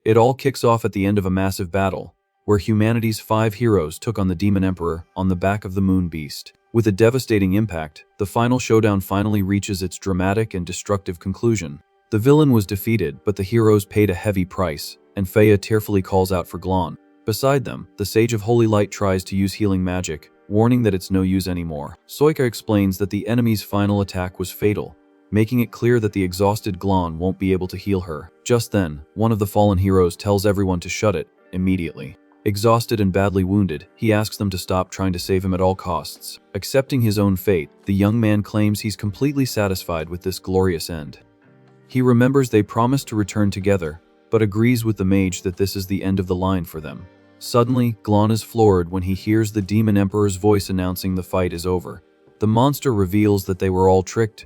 It all kicks off at the end of a massive battle, where humanity's 5 heroes took on the Demon Emperor on the back of the Moon Beast. With a devastating impact, the final showdown finally reaches its dramatic and destructive conclusion. The villain was defeated, but the heroes paid a heavy price, and Faya tearfully calls out for Glan. Beside them, the Sage of Holy Light tries to use healing magic, warning that it's no use anymore. Soika explains that the enemy's final attack was fatal, making it clear that the exhausted Glan won't be able to heal her. Just then, one of the fallen heroes tells everyone to shut it immediately. Exhausted and badly wounded, he asks them to stop trying to save him at all costs. Accepting his own fate, the young man claims he's completely satisfied with this glorious end. He remembers they promised to return together, but agrees with the mage that this is the end of the line for them. Suddenly, Glan is floored when he hears the Demon Emperor's voice announcing the fight is over. The monster reveals that they were all tricked,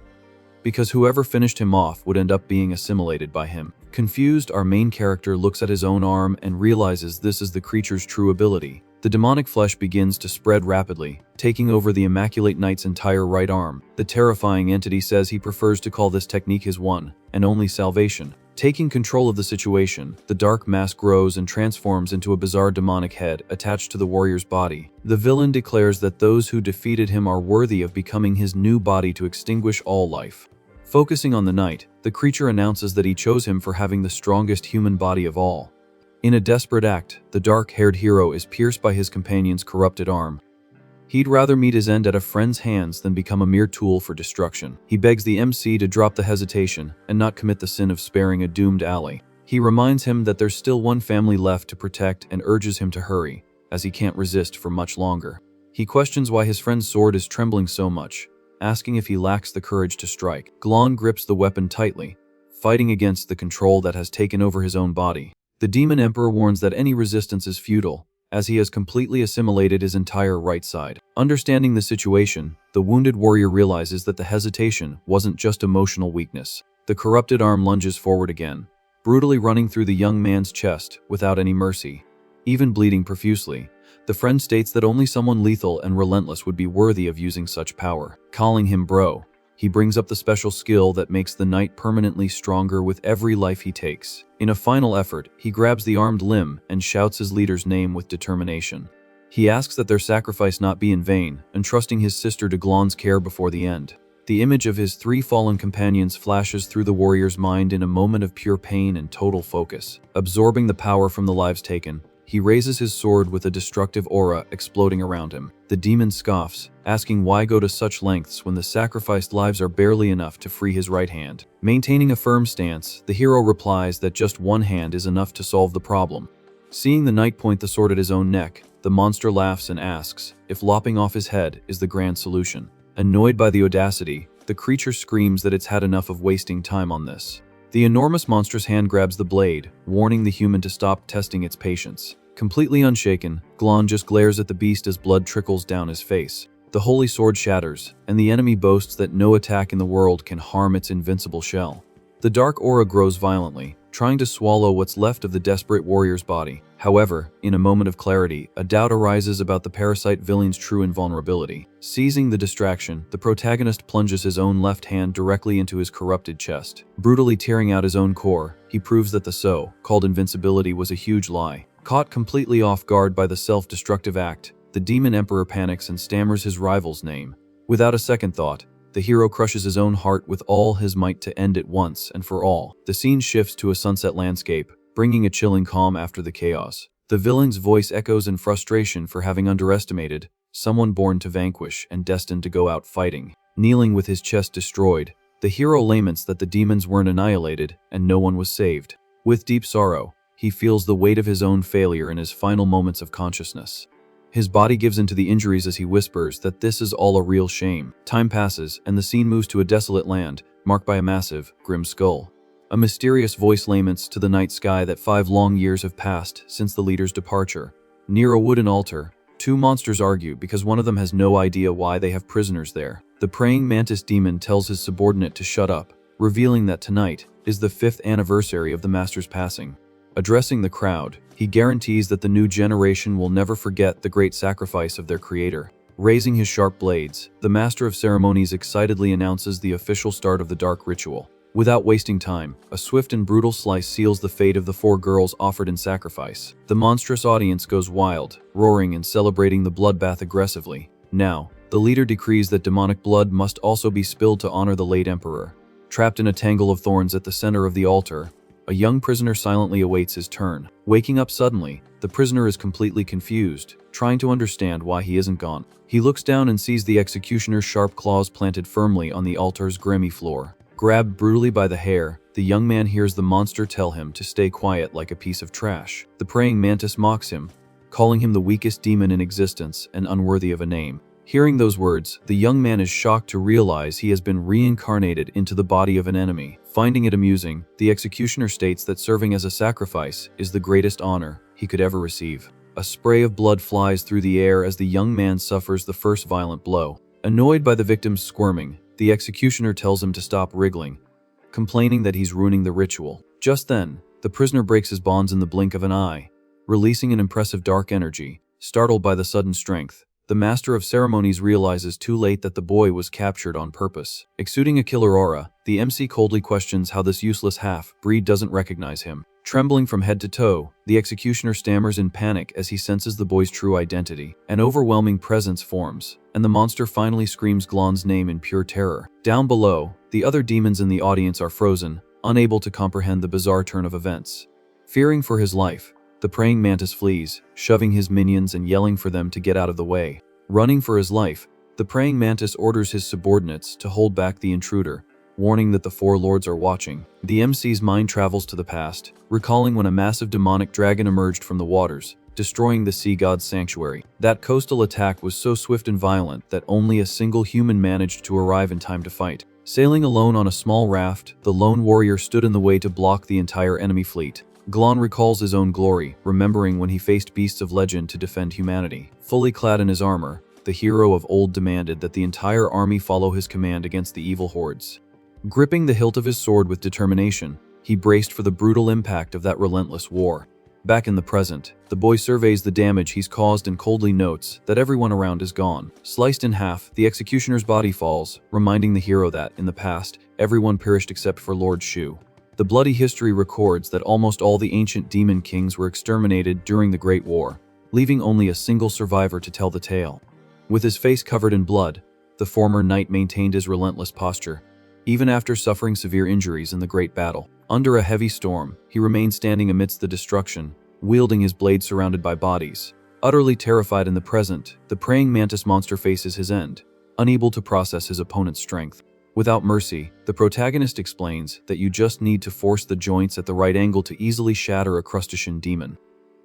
because whoever finished him off would end up being assimilated by him. Confused, our main character looks at his own arm and realizes this is the creature's true ability. The demonic flesh begins to spread rapidly, taking over the Immaculate Knight's entire right arm. The terrifying entity says he prefers to call this technique his one and only salvation. Taking control of the situation, the dark mass grows and transforms into a bizarre demonic head attached to the warrior's body. The villain declares that those who defeated him are worthy of becoming his new body to extinguish all life. Focusing on the knight, the creature announces that he chose him for having the strongest human body of all. In a desperate act, the dark-haired hero is pierced by his companion's corrupted arm. He'd rather meet his end at a friend's hands than become a mere tool for destruction. He begs the MC to drop the hesitation and not commit the sin of sparing a doomed ally. He reminds him that there's still one family left to protect and urges him to hurry, as he can't resist for much longer. He questions why his friend's sword is trembling so much, asking if he lacks the courage to strike. Glan grips the weapon tightly, fighting against the control that has taken over his own body. The Demon Emperor warns that any resistance is futile, as he has completely assimilated his entire right side. Understanding the situation, the wounded warrior realizes that the hesitation wasn't just emotional weakness. The corrupted arm lunges forward again, brutally running through the young man's chest without any mercy. Even bleeding profusely, the friend states that only someone lethal and relentless would be worthy of using such power. Calling him bro, he brings up the special skill that makes the knight permanently stronger with every life he takes. In a final effort, he grabs the armed limb and shouts his leader's name with determination. He asks that their sacrifice not be in vain, entrusting his sister to Glan's care before the end. The image of his 3 fallen companions flashes through the warrior's mind in a moment of pure pain and total focus. Absorbing the power from the lives taken, he raises his sword with a destructive aura exploding around him. The demon scoffs, asking why go to such lengths when the sacrificed lives are barely enough to free his right hand. Maintaining a firm stance, the hero replies that just one hand is enough to solve the problem. Seeing the knight point the sword at his own neck, the monster laughs and asks if lopping off his head is the grand solution. Annoyed by the audacity, the creature screams that it's had enough of wasting time on this. The enormous monstrous hand grabs the blade, warning the human to stop testing its patience. Completely unshaken, Glan just glares at the beast as blood trickles down his face. The holy sword shatters, and the enemy boasts that no attack in the world can harm its invincible shell. The dark aura grows violently, trying to swallow what's left of the desperate warrior's body. However, in a moment of clarity, a doubt arises about the parasite villain's true invulnerability. Seizing the distraction, the protagonist plunges his own left hand directly into his corrupted chest. Brutally tearing out his own core, he proves that the so-called invincibility was a huge lie. Caught completely off guard by the self-destructive act, the Demon Emperor panics and stammers his rival's name. Without a second thought, the hero crushes his own heart with all his might to end it once and for all. The scene shifts to a sunset landscape, bringing a chilling calm after the chaos. The villain's voice echoes in frustration for having underestimated someone born to vanquish and destined to go out fighting. Kneeling with his chest destroyed, the hero laments that the demons weren't annihilated and no one was saved. With deep sorrow, he feels the weight of his own failure in his final moments of consciousness. His body gives into the injuries as he whispers that this is all a real shame. Time passes, and the scene moves to a desolate land, marked by a massive, grim skull. A mysterious voice laments to the night sky that 5 long years have passed since the leader's departure. Near a wooden altar, 2 monsters argue because one of them has no idea why they have prisoners there. The praying mantis demon tells his subordinate to shut up, revealing that tonight is the 5th anniversary of the master's passing. Addressing the crowd, he guarantees that the new generation will never forget the great sacrifice of their creator. Raising his sharp blades, the master of ceremonies excitedly announces the official start of the dark ritual. Without wasting time, a swift and brutal slice seals the fate of the 4 girls offered in sacrifice. The monstrous audience goes wild, roaring and celebrating the bloodbath aggressively. Now, the leader decrees that demonic blood must also be spilled to honor the late emperor. Trapped in a tangle of thorns at the center of the altar, a young prisoner silently awaits his turn. Waking up suddenly, the prisoner is completely confused, trying to understand why he isn't gone. He looks down and sees the executioner's sharp claws planted firmly on the altar's grimy floor. Grabbed brutally by the hair, the young man hears the monster tell him to stay quiet like a piece of trash. The praying mantis mocks him, calling him the weakest demon in existence and unworthy of a name. Hearing those words, the young man is shocked to realize he has been reincarnated into the body of an enemy. Finding it amusing, the executioner states that serving as a sacrifice is the greatest honor he could ever receive. A spray of blood flies through the air as the young man suffers the first violent blow. Annoyed by the victim's squirming, the executioner tells him to stop wriggling, complaining that he's ruining the ritual. Just then, the prisoner breaks his bonds in the blink of an eye, releasing an impressive dark energy. Startled by the sudden strength, the master of ceremonies realizes too late that the boy was captured on purpose. Exuding a killer aura, the MC coldly questions how this useless half-breed doesn't recognize him. Trembling from head to toe, the executioner stammers in panic as he senses the boy's true identity. An overwhelming presence forms, and the monster finally screams Glan's name in pure terror. Down below, the other demons in the audience are frozen, unable to comprehend the bizarre turn of events. Fearing for his life, the praying mantis flees, shoving his minions and yelling for them to get out of the way. Running for his life, the praying mantis orders his subordinates to hold back the intruder, warning that the 4 lords are watching. The MC's mind travels to the past, recalling when a massive demonic dragon emerged from the waters, destroying the sea god's sanctuary. That coastal attack was so swift and violent that only a single human managed to arrive in time to fight. Sailing alone on a small raft, the lone warrior stood in the way to block the entire enemy fleet. Glan recalls his own glory, remembering when he faced beasts of legend to defend humanity. Fully clad in his armor, the hero of old demanded that the entire army follow his command against the evil hordes. Gripping the hilt of his sword with determination, he braced for the brutal impact of that relentless war. Back in the present, the boy surveys the damage he's caused and coldly notes that everyone around is gone. Sliced in half, the executioner's body falls, reminding the hero that, in the past, everyone perished except for Lord Shu. The bloody history records that almost all the ancient demon kings were exterminated during the Great War, leaving only a single survivor to tell the tale. With his face covered in blood, the former knight maintained his relentless posture, even after suffering severe injuries in the Great Battle. Under a heavy storm, he remained standing amidst the destruction, wielding his blade surrounded by bodies. Utterly terrified in the present, the praying mantis monster faces his end, unable to process his opponent's strength. Without mercy, the protagonist explains that you just need to force the joints at the right angle to easily shatter a crustacean demon.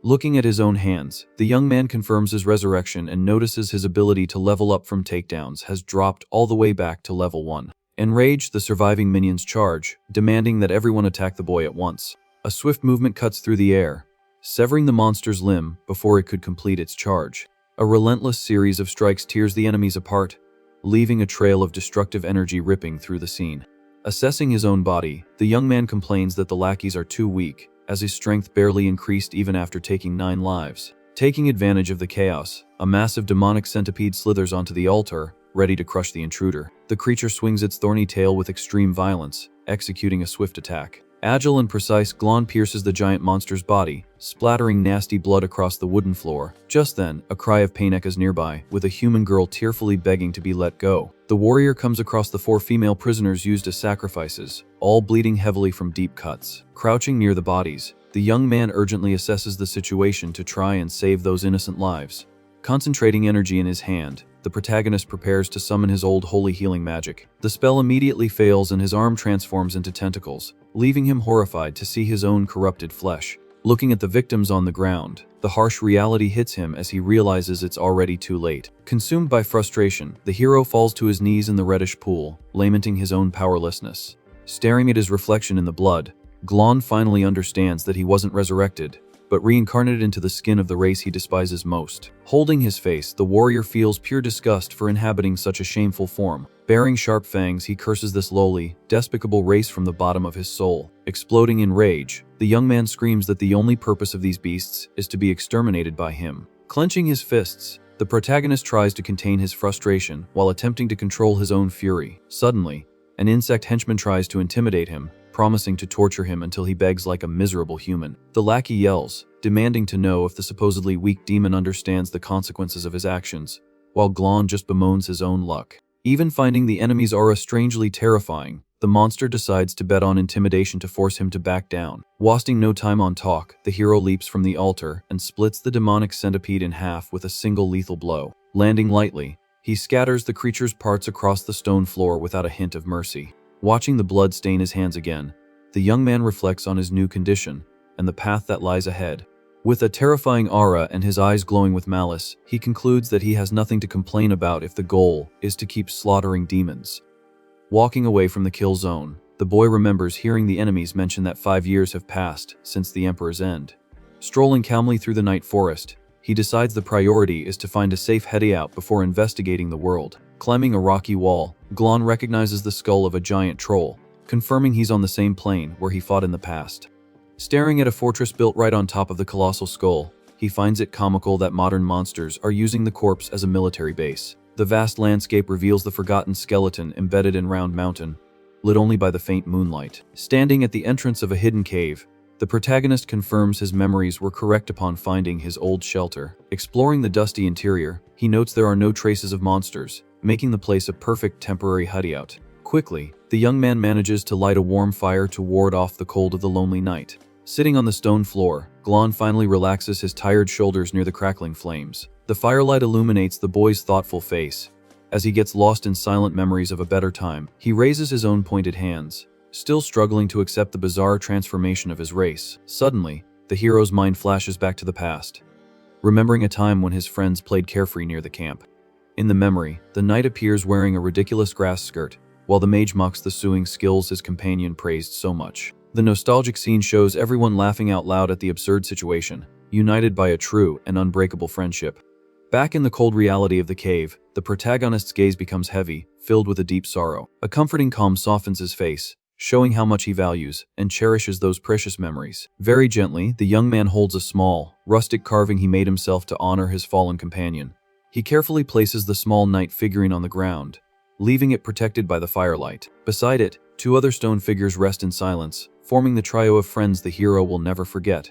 Looking at his own hands, the young man confirms his resurrection and notices his ability to level up from takedowns has dropped all the way back to level 1. Enraged, the surviving minions charge, demanding that everyone attack the boy at once. A swift movement cuts through the air, severing the monster's limb before it could complete its charge. A relentless series of strikes tears the enemies apart, leaving a trail of destructive energy ripping through the scene. Assessing his own body, the young man complains that the lackeys are too weak, as his strength barely increased even after taking 9 lives. Taking advantage of the chaos, a massive demonic centipede slithers onto the altar, ready to crush the intruder. The creature swings its thorny tail with extreme violence, executing a swift attack. Agile and precise, Glan pierces the giant monster's body, splattering nasty blood across the wooden floor. Just then, a cry of pain echoes nearby, with a human girl tearfully begging to be let go. The warrior comes across the 4 female prisoners used as sacrifices, all bleeding heavily from deep cuts. Crouching near the bodies, the young man urgently assesses the situation to try and save those innocent lives. Concentrating energy in his hand, the protagonist prepares to summon his old holy healing magic. The spell immediately fails and his arm transforms into tentacles, leaving him horrified to see his own corrupted flesh. Looking at the victims on the ground, the harsh reality hits him as he realizes it's already too late. Consumed by frustration, the hero falls to his knees in the reddish pool, lamenting his own powerlessness. Staring at his reflection in the blood, Glan finally understands that he wasn't resurrected, but reincarnated into the skin of the race he despises most. Holding his face, the warrior feels pure disgust for inhabiting such a shameful form. Bearing sharp fangs, he curses this lowly, despicable race from the bottom of his soul. Exploding in rage, the young man screams that the only purpose of these beasts is to be exterminated by him. Clenching his fists, the protagonist tries to contain his frustration while attempting to control his own fury. Suddenly, An insect henchman tries to intimidate him, promising to torture him until he begs like a miserable human. The lackey yells, demanding to know if the supposedly weak demon understands the consequences of his actions, while Glan just bemoans his own luck. Even finding the enemy's aura strangely terrifying, the monster decides to bet on intimidation to force him to back down. Wasting no time on talk, the hero leaps from the altar and splits the demonic centipede in half with a single lethal blow. Landing lightly, he scatters the creature's parts across the stone floor without a hint of mercy. Watching the blood stain his hands again, the young man reflects on his new condition and the path that lies ahead. With a terrifying aura and his eyes glowing with malice, he concludes that he has nothing to complain about if the goal is to keep slaughtering demons. Walking away from the kill zone, the boy remembers hearing the enemies mention that 5 years have passed since the Emperor's end. Strolling calmly through the night forest, he decides the priority is to find a safe hideout before investigating the world. Climbing a rocky wall, Glan recognizes the skull of a giant troll, confirming he's on the same plane where he fought in the past. Staring at a fortress built right on top of the colossal skull, he finds it comical that modern monsters are using the corpse as a military base. The vast landscape reveals the forgotten skeleton embedded in Round Mountain, lit only by the faint moonlight. Standing at the entrance of a hidden cave, the protagonist confirms his memories were correct upon finding his old shelter. Exploring the dusty interior, he notes there are no traces of monsters, making the place a perfect temporary hideout. Quickly, the young man manages to light a warm fire to ward off the cold of the lonely night. Sitting on the stone floor, Glan finally relaxes his tired shoulders near the crackling flames. The firelight illuminates the boy's thoughtful face. As he gets lost in silent memories of a better time, he raises his own pointed hands, still struggling to accept the bizarre transformation of his race. Suddenly, the hero's mind flashes back to the past, remembering a time when his friends played carefree near the camp. In the memory, the knight appears wearing a ridiculous grass skirt, while the mage mocks the sewing skills his companion praised so much. The nostalgic scene shows everyone laughing out loud at the absurd situation, united by a true and unbreakable friendship. Back in the cold reality of the cave, the protagonist's gaze becomes heavy, filled with a deep sorrow. A comforting calm softens his face, showing how much he values and cherishes those precious memories. Very gently, the young man holds a small, rustic carving he made himself to honor his fallen companion. He carefully places the small knight figurine on the ground, leaving it protected by the firelight. Beside it, 2 other stone figures rest in silence, forming the trio of friends the hero will never forget.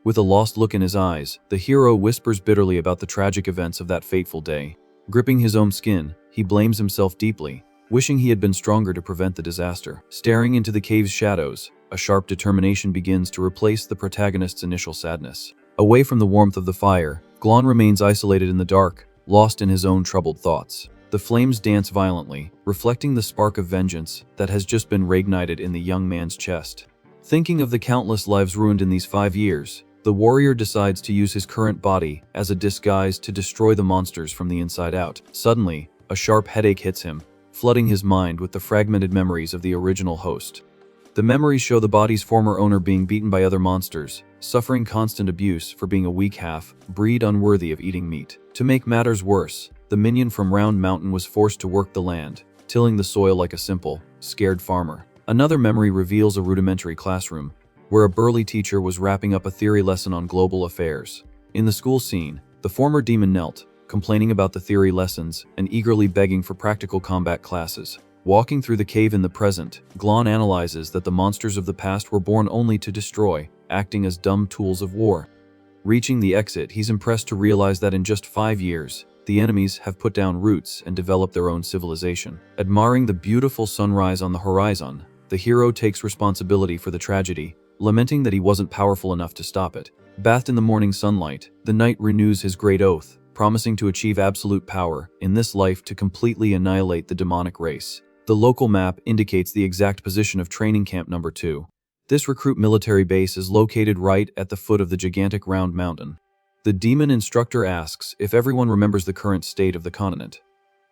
With a lost look in his eyes, the hero whispers bitterly about the tragic events of that fateful day. Gripping his own skin, he blames himself deeply, wishing he had been stronger to prevent the disaster. Staring into the cave's shadows, a sharp determination begins to replace the protagonist's initial sadness. Away from the warmth of the fire, Glan remains isolated in the dark, lost in his own troubled thoughts. The flames dance violently, reflecting the spark of vengeance that has just been reignited in the young man's chest. Thinking of the countless lives ruined in these 5 years, the warrior decides to use his current body as a disguise to destroy the monsters from the inside out. Suddenly, a sharp headache hits him, flooding his mind with the fragmented memories of the original host. The memories show the body's former owner being beaten by other monsters, suffering constant abuse for being a weak half-breed unworthy of eating meat. To make matters worse, the minion from Round Mountain was forced to work the land, tilling the soil like a simple, scared farmer. Another memory reveals a rudimentary classroom, where a burly teacher was wrapping up a theory lesson on global affairs. In the school scene, the former demon knelt, complaining about the theory lessons and eagerly begging for practical combat classes. Walking through the cave in the present, Glan analyzes that the monsters of the past were born only to destroy, acting as dumb tools of war. Reaching the exit, he's impressed to realize that in just 5 years, the enemies have put down roots and developed their own civilization. Admiring the beautiful sunrise on the horizon, the hero takes responsibility for the tragedy, lamenting that he wasn't powerful enough to stop it. Bathed in the morning sunlight, the knight renews his great oath, promising to achieve absolute power in this life to completely annihilate the demonic race. The local map indicates the exact position of training camp number 2. This recruit military base is located right at the foot of the gigantic Round Mountain. The demon instructor asks if everyone remembers the current state of the continent,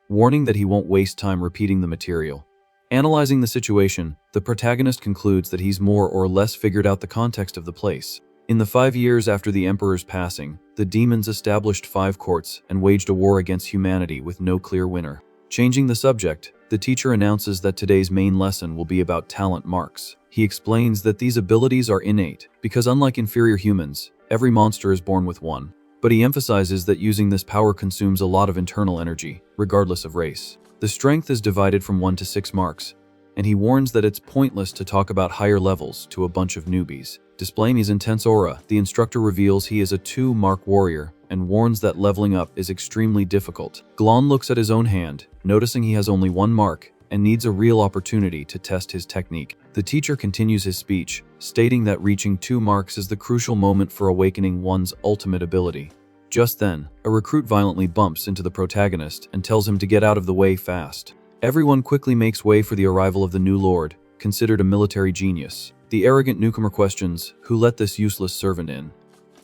warning that he won't waste time repeating the material. Analyzing the situation, the protagonist concludes that he's more or less figured out the context of the place. In the 5 years after the Emperor's passing, the demons established 5 courts and waged a war against humanity with no clear winner. Changing the subject, the teacher announces that today's main lesson will be about talent marks. He explains that these abilities are innate, because unlike inferior humans, every monster is born with one. But he emphasizes that using this power consumes a lot of internal energy, regardless of race. The strength is divided from 1 to 6 marks, and he warns that it's pointless to talk about higher levels to a bunch of newbies. Displaying his intense aura, the instructor reveals he is a 2-mark warrior and warns that leveling up is extremely difficult. Glan looks at his own hand, noticing he has only 1 mark and needs a real opportunity to test his technique. The teacher continues his speech, stating that reaching 2 marks is the crucial moment for awakening one's ultimate ability. Just then, a recruit violently bumps into the protagonist and tells him to get out of the way fast. Everyone quickly makes way for the arrival of the new lord, considered a military genius. The arrogant newcomer questions who let this useless servant in,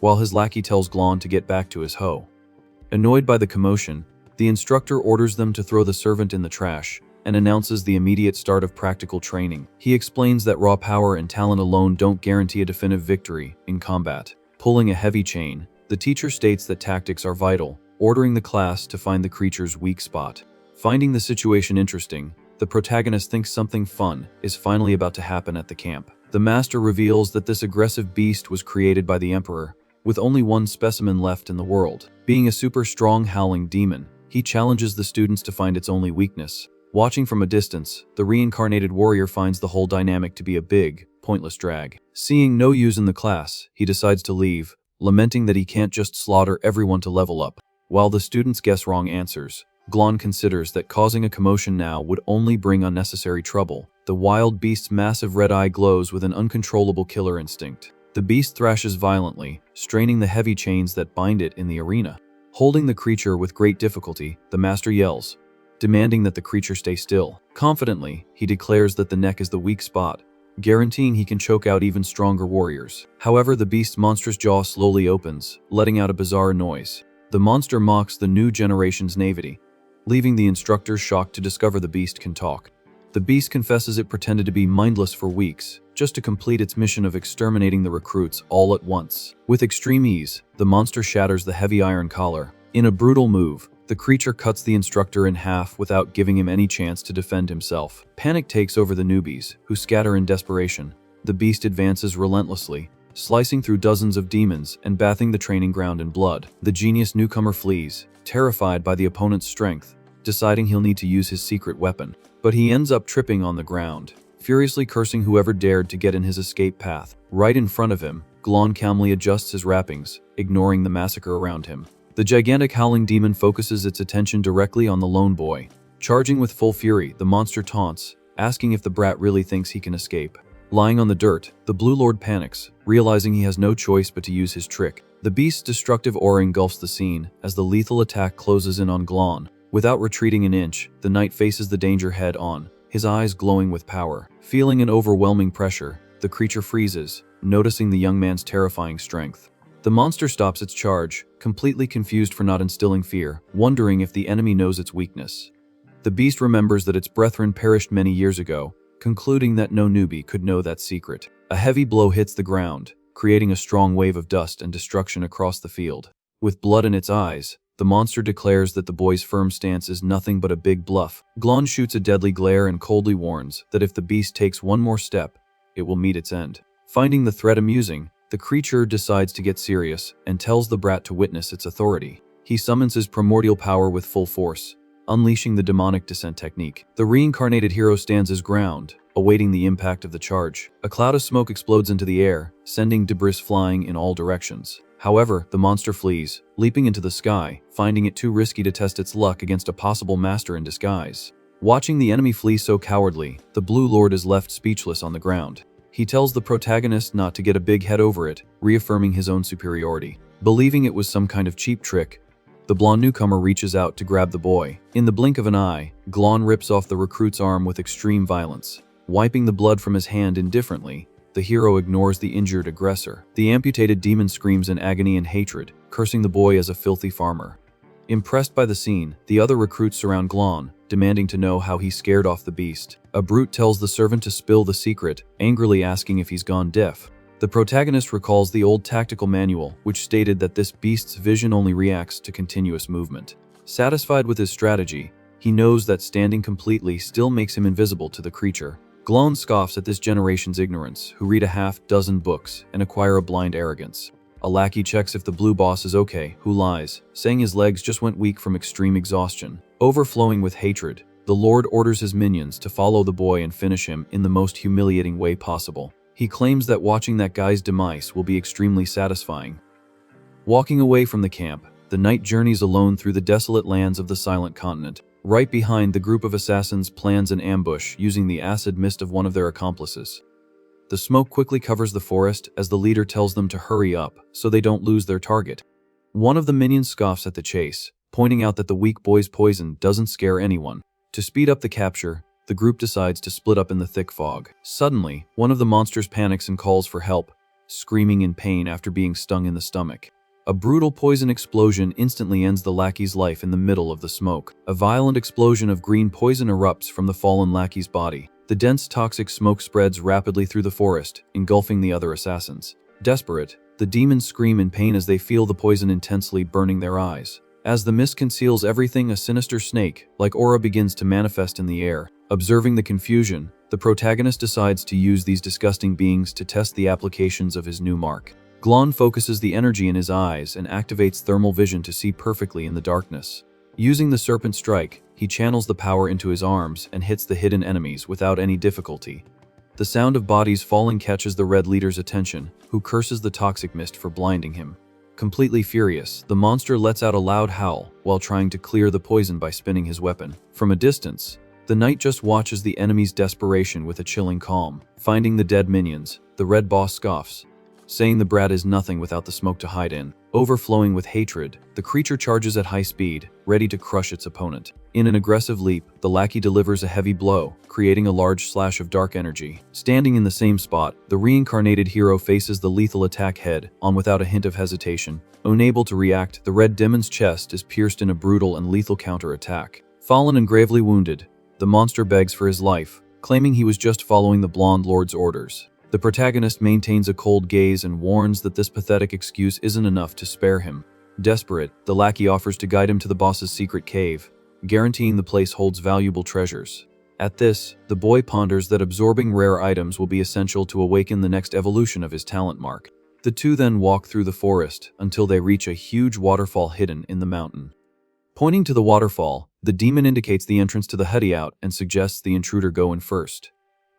while his lackey tells Glan to get back to his hoe. Annoyed by the commotion, the instructor orders them to throw the servant in the trash and announces the immediate start of practical training. He explains that raw power and talent alone don't guarantee a definitive victory in combat. Pulling a heavy chain, the teacher states that tactics are vital, ordering the class to find the creature's weak spot. Finding the situation interesting, the protagonist thinks something fun is finally about to happen at the camp. The master reveals that this aggressive beast was created by the emperor, with only 1 specimen left in the world. Being a super strong howling demon, he challenges the students to find its only weakness. Watching from a distance, the reincarnated warrior finds the whole dynamic to be a big, pointless drag. Seeing no use in the class, he decides to leave, lamenting that he can't just slaughter everyone to level up. While the students guess wrong answers, Glan considers that causing a commotion now would only bring unnecessary trouble. The wild beast's massive red eye glows with an uncontrollable killer instinct. The beast thrashes violently, straining the heavy chains that bind it in the arena. Holding the creature with great difficulty, the master yells, demanding that the creature stay still. Confidently, he declares that the neck is the weak spot, guaranteeing he can choke out even stronger warriors. However, the beast's monstrous jaw slowly opens, letting out a bizarre noise. The monster mocks the new generation's naivety, leaving the instructors shocked to discover the beast can talk. The beast confesses it pretended to be mindless for weeks, just to complete its mission of exterminating the recruits all at once. With extreme ease, the monster shatters the heavy iron collar. In a brutal move, the creature cuts the instructor in half without giving him any chance to defend himself. Panic takes over the newbies, who scatter in desperation. The beast advances relentlessly, slicing through dozens of demons and bathing the training ground in blood. The genius newcomer flees, terrified by the opponent's strength, deciding he'll need to use his secret weapon. But he ends up tripping on the ground, furiously cursing whoever dared to get in his escape path. Right in front of him, Glan calmly adjusts his wrappings, ignoring the massacre around him. The gigantic howling demon focuses its attention directly on the lone boy. Charging with full fury, the monster taunts, asking if the brat really thinks he can escape. Lying on the dirt, the Blue Lord panics, realizing he has no choice but to use his trick. The beast's destructive aura engulfs the scene as the lethal attack closes in on Glan. Without retreating an inch, the knight faces the danger head on, his eyes glowing with power. Feeling an overwhelming pressure, the creature freezes, noticing the young man's terrifying strength. The monster stops its charge, completely confused for not instilling fear, wondering if the enemy knows its weakness. The beast remembers that its brethren perished many years ago, concluding that no newbie could know that secret. A heavy blow hits the ground, creating a strong wave of dust and destruction across the field. With blood in its eyes, the monster declares that the boy's firm stance is nothing but a big bluff. Glan shoots a deadly glare and coldly warns that if the beast takes one more step, it will meet its end. Finding the threat amusing, the creature decides to get serious and tells the brat to witness its authority. He summons his primordial power with full force, unleashing the demonic descent technique. The reincarnated hero stands his ground, awaiting the impact of the charge. A cloud of smoke explodes into the air, sending debris flying in all directions. However, the monster flees, leaping into the sky, finding it too risky to test its luck against a possible master in disguise. Watching the enemy flee so cowardly, the Blue Lord is left speechless on the ground. He tells the protagonist not to get a big head over it, reaffirming his own superiority. Believing it was some kind of cheap trick, the blonde newcomer reaches out to grab the boy. In the blink of an eye, Glan rips off the recruit's arm with extreme violence. Wiping the blood from his hand indifferently, the hero ignores the injured aggressor. The amputated demon screams in agony and hatred, cursing the boy as a filthy farmer. Impressed by the scene, the other recruits surround Glan, demanding to know how he scared off the beast. A brute tells the servant to spill the secret, angrily asking if he's gone deaf. The protagonist recalls the old tactical manual, which stated that this beast's vision only reacts to continuous movement. Satisfied with his strategy, he knows that standing completely still makes him invisible to the creature. Glan scoffs at this generation's ignorance, who read a half-dozen books and acquire a blind arrogance. A lackey checks if the blue boss is okay, who lies, saying his legs just went weak from extreme exhaustion. Overflowing with hatred, the Lord orders his minions to follow the boy and finish him in the most humiliating way possible. He claims that watching that guy's demise will be extremely satisfying. Walking away from the camp, the knight journeys alone through the desolate lands of the Silent Continent. Right behind, the group of assassins plans an ambush using the acid mist of one of their accomplices. The smoke quickly covers the forest as the leader tells them to hurry up so they don't lose their target. One of the minions scoffs at the chase, pointing out that the weak boy's poison doesn't scare anyone. To speed up the capture, the group decides to split up in the thick fog. Suddenly, one of the monsters panics and calls for help, screaming in pain after being stung in the stomach. A brutal poison explosion instantly ends the lackey's life in the middle of the smoke. A violent explosion of green poison erupts from the fallen lackey's body. The dense toxic smoke spreads rapidly through the forest, engulfing the other assassins. Desperate, the demons scream in pain as they feel the poison intensely burning their eyes. As the mist conceals everything, a sinister snake-like aura begins to manifest in the air. Observing the confusion, the protagonist decides to use these disgusting beings to test the applications of his new mark. Glan focuses the energy in his eyes and activates thermal vision to see perfectly in the darkness. Using the Serpent Strike, he channels the power into his arms and hits the hidden enemies without any difficulty. The sound of bodies falling catches the Red Leader's attention, who curses the toxic mist for blinding him. Completely furious, the monster lets out a loud howl while trying to clear the poison by spinning his weapon. From a distance, the knight just watches the enemy's desperation with a chilling calm. Finding the dead minions, the Red Boss scoffs, saying the brat is nothing without the smoke to hide in. Overflowing with hatred, the creature charges at high speed, ready to crush its opponent. In an aggressive leap, the lackey delivers a heavy blow, creating a large slash of dark energy. Standing in the same spot, the reincarnated hero faces the lethal attack head-on without a hint of hesitation. Unable to react, the red demon's chest is pierced in a brutal and lethal counter-attack. Fallen and gravely wounded, the monster begs for his life, claiming he was just following the blonde lord's orders. The protagonist maintains a cold gaze and warns that this pathetic excuse isn't enough to spare him. Desperate, the lackey offers to guide him to the boss's secret cave, guaranteeing the place holds valuable treasures. At this, the boy ponders that absorbing rare items will be essential to awaken the next evolution of his talent mark. The two then walk through the forest until they reach a huge waterfall hidden in the mountain. Pointing to the waterfall, the demon indicates the entrance to the hideout and suggests the intruder go in first.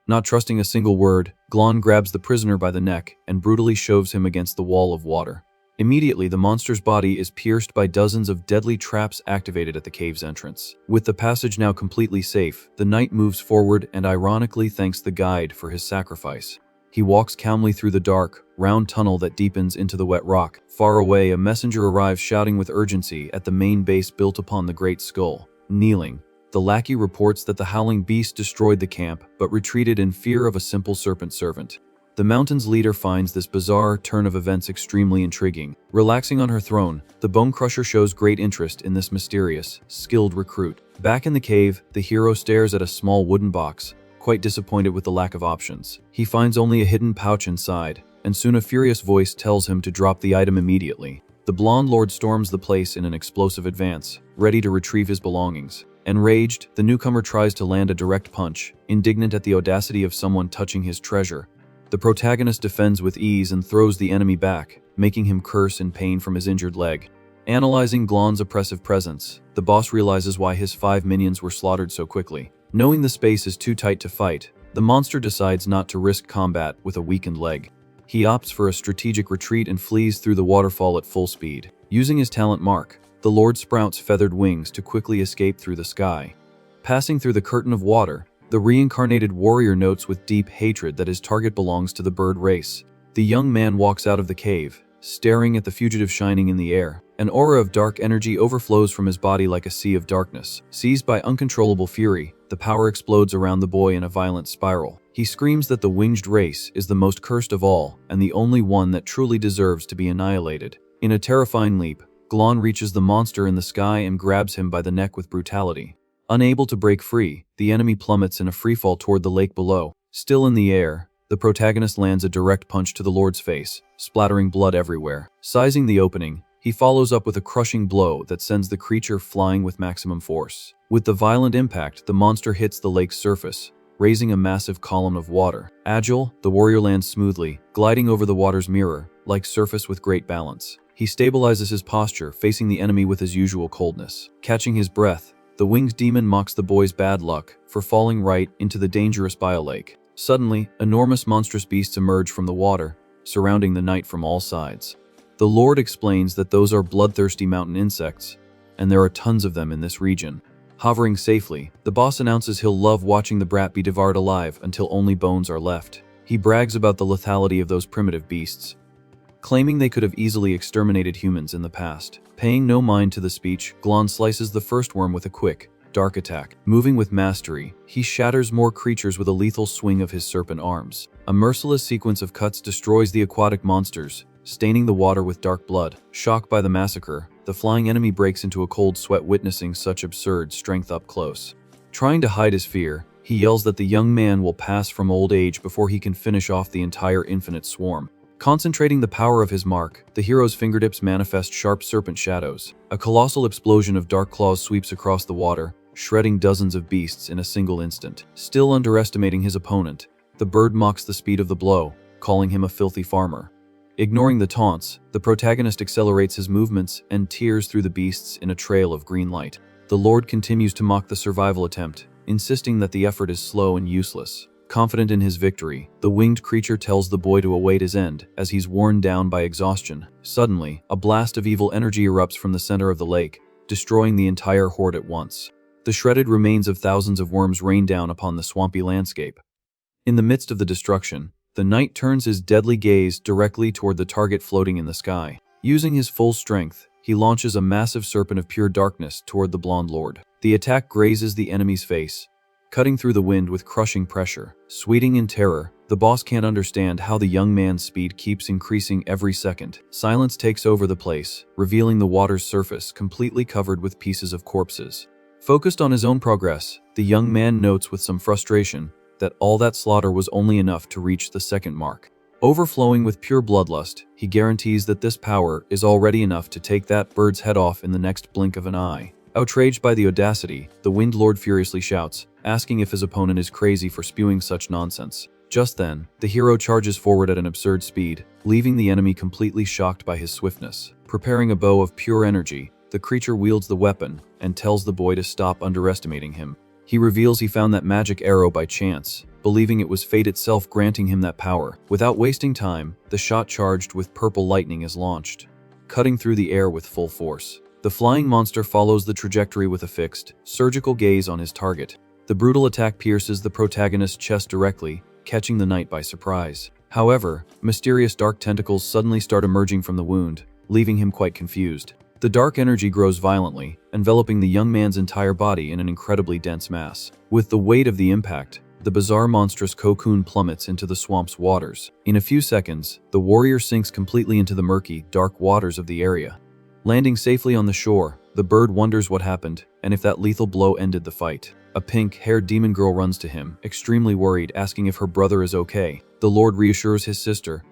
Not trusting a single word, Glan grabs the prisoner by the neck and brutally shoves him against the wall of water. Immediately, the monster's body is pierced by dozens of deadly traps activated at the cave's entrance. With the passage now completely safe, the knight moves forward and ironically thanks the guide for his sacrifice. He walks calmly through the dark, round tunnel that deepens into the wet rock. Far away, a messenger arrives shouting with urgency at the main base built upon the Great Skull. Kneeling, the lackey reports that the howling beast destroyed the camp, but retreated in fear of a simple serpent servant. The mountain's leader finds this bizarre turn of events extremely intriguing. Relaxing on her throne, the Bone Crusher shows great interest in this mysterious, skilled recruit. Back in the cave, the hero stares at a small wooden box, quite disappointed with the lack of options. He finds only a hidden pouch inside, and soon a furious voice tells him to drop the item immediately. The blonde lord storms the place in an explosive advance, ready to retrieve his belongings. Enraged, the newcomer tries to land a direct punch, indignant at the audacity of someone touching his treasure. The protagonist defends with ease and throws the enemy back, making him curse in pain from his injured leg. Analyzing Glan's oppressive presence, the boss realizes why his 5 minions were slaughtered so quickly. Knowing the space is too tight to fight, the monster decides not to risk combat with a weakened leg. He opts for a strategic retreat and flees through the waterfall at full speed. Using his talent mark, the Lord sprouts feathered wings to quickly escape through the sky. Passing through the curtain of water, the reincarnated warrior notes with deep hatred that his target belongs to the bird race. The young man walks out of the cave, staring at the fugitive shining in the air. An aura of dark energy overflows from his body like a sea of darkness. Seized by uncontrollable fury, the power explodes around the boy in a violent spiral. He screams that the winged race is the most cursed of all and the only one that truly deserves to be annihilated. In a terrifying leap, Glan reaches the monster in the sky and grabs him by the neck with brutality. Unable to break free, the enemy plummets in a freefall toward the lake below. Still in the air, the protagonist lands a direct punch to the Lord's face, splattering blood everywhere. Sizing the opening, he follows up with a crushing blow that sends the creature flying with maximum force. With the violent impact, the monster hits the lake's surface, raising a massive column of water. Agile, the warrior lands smoothly, gliding over the water's mirror, like surface with great balance. He stabilizes his posture, facing the enemy with his usual coldness. Catching his breath, The winged demon mocks the boy's bad luck for falling right into the dangerous biolake. Suddenly, enormous monstrous beasts emerge from the water, surrounding the knight from all sides. The Lord explains that those are bloodthirsty mountain insects, and there are tons of them in this region. Hovering safely, the boss announces he'll love watching the brat be devoured alive until only bones are left. He brags about the lethality of those primitive beasts, claiming they could have easily exterminated humans in the past. Paying no mind to the speech, Glan slices the first worm with a quick, dark attack. Moving with mastery, he shatters more creatures with a lethal swing of his serpent arms. A merciless sequence of cuts destroys the aquatic monsters, staining the water with dark blood. Shocked by the massacre, the flying enemy breaks into a cold sweat witnessing such absurd strength up close. Trying to hide his fear, he yells that the young man will pass from old age before he can finish off the entire infinite swarm. Concentrating the power of his mark, the hero's fingertips manifest sharp serpent shadows. A colossal explosion of dark claws sweeps across the water, shredding dozens of beasts in a single instant. Still underestimating his opponent, the bird mocks the speed of the blow, calling him a filthy farmer. Ignoring the taunts, the protagonist accelerates his movements and tears through the beasts in a trail of green light. The Lord continues to mock the survival attempt, insisting that the effort is slow and useless. Confident in his victory, the winged creature tells the boy to await his end as he's worn down by exhaustion. Suddenly, a blast of evil energy erupts from the center of the lake, destroying the entire horde at once. The shredded remains of thousands of worms rain down upon the swampy landscape. In the midst of the destruction, the knight turns his deadly gaze directly toward the target floating in the sky. Using his full strength, he launches a massive serpent of pure darkness toward the blonde lord. The attack grazes the enemy's face, cutting through the wind with crushing pressure. Sweating in terror, the boss can't understand how the young man's speed keeps increasing every second. Silence takes over the place, revealing the water's surface completely covered with pieces of corpses. Focused on his own progress, the young man notes with some frustration that all that slaughter was only enough to reach the second mark. Overflowing with pure bloodlust, he guarantees that this power is already enough to take that bird's head off in the next blink of an eye. Outraged by the audacity, the Wind Lord furiously shouts, asking if his opponent is crazy for spewing such nonsense. Just then, the hero charges forward at an absurd speed, leaving the enemy completely shocked by his swiftness. Preparing a bow of pure energy, the creature wields the weapon and tells the boy to stop underestimating him. He reveals he found that magic arrow by chance, believing it was fate itself granting him that power. Without wasting time, the shot charged with purple lightning is launched, cutting through the air with full force. The flying monster follows the trajectory with a fixed, surgical gaze on his target. The brutal attack pierces the protagonist's chest directly, catching the knight by surprise. However, mysterious dark tentacles suddenly start emerging from the wound, leaving him quite confused. The dark energy grows violently, enveloping the young man's entire body in an incredibly dense mass. With the weight of the impact, the bizarre monstrous cocoon plummets into the swamp's waters. In a few seconds, the warrior sinks completely into the murky, dark waters of the area. Landing safely on the shore, the bird wonders what happened and if that lethal blow ended the fight. A pink-haired demon girl runs to him, extremely worried, asking if her brother is okay. The Lord reassures his sister,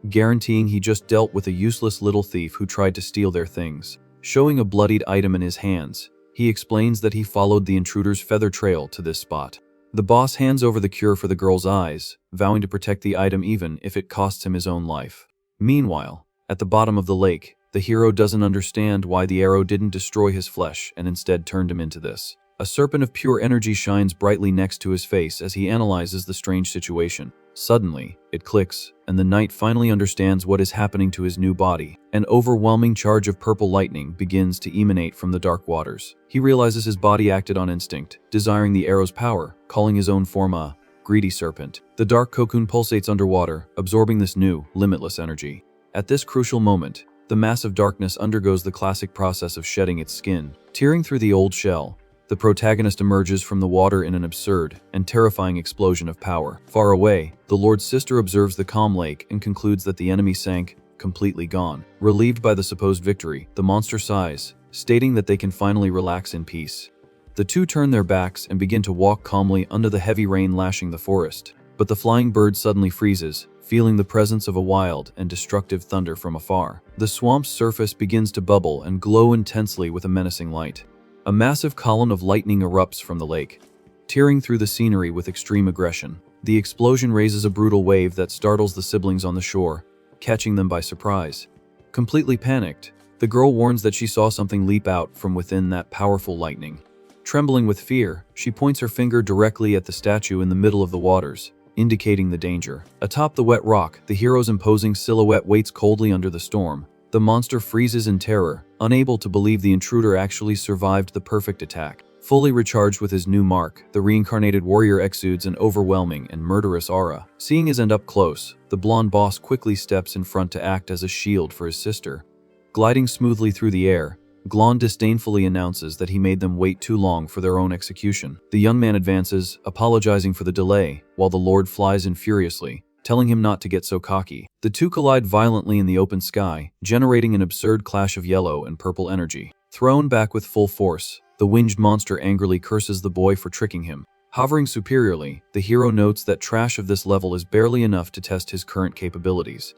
guaranteeing he just dealt with a useless little thief who tried to steal their things. Showing a bloodied item in his hands, he explains that he followed the intruder's feather trail to this spot. The boss hands over the cure for the girl's eyes, vowing to protect the item even if it costs him his own life. Meanwhile, at the bottom of the lake, the hero doesn't understand why the arrow didn't destroy his flesh and instead turned him into this. A serpent of pure energy shines brightly next to his face as he analyzes the strange situation. Suddenly, it clicks, and the knight finally understands what is happening to his new body. An overwhelming charge of purple lightning begins to emanate from the dark waters. He realizes his body acted on instinct, desiring the arrow's power, calling his own form a greedy serpent. The dark cocoon pulsates underwater, absorbing this new, limitless energy. At this crucial moment, the mass of darkness undergoes the classic process of shedding its skin. Tearing through the old shell, the protagonist emerges from the water in an absurd and terrifying explosion of power. Far away, the Lord's sister observes the calm lake and concludes that the enemy sank, completely gone. Relieved by the supposed victory, the monster sighs, stating that they can finally relax in peace. The two turn their backs and begin to walk calmly under the heavy rain lashing the forest. But the flying bird suddenly freezes, feeling the presence of a wild and destructive thunder from afar. The swamp's surface begins to bubble and glow intensely with a menacing light. A massive column of lightning erupts from the lake, tearing through the scenery with extreme aggression. The explosion raises a brutal wave that startles the siblings on the shore, catching them by surprise. Completely panicked, the girl warns that she saw something leap out from within that powerful lightning. Trembling with fear, she points her finger directly at the statue in the middle of the waters, indicating the danger. Atop the wet rock, the hero's imposing silhouette waits coldly under the storm. The monster freezes in terror, unable to believe the intruder actually survived the perfect attack. Fully recharged with his new mark, the reincarnated warrior exudes an overwhelming and murderous aura. Seeing his end up close, the blonde boss quickly steps in front to act as a shield for his sister. Gliding smoothly through the air, Glan disdainfully announces that he made them wait too long for their own execution. The young man advances, apologizing for the delay, while the Lord flies in furiously, telling him not to get so cocky. The two collide violently in the open sky, generating an absurd clash of yellow and purple energy. Thrown back with full force, the winged monster angrily curses the boy for tricking him. Hovering superiorly, the hero notes that trash of this level is barely enough to test his current capabilities.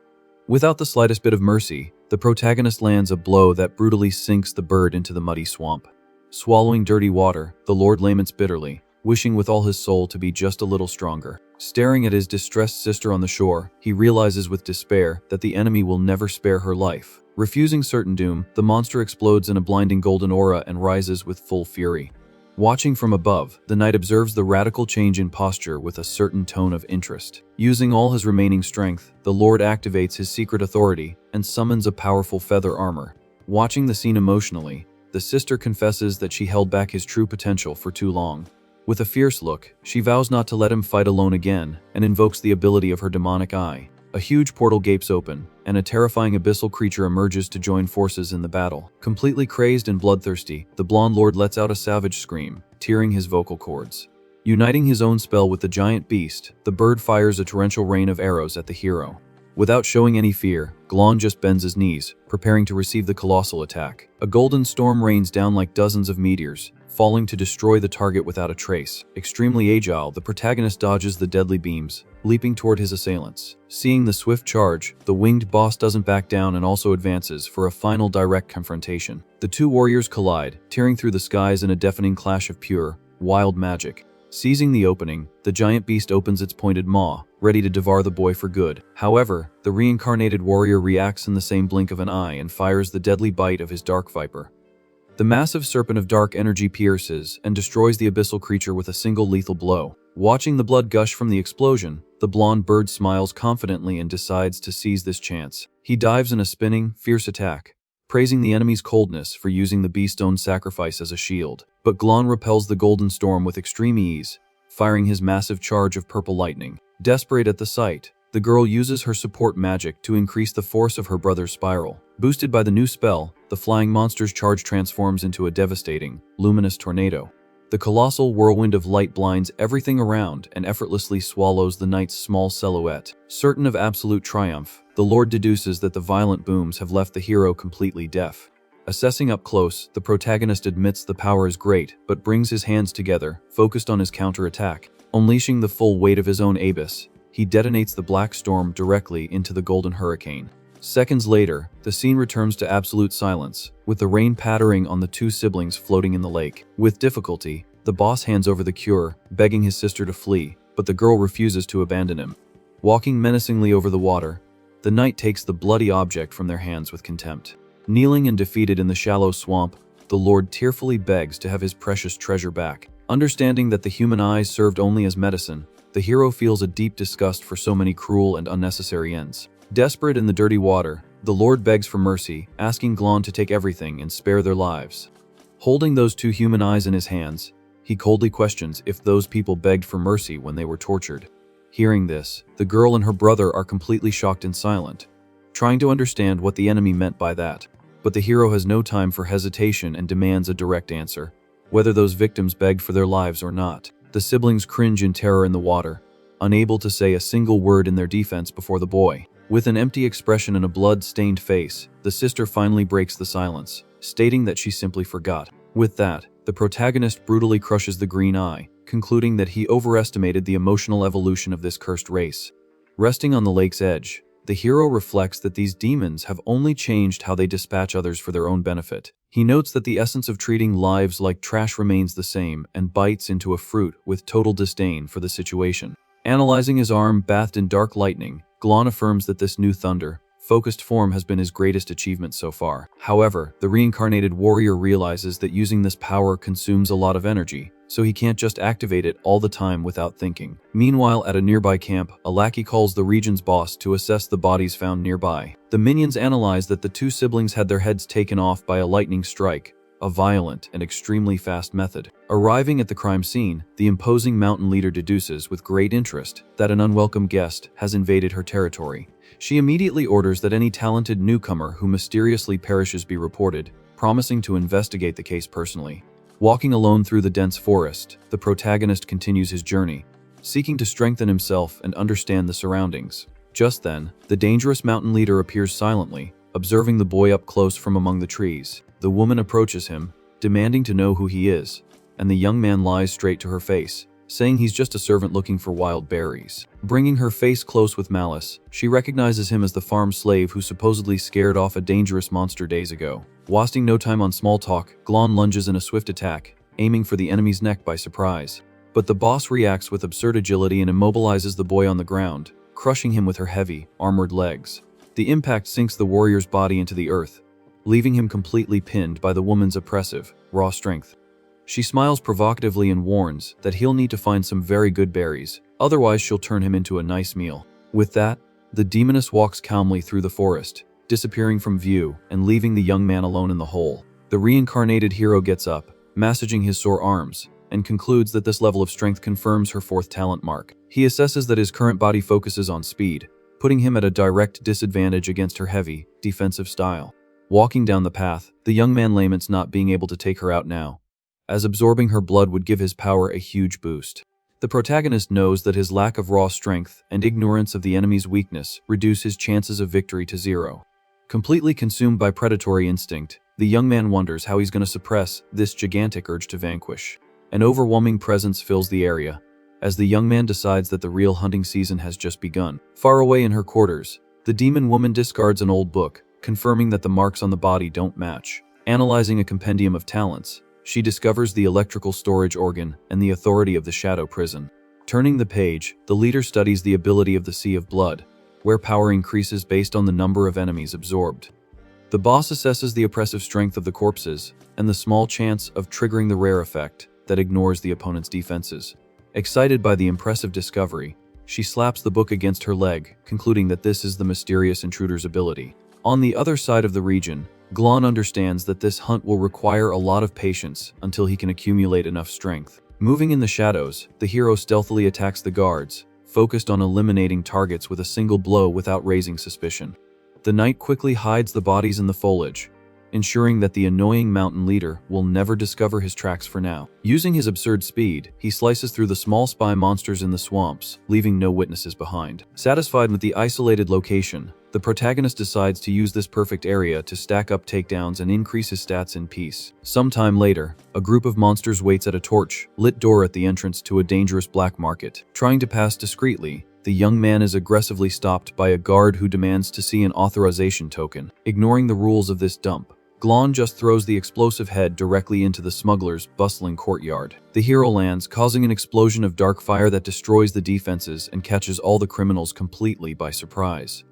Without the slightest bit of mercy, the protagonist lands a blow that brutally sinks the bird into the muddy swamp. Swallowing dirty water, the Lord laments bitterly, wishing with all his soul to be just a little stronger. Staring at his distressed sister on the shore, he realizes with despair that the enemy will never spare her life. Refusing certain doom, the monster explodes in a blinding golden aura and rises with full fury. Watching from above, the knight observes the radical change in posture with a certain tone of interest. Using all his remaining strength, the Lord activates his secret authority and summons a powerful feather armor. Watching the scene emotionally, the sister confesses that she held back his true potential for too long. With a fierce look, she vows not to let him fight alone again and invokes the ability of her demonic eye. A huge portal gapes open, and a terrifying abyssal creature emerges to join forces in the battle. Completely crazed and bloodthirsty, the blonde lord lets out a savage scream, tearing his vocal cords. Uniting his own spell with the giant beast, the bird fires a torrential rain of arrows at the hero. Without showing any fear, Glan just bends his knees, preparing to receive the colossal attack. A golden storm rains down like dozens of meteors, falling to destroy the target without a trace. Extremely agile, the protagonist dodges the deadly beams, leaping toward his assailants. Seeing the swift charge, the winged boss doesn't back down and also advances for a final direct confrontation. The two warriors collide, tearing through the skies in a deafening clash of pure, wild magic. Seizing the opening, the giant beast opens its pointed maw, ready to devour the boy for good. However, the reincarnated warrior reacts in the same blink of an eye and fires the deadly bite of his dark viper. The massive serpent of dark energy pierces and destroys the abyssal creature with a single lethal blow. Watching the blood gush from the explosion, the blonde bird smiles confidently and decides to seize this chance. He dives in a spinning, fierce attack, praising the enemy's coldness for using the beast's own sacrifice as a shield. But Glan repels the golden storm with extreme ease, firing his massive charge of purple lightning. Desperate at the sight, the girl uses her support magic to increase the force of her brother's spiral. Boosted by the new spell, the flying monster's charge transforms into a devastating, luminous tornado. The colossal whirlwind of light blinds everything around and effortlessly swallows the knight's small silhouette. Certain of absolute triumph, the Lord deduces that the violent booms have left the hero completely deaf. Assessing up close, the protagonist admits the power is great, but brings his hands together, focused on his counterattack. Unleashing the full weight of his own abyss, he detonates the black storm directly into the golden hurricane. Seconds later, the scene returns to absolute silence, with the rain pattering on the two siblings floating in the lake. With difficulty, the boss hands over the cure, begging his sister to flee, but the girl refuses to abandon him. Walking menacingly over the water, the knight takes the bloody object from their hands with contempt. Kneeling and defeated in the shallow swamp, the Lord tearfully begs to have his precious treasure back. Understanding that the human eyes served only as medicine, the hero feels a deep disgust for so many cruel and unnecessary ends. Desperate in the dirty water, the Lord begs for mercy, asking Glan to take everything and spare their lives. Holding those two human eyes in his hands, he coldly questions if those people begged for mercy when they were tortured. Hearing this, the girl and her brother are completely shocked and silent, trying to understand what the enemy meant by that. But the hero has no time for hesitation and demands a direct answer, whether those victims begged for their lives or not. The siblings cringe in terror in the water, unable to say a single word in their defense before the boy. With an empty expression and a blood-stained face, the sister finally breaks the silence, stating that she simply forgot. With that, the protagonist brutally crushes the green eye, concluding that he overestimated the emotional evolution of this cursed race. Resting on the lake's edge, the hero reflects that these demons have only changed how they dispatch others for their own benefit. He notes that the essence of treating lives like trash remains the same and bites into a fruit with total disdain for the situation. Analyzing his arm bathed in dark lightning, Glan affirms that this new thunder, focused form has been his greatest achievement so far. However, the reincarnated warrior realizes that using this power consumes a lot of energy, so he can't just activate it all the time without thinking. Meanwhile, at a nearby camp, a lackey calls the region's boss to assess the bodies found nearby. The minions analyze that the two siblings had their heads taken off by a lightning strike, a violent and extremely fast method. Arriving at the crime scene, the imposing mountain leader deduces with great interest that an unwelcome guest has invaded her territory. She immediately orders that any talented newcomer who mysteriously perishes be reported, promising to investigate the case personally. Walking alone through the dense forest, the protagonist continues his journey, seeking to strengthen himself and understand the surroundings. Just then, the dangerous mountain leader appears silently, observing the boy up close from among the trees. The woman approaches him, demanding to know who he is, and the young man lies straight to her face, saying he's just a servant looking for wild berries. Bringing her face close with malice, she recognizes him as the farm slave who supposedly scared off a dangerous monster days ago. Wasting no time on small talk, Glan lunges in a swift attack, aiming for the enemy's neck by surprise. But the boss reacts with absurd agility and immobilizes the boy on the ground, crushing him with her heavy, armored legs. The impact sinks the warrior's body into the earth, leaving him completely pinned by the woman's oppressive, raw strength. She smiles provocatively and warns that he'll need to find some very good berries, otherwise she'll turn him into a nice meal. With that, the demoness walks calmly through the forest, disappearing from view and leaving the young man alone in the hole. The reincarnated hero gets up, massaging his sore arms, and concludes that this level of strength confirms her fourth talent mark. He assesses that his current body focuses on speed, putting him at a direct disadvantage against her heavy, defensive style. Walking down the path, the young man laments not being able to take her out now, as absorbing her blood would give his power a huge boost. The protagonist knows that his lack of raw strength and ignorance of the enemy's weakness reduce his chances of victory to zero. Completely consumed by predatory instinct, the young man wonders how he's going to suppress this gigantic urge to vanquish. An overwhelming presence fills the area, as the young man decides that the real hunting season has just begun. Far away in her quarters, the demon woman discards an old book, confirming that the marks on the body don't match. Analyzing a compendium of talents, she discovers the electrical storage organ and the authority of the shadow prison. Turning the page, the leader studies the ability of the Sea of Blood, where power increases based on the number of enemies absorbed. The boss assesses the oppressive strength of the corpses and the small chance of triggering the rare effect that ignores the opponent's defenses. Excited by the impressive discovery, she slaps the book against her leg, concluding that this is the mysterious intruder's ability. On the other side of the region, Glan understands that this hunt will require a lot of patience until he can accumulate enough strength. Moving in the shadows, the hero stealthily attacks the guards, focused on eliminating targets with a single blow without raising suspicion. The knight quickly hides the bodies in the foliage, ensuring that the annoying mountain leader will never discover his tracks for now. Using his absurd speed, he slices through the small spy monsters in the swamps, leaving no witnesses behind. Satisfied with the isolated location, the protagonist decides to use this perfect area to stack up takedowns and increase his stats in peace. Sometime later, a group of monsters waits at a torch-lit door at the entrance to a dangerous black market. Trying to pass discreetly, the young man is aggressively stopped by a guard who demands to see an authorization token. Ignoring the rules of this dump, Glan just throws the explosive head directly into the smuggler's bustling courtyard. The hero lands, causing an explosion of dark fire that destroys the defenses and catches all the criminals completely by surprise.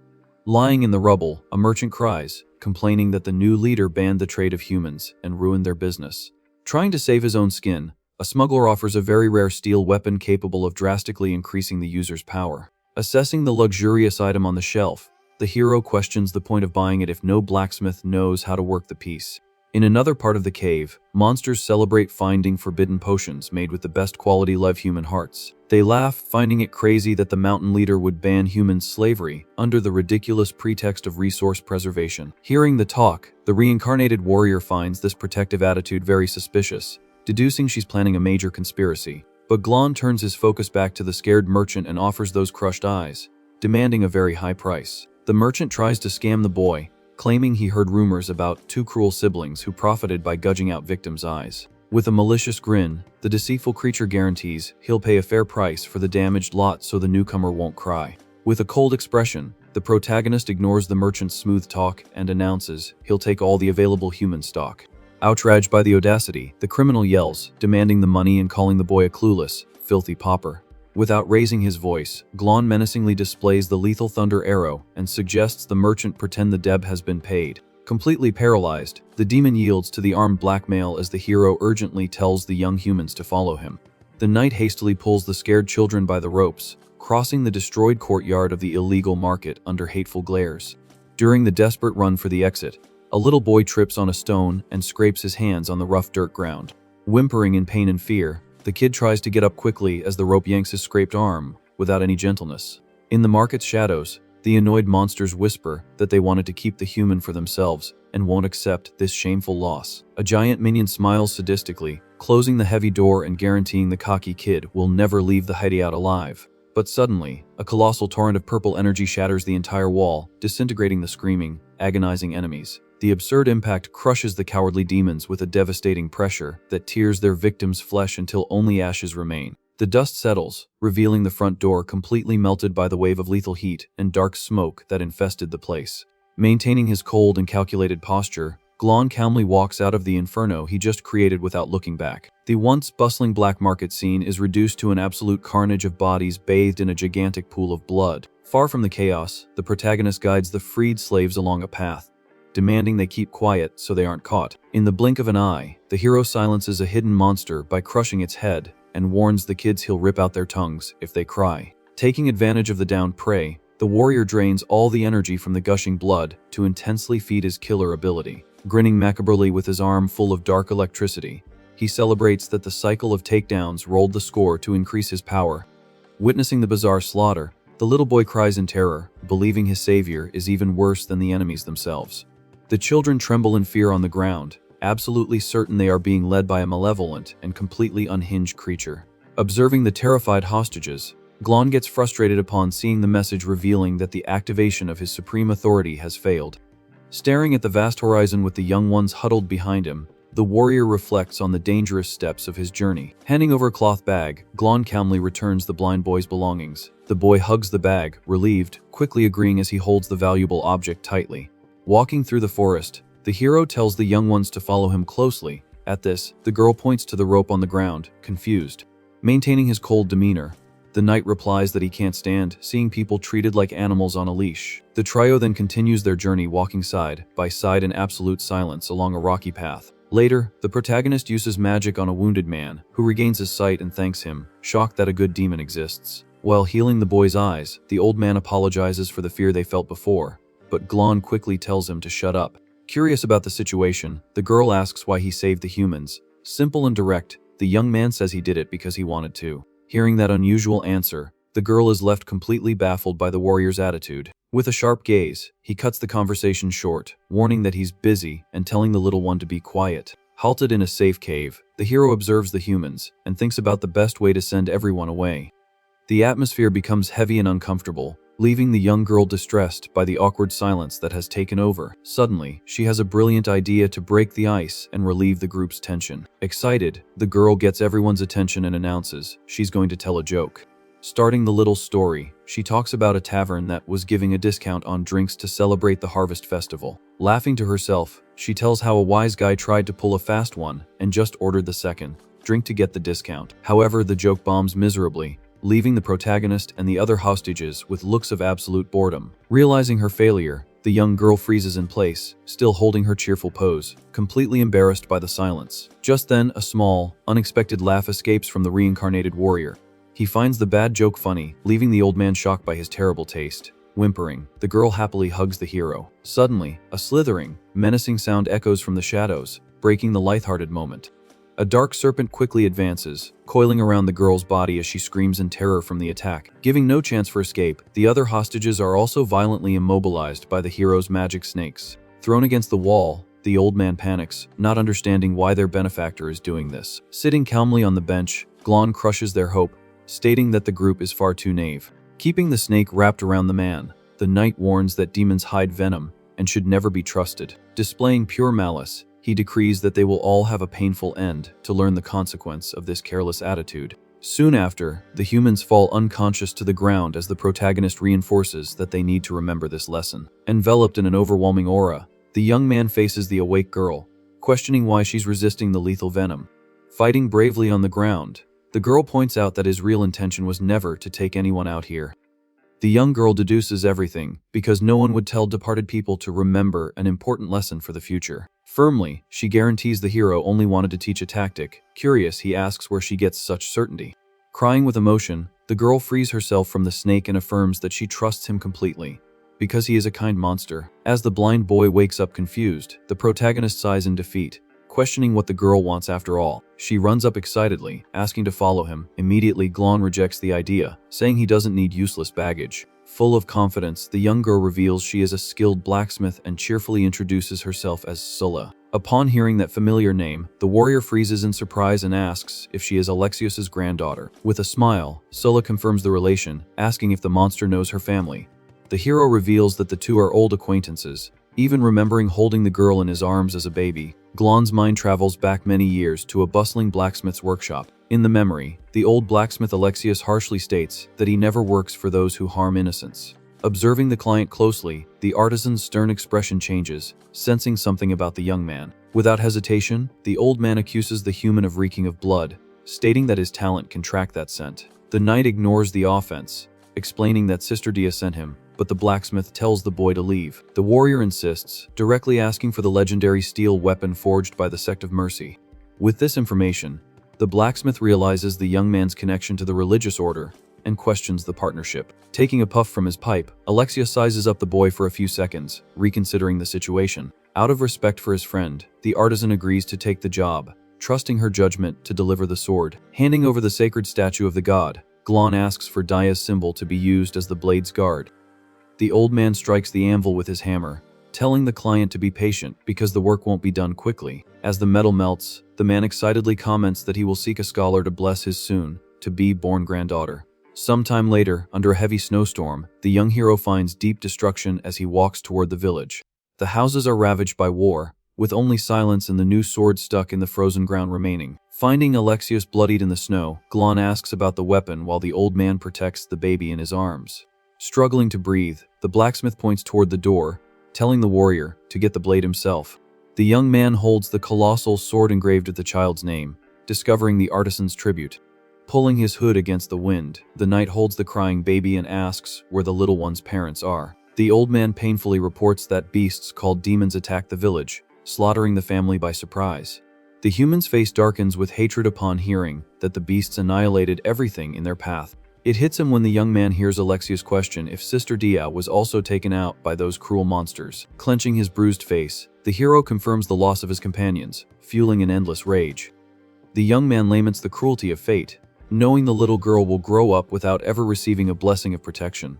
Lying in the rubble, a merchant cries, complaining that the new leader banned the trade of humans and ruined their business. Trying to save his own skin, a smuggler offers a very rare steel weapon capable of drastically increasing the user's power. Assessing the luxurious item on the shelf, the hero questions the point of buying it if no blacksmith knows how to work the piece. In another part of the cave, monsters celebrate finding forbidden potions made with the best quality live human hearts. They laugh, finding it crazy that the mountain leader would ban human slavery under the ridiculous pretext of resource preservation. Hearing the talk, the reincarnated warrior finds this protective attitude very suspicious, deducing she's planning a major conspiracy. But Glan turns his focus back to the scared merchant and offers those crushed eyes, demanding a very high price. The merchant tries to scam the boy, claiming he heard rumors about two cruel siblings who profited by gouging out victims' eyes. With a malicious grin, the deceitful creature guarantees he'll pay a fair price for the damaged lot so the newcomer won't cry. With a cold expression, the protagonist ignores the merchant's smooth talk and announces he'll take all the available human stock. Outraged by the audacity, the criminal yells, demanding the money and calling the boy a clueless, filthy pauper. Without raising his voice, Glan menacingly displays the lethal thunder arrow and suggests the merchant pretend the debt has been paid. Completely paralyzed, the demon yields to the armed blackmail as the hero urgently tells the young humans to follow him. The knight hastily pulls the scared children by the ropes, crossing the destroyed courtyard of the illegal market under hateful glares. During the desperate run for the exit, a little boy trips on a stone and scrapes his hands on the rough dirt ground. Whimpering in pain and fear, the kid tries to get up quickly as the rope yanks his scraped arm, without any gentleness. In the market's shadows, the annoyed monsters whisper that they wanted to keep the human for themselves and won't accept this shameful loss. A giant minion smiles sadistically, closing the heavy door and guaranteeing the cocky kid will never leave the hideout alive. But suddenly, a colossal torrent of purple energy shatters the entire wall, disintegrating the screaming, agonizing enemies. The absurd impact crushes the cowardly demons with a devastating pressure that tears their victims' flesh until only ashes remain. The dust settles, revealing the front door completely melted by the wave of lethal heat and dark smoke that infested the place. Maintaining his cold and calculated posture, Glan calmly walks out of the inferno he just created without looking back. The once bustling black market scene is reduced to an absolute carnage of bodies bathed in a gigantic pool of blood. Far from the chaos, the protagonist guides the freed slaves along a path, demanding they keep quiet so they aren't caught. In the blink of an eye, the hero silences a hidden monster by crushing its head and warns the kids he'll rip out their tongues if they cry. Taking advantage of the downed prey, the warrior drains all the energy from the gushing blood to intensely feed his killer ability. Grinning macabrely with his arm full of dark electricity, he celebrates that the cycle of takedowns rolled the score to increase his power. Witnessing the bizarre slaughter, the little boy cries in terror, believing his savior is even worse than the enemies themselves. The children tremble in fear on the ground, absolutely certain they are being led by a malevolent and completely unhinged creature. Observing the terrified hostages, Glan gets frustrated upon seeing the message revealing that the activation of his supreme authority has failed. Staring at the vast horizon with the young ones huddled behind him, the warrior reflects on the dangerous steps of his journey. Handing over a cloth bag, Glan calmly returns the blind boy's belongings. The boy hugs the bag, relieved, quickly agreeing as he holds the valuable object tightly. Walking through the forest, the hero tells the young ones to follow him closely. At this, the girl points to the rope on the ground, confused. Maintaining his cold demeanor, the knight replies that he can't stand seeing people treated like animals on a leash. The trio then continues their journey walking side by side in absolute silence along a rocky path. Later, the protagonist uses magic on a wounded man, who regains his sight and thanks him, shocked that a good demon exists. While healing the boy's eyes, the old man apologizes for the fear they felt before, but Glan quickly tells him to shut up. Curious about the situation, the girl asks why he saved the humans. Simple and direct, the young man says he did it because he wanted to. Hearing that unusual answer, the girl is left completely baffled by the warrior's attitude. With a sharp gaze, he cuts the conversation short, warning that he's busy and telling the little one to be quiet. Halted in a safe cave, the hero observes the humans and thinks about the best way to send everyone away. The atmosphere becomes heavy and uncomfortable, leaving the young girl distressed by the awkward silence that has taken over. Suddenly, she has a brilliant idea to break the ice and relieve the group's tension. Excited, the girl gets everyone's attention and announces she's going to tell a joke. Starting the little story, she talks about a tavern that was giving a discount on drinks to celebrate the harvest festival. Laughing to herself, she tells how a wise guy tried to pull a fast one and just ordered the second drink to get the discount. However, the joke bombs miserably, leaving the protagonist and the other hostages with looks of absolute boredom. Realizing her failure, the young girl freezes in place, still holding her cheerful pose, completely embarrassed by the silence. Just then, a small, unexpected laugh escapes from the reincarnated warrior. He finds the bad joke funny, leaving the old man shocked by his terrible taste. Whimpering, the girl happily hugs the hero. Suddenly, a slithering, menacing sound echoes from the shadows, breaking the lighthearted moment. A dark serpent quickly advances, coiling around the girl's body as she screams in terror from the attack. Giving no chance for escape, the other hostages are also violently immobilized by the hero's magic snakes. Thrown against the wall, the old man panics, not understanding why their benefactor is doing this. Sitting calmly on the bench, Glan crushes their hope, stating that the group is far too naive. Keeping the snake wrapped around the man, the knight warns that demons hide venom and should never be trusted. Displaying pure malice, he decrees that they will all have a painful end to learn the consequence of this careless attitude. Soon after, the humans fall unconscious to the ground as the protagonist reinforces that they need to remember this lesson. Enveloped in an overwhelming aura, the young man faces the awake girl, questioning why she's resisting the lethal venom. Fighting bravely on the ground, The girl points out that his real intention was never to take anyone out here. The young girl deduces everything because no one would tell departed people to remember an important lesson for the future. Firmly, she guarantees the hero only wanted to teach a tactic. Curious, he asks where she gets such certainty. Crying with emotion, the girl frees herself from the snake and affirms that she trusts him completely, because he is a kind monster. As the blind boy wakes up confused, the protagonist sighs in defeat, questioning what the girl wants after all. She runs up excitedly, asking to follow him. Immediately, Glan rejects the idea, saying he doesn't need useless baggage. Full of confidence, the young girl reveals she is a skilled blacksmith and cheerfully introduces herself as Sulla. Upon hearing that familiar name, the warrior freezes in surprise and asks if she is Alexios's granddaughter. With a smile, Sulla confirms the relation, asking if the monster knows her family. The hero reveals that the two are old acquaintances. Even remembering holding the girl in his arms as a baby, Glan's mind travels back many years to a bustling blacksmith's workshop. In the memory, the old blacksmith Alexios harshly states that he never works for those who harm innocents. Observing the client closely, the artisan's stern expression changes, sensing something about the young man. Without hesitation, the old man accuses the human of reeking of blood, stating that his talent can track that scent. The knight ignores the offense, explaining that Sister Dia sent him, but the blacksmith tells the boy to leave. The warrior insists, directly asking for the legendary steel weapon forged by the Sect of Mercy. With this information, the blacksmith realizes the young man's connection to the religious order and questions the partnership. Taking a puff from his pipe, Alexios sizes up the boy for a few seconds, reconsidering the situation. Out of respect for his friend, the artisan agrees to take the job, trusting her judgment to deliver the sword. Handing over the sacred statue of the god, Glan asks for Dia's symbol to be used as the blade's guard. The old man strikes the anvil with his hammer, telling the client to be patient because the work won't be done quickly. As the metal melts, the man excitedly comments that he will seek a scholar to bless his soon-to-be born granddaughter. Sometime later, under a heavy snowstorm, the young hero finds deep destruction as he walks toward the village. The houses are ravaged by war, with only silence and the new sword stuck in the frozen ground remaining. Finding Alexios bloodied in the snow, Glan asks about the weapon while the old man protects the baby in his arms. Struggling to breathe, the blacksmith points toward the door, telling the warrior to get the blade himself. The young man holds the colossal sword engraved with the child's name, discovering the artisan's tribute. Pulling his hood against the wind, the knight holds the crying baby and asks where the little one's parents are. The old man painfully reports that beasts called demons attack the village, slaughtering the family by surprise. The human's face darkens with hatred upon hearing that the beasts annihilated everything in their path. It hits him when the young man hears Alexios question if Sister Dia was also taken out by those cruel monsters. Clenching his bruised face, the hero confirms the loss of his companions, fueling an endless rage. The young man laments the cruelty of fate, knowing the little girl will grow up without ever receiving a blessing of protection.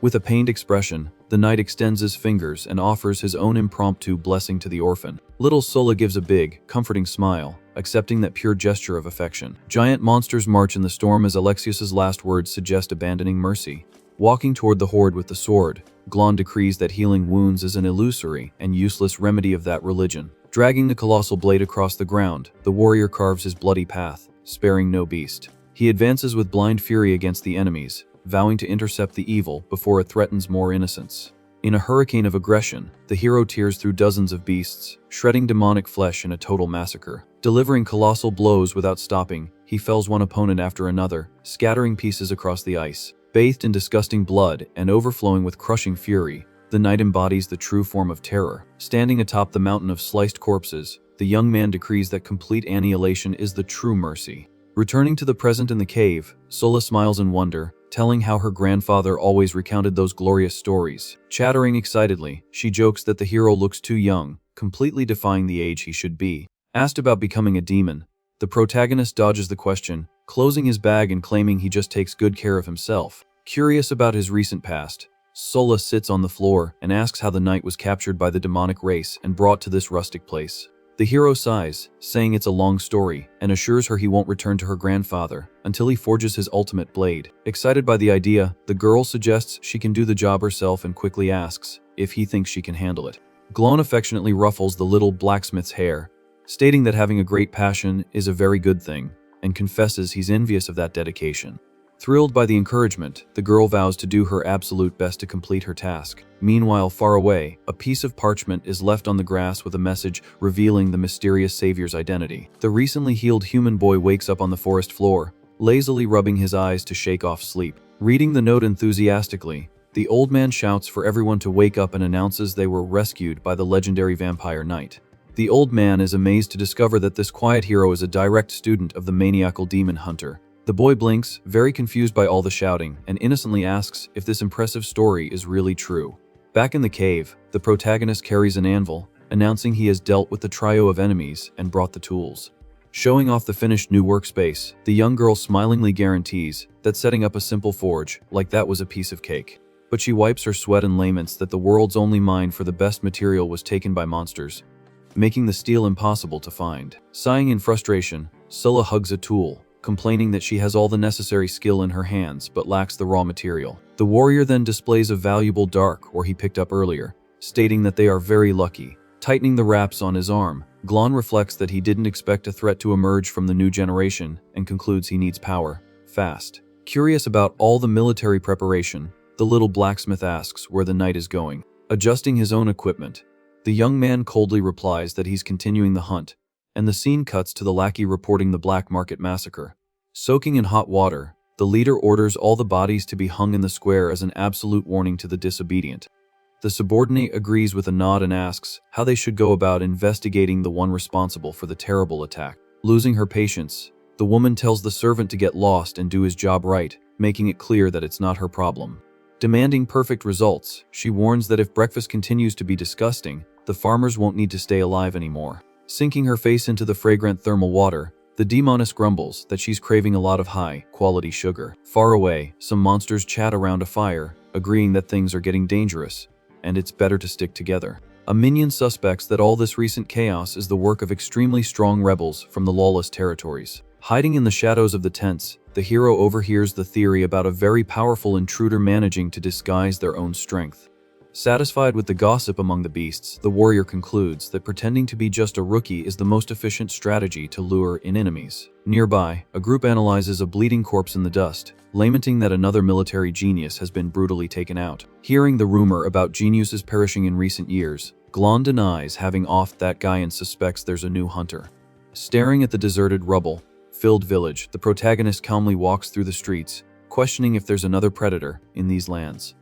With a pained expression, the knight extends his fingers and offers his own impromptu blessing to the orphan. Little Sulla gives a big, comforting smile, accepting that pure gesture of affection. Giant monsters march in the storm as Alexios's last words suggest abandoning mercy. Walking toward the horde with the sword, Glan decrees that healing wounds is an illusory and useless remedy of that religion. Dragging the colossal blade across the ground, the warrior carves his bloody path, sparing no beast. He advances with blind fury against the enemies, vowing to intercept the evil before it threatens more innocence. In a hurricane of aggression, the hero tears through dozens of beasts, shredding demonic flesh in a total massacre. Delivering colossal blows without stopping, he fells one opponent after another, scattering pieces across the ice. Bathed in disgusting blood and overflowing with crushing fury, the knight embodies the true form of terror. Standing atop the mountain of sliced corpses, the young man decrees that complete annihilation is the true mercy. Returning to the present in the cave, Sulla smiles in wonder, telling how her grandfather always recounted those glorious stories. Chattering excitedly, she jokes that the hero looks too young, completely defying the age he should be. Asked about becoming a demon, the protagonist dodges the question, closing his bag and claiming he just takes good care of himself. Curious about his recent past, Sulla sits on the floor and asks how the knight was captured by the demonic race and brought to this rustic place. The hero sighs, saying it's a long story, and assures her he won't return to her grandfather until he forges his ultimate blade. Excited by the idea, the girl suggests she can do the job herself and quickly asks if he thinks she can handle it. Glan affectionately ruffles the little blacksmith's hair, stating that having a great passion is a very good thing, and confesses he's envious of that dedication. Thrilled by the encouragement, the girl vows to do her absolute best to complete her task. Meanwhile, far away, a piece of parchment is left on the grass with a message revealing the mysterious savior's identity. The recently healed human boy wakes up on the forest floor, lazily rubbing his eyes to shake off sleep. Reading the note enthusiastically, the old man shouts for everyone to wake up and announces they were rescued by the legendary vampire knight. The old man is amazed to discover that this quiet hero is a direct student of the maniacal demon hunter. The boy blinks, very confused by all the shouting, and innocently asks if this impressive story is really true. Back in the cave, the protagonist carries an anvil, announcing he has dealt with the trio of enemies and brought the tools. Showing off the finished new workspace, the young girl smilingly guarantees that setting up a simple forge like that was a piece of cake. But she wipes her sweat and laments that the world's only mine for the best material was taken by monsters, making the steel impossible to find. Sighing in frustration, Scylla hugs a tool, complaining that she has all the necessary skill in her hands but lacks the raw material. The warrior then displays a valuable dark ore he picked up earlier, stating that they are very lucky. Tightening the wraps on his arm, Glan reflects that he didn't expect a threat to emerge from the new generation and concludes he needs power, fast. Curious about all the military preparation, the little blacksmith asks where the knight is going. Adjusting his own equipment, the young man coldly replies that he's continuing the hunt, and the scene cuts to the lackey reporting the black market massacre. Soaking in hot water, the leader orders all the bodies to be hung in the square as an absolute warning to the disobedient. The subordinate agrees with a nod and asks how they should go about investigating the one responsible for the terrible attack. Losing her patience, the woman tells the servant to get lost and do his job right, making it clear that it's not her problem. Demanding perfect results, she warns that if breakfast continues to be disgusting, the farmers won't need to stay alive anymore. Sinking her face into the fragrant thermal water, the demoness grumbles that she's craving a lot of high-quality sugar. Far away, some monsters chat around a fire, agreeing that things are getting dangerous, and it's better to stick together. A minion suspects that all this recent chaos is the work of extremely strong rebels from the lawless territories. Hiding in the shadows of the tents, the hero overhears the theory about a very powerful intruder managing to disguise their own strength. Satisfied with the gossip among the beasts, the warrior concludes that pretending to be just a rookie is the most efficient strategy to lure in enemies. Nearby, a group analyzes a bleeding corpse in the dust, lamenting that another military genius has been brutally taken out. Hearing the rumor about geniuses perishing in recent years, Glan denies having offed that guy and suspects there's a new hunter. Staring at the deserted rubble-filled village, the protagonist calmly walks through the streets, questioning if there's another predator in these lands.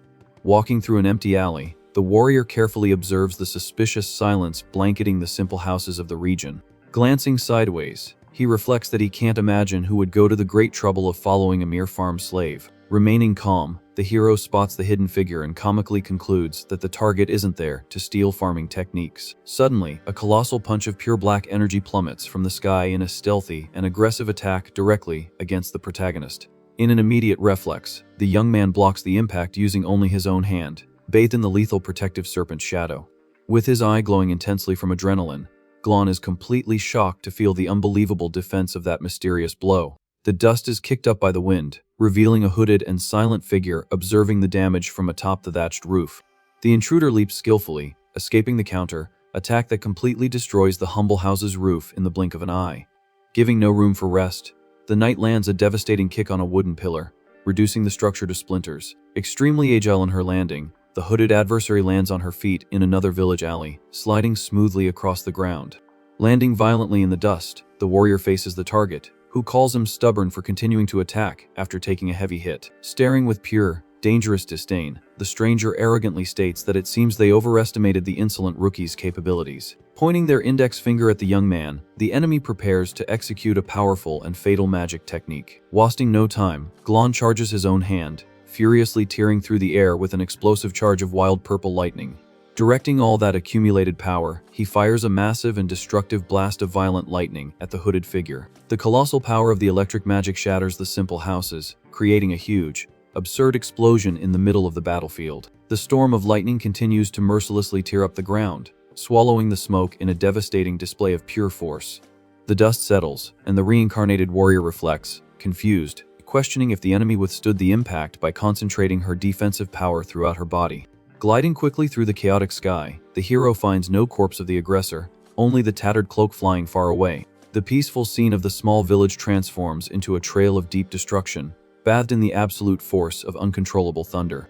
Walking through an empty alley, the warrior carefully observes the suspicious silence blanketing the simple houses of the region. Glancing sideways, he reflects that he can't imagine who would go to the great trouble of following a mere farm slave. Remaining calm, the hero spots the hidden figure and comically concludes that the target isn't there to steal farming techniques. Suddenly, a colossal punch of pure black energy plummets from the sky in a stealthy and aggressive attack directly against the protagonist. In an immediate reflex, the young man blocks the impact using only his own hand, bathed in the lethal protective serpent shadow. With his eye glowing intensely from adrenaline, Glan is completely shocked to feel the unbelievable defense of that mysterious blow. The dust is kicked up by the wind, revealing a hooded and silent figure observing the damage from atop the thatched roof. The intruder leaps skillfully, escaping the counter attack that completely destroys the humble house's roof in the blink of an eye. Giving no room for rest, the knight lands a devastating kick on a wooden pillar, reducing the structure to splinters. Extremely agile in her landing, the hooded adversary lands on her feet in another village alley, sliding smoothly across the ground. Landing violently in the dust, the warrior faces the target, who calls him stubborn for continuing to attack after taking a heavy hit. Staring with pure, dangerous disdain, the stranger arrogantly states that it seems they overestimated the insolent rookie's capabilities. Pointing their index finger at the young man, the enemy prepares to execute a powerful and fatal magic technique. Wasting no time, Glan charges his own hand, furiously tearing through the air with an explosive charge of wild purple lightning. Directing all that accumulated power, he fires a massive and destructive blast of violent lightning at the hooded figure. The colossal power of the electric magic shatters the simple houses, creating a huge, absurd explosion in the middle of the battlefield. The storm of lightning continues to mercilessly tear up the ground, swallowing the smoke in a devastating display of pure force. The dust settles, and the reincarnated warrior reflects, confused, questioning if the enemy withstood the impact by concentrating her defensive power throughout her body. Gliding quickly through the chaotic sky, the hero finds no corpse of the aggressor, only the tattered cloak flying far away. The peaceful scene of the small village transforms into a trail of deep destruction, bathed in the absolute force of uncontrollable thunder.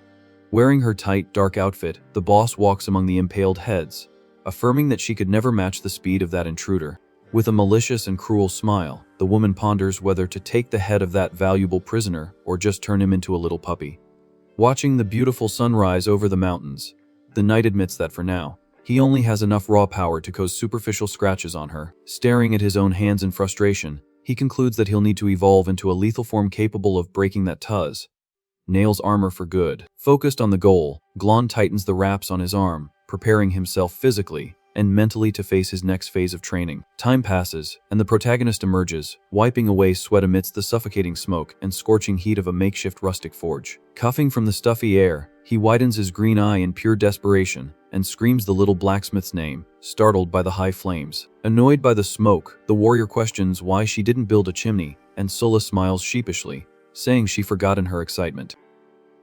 Wearing her tight, dark outfit, the boss walks among the impaled heads, affirming that she could never match the speed of that intruder. With a malicious and cruel smile, the woman ponders whether to take the head of that valuable prisoner or just turn him into a little puppy. Watching the beautiful sunrise over the mountains, the knight admits that for now, he only has enough raw power to cause superficial scratches on her. Staring at his own hands in frustration, he concludes that he'll need to evolve into a lethal form capable of breaking that Tuz nail's armor for good. Focused on the goal, Glan tightens the wraps on his arm, preparing himself physically and mentally to face his next phase of training. Time passes, and the protagonist emerges, wiping away sweat amidst the suffocating smoke and scorching heat of a makeshift rustic forge. Coughing from the stuffy air, he widens his green eye in pure desperation and screams the little blacksmith's name, startled by the high flames. Annoyed by the smoke, the warrior questions why she didn't build a chimney, and Sulla smiles sheepishly, saying she forgot in her excitement.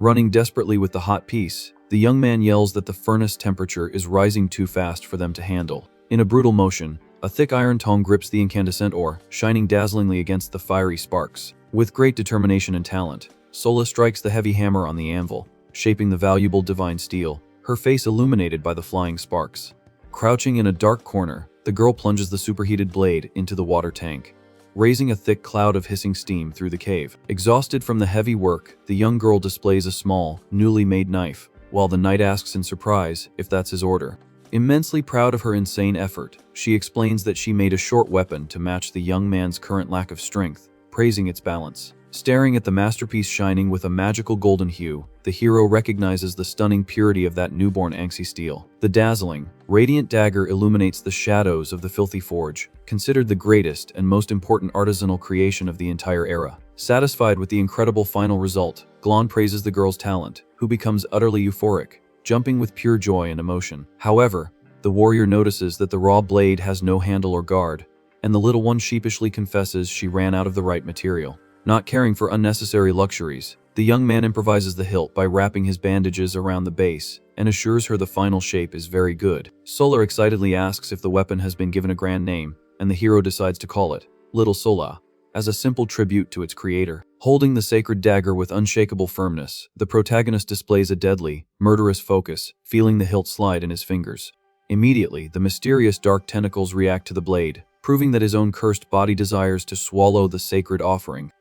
Running desperately with the hot piece, the young man yells that the furnace temperature is rising too fast for them to handle. In a brutal motion, a thick iron tongue grips the incandescent ore, shining dazzlingly against the fiery sparks. With great determination and talent, Sulla strikes the heavy hammer on the anvil, shaping the valuable divine steel, her face illuminated by the flying sparks. Crouching in a dark corner, the girl plunges the superheated blade into the water tank, raising a thick cloud of hissing steam through the cave. Exhausted from the heavy work, the young girl displays a small, newly made knife, while the knight asks in surprise if that's his order. Immensely proud of her insane effort, she explains that she made a short weapon to match the young man's current lack of strength, praising its balance. Staring at the masterpiece shining with a magical golden hue, the hero recognizes the stunning purity of that newborn Anxi steel. The dazzling, radiant dagger illuminates the shadows of the filthy forge, considered the greatest and most important artisanal creation of the entire era. Satisfied with the incredible final result, Glan praises the girl's talent, who becomes utterly euphoric, jumping with pure joy and emotion. However, the warrior notices that the raw blade has no handle or guard, and the little one sheepishly confesses she ran out of the right material. Not caring for unnecessary luxuries, the young man improvises the hilt by wrapping his bandages around the base and assures her the final shape is very good. Sulla excitedly asks if the weapon has been given a grand name, and the hero decides to call it Little Sulla, as a simple tribute to its creator. Holding the sacred dagger with unshakable firmness, the protagonist displays a deadly, murderous focus, feeling the hilt slide in his fingers. Immediately, the mysterious dark tentacles react to the blade, proving that his own cursed body desires to swallow the sacred offering.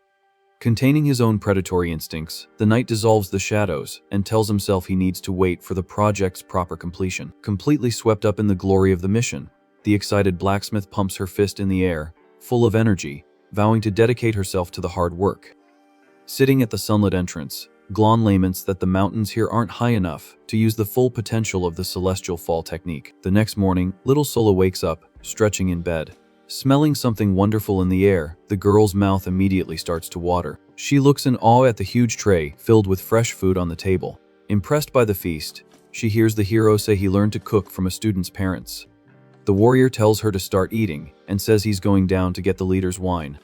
Containing his own predatory instincts, the knight dissolves the shadows and tells himself he needs to wait for the project's proper completion. Completely swept up in the glory of the mission, the excited blacksmith pumps her fist in the air, full of energy, vowing to dedicate herself to the hard work. Sitting at the sunlit entrance, Glan laments that the mountains here aren't high enough to use the full potential of the celestial fall technique. The next morning, little Sulla wakes up, stretching in bed. Smelling something wonderful in the air, the girl's mouth immediately starts to water. She looks in awe at the huge tray filled with fresh food on the table. Impressed by the feast, she hears the hero say he learned to cook from a student's parents. The warrior tells her to start eating and says he's going down to get the leader's wine.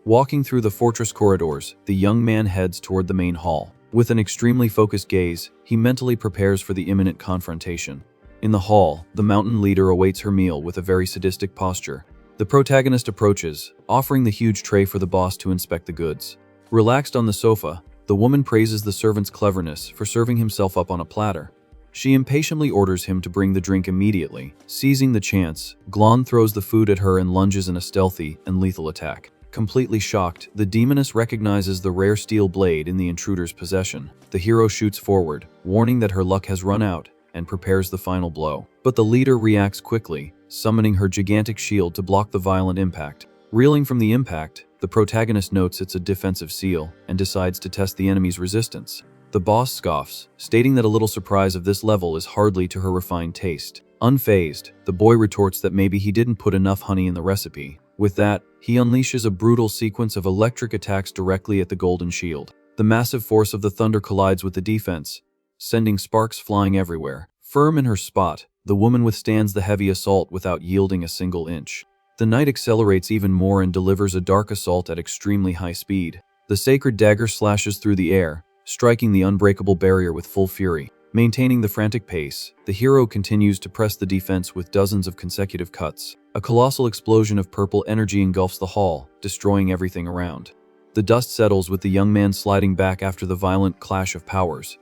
Walking through the fortress corridors, the young man heads toward the main hall. With an extremely focused gaze, he mentally prepares for the imminent confrontation. In the hall, the mountain leader awaits her meal with a very sadistic posture. The protagonist approaches, offering the huge tray for the boss to inspect the goods. Relaxed on the sofa, the woman praises the servant's cleverness for serving himself up on a platter. She impatiently orders him to bring the drink immediately. Seizing the chance, Glan throws the food at her and lunges in a stealthy and lethal attack. Completely shocked, the demoness recognizes the rare steel blade in the intruder's possession. The hero shoots forward, warning that her luck has run out, and prepares the final blow. But the leader reacts quickly, summoning her gigantic shield to block the violent impact. Reeling from the impact, the protagonist notes it's a defensive seal and decides to test the enemy's resistance. The boss scoffs, stating that a little surprise of this level is hardly to her refined taste. Unfazed, the boy retorts that maybe he didn't put enough honey in the recipe. With that, he unleashes a brutal sequence of electric attacks directly at the golden shield. The massive force of the thunder collides with the defense, sending sparks flying everywhere. Firm in her spot, the woman withstands the heavy assault without yielding a single inch. The knight accelerates even more and delivers a dark assault at extremely high speed. The sacred dagger slashes through the air, striking the unbreakable barrier with full fury. Maintaining the frantic pace, the hero continues to press the defense with dozens of consecutive cuts. A colossal explosion of purple energy engulfs the hall, destroying everything around. The dust settles with the young man sliding back after the violent clash of powers.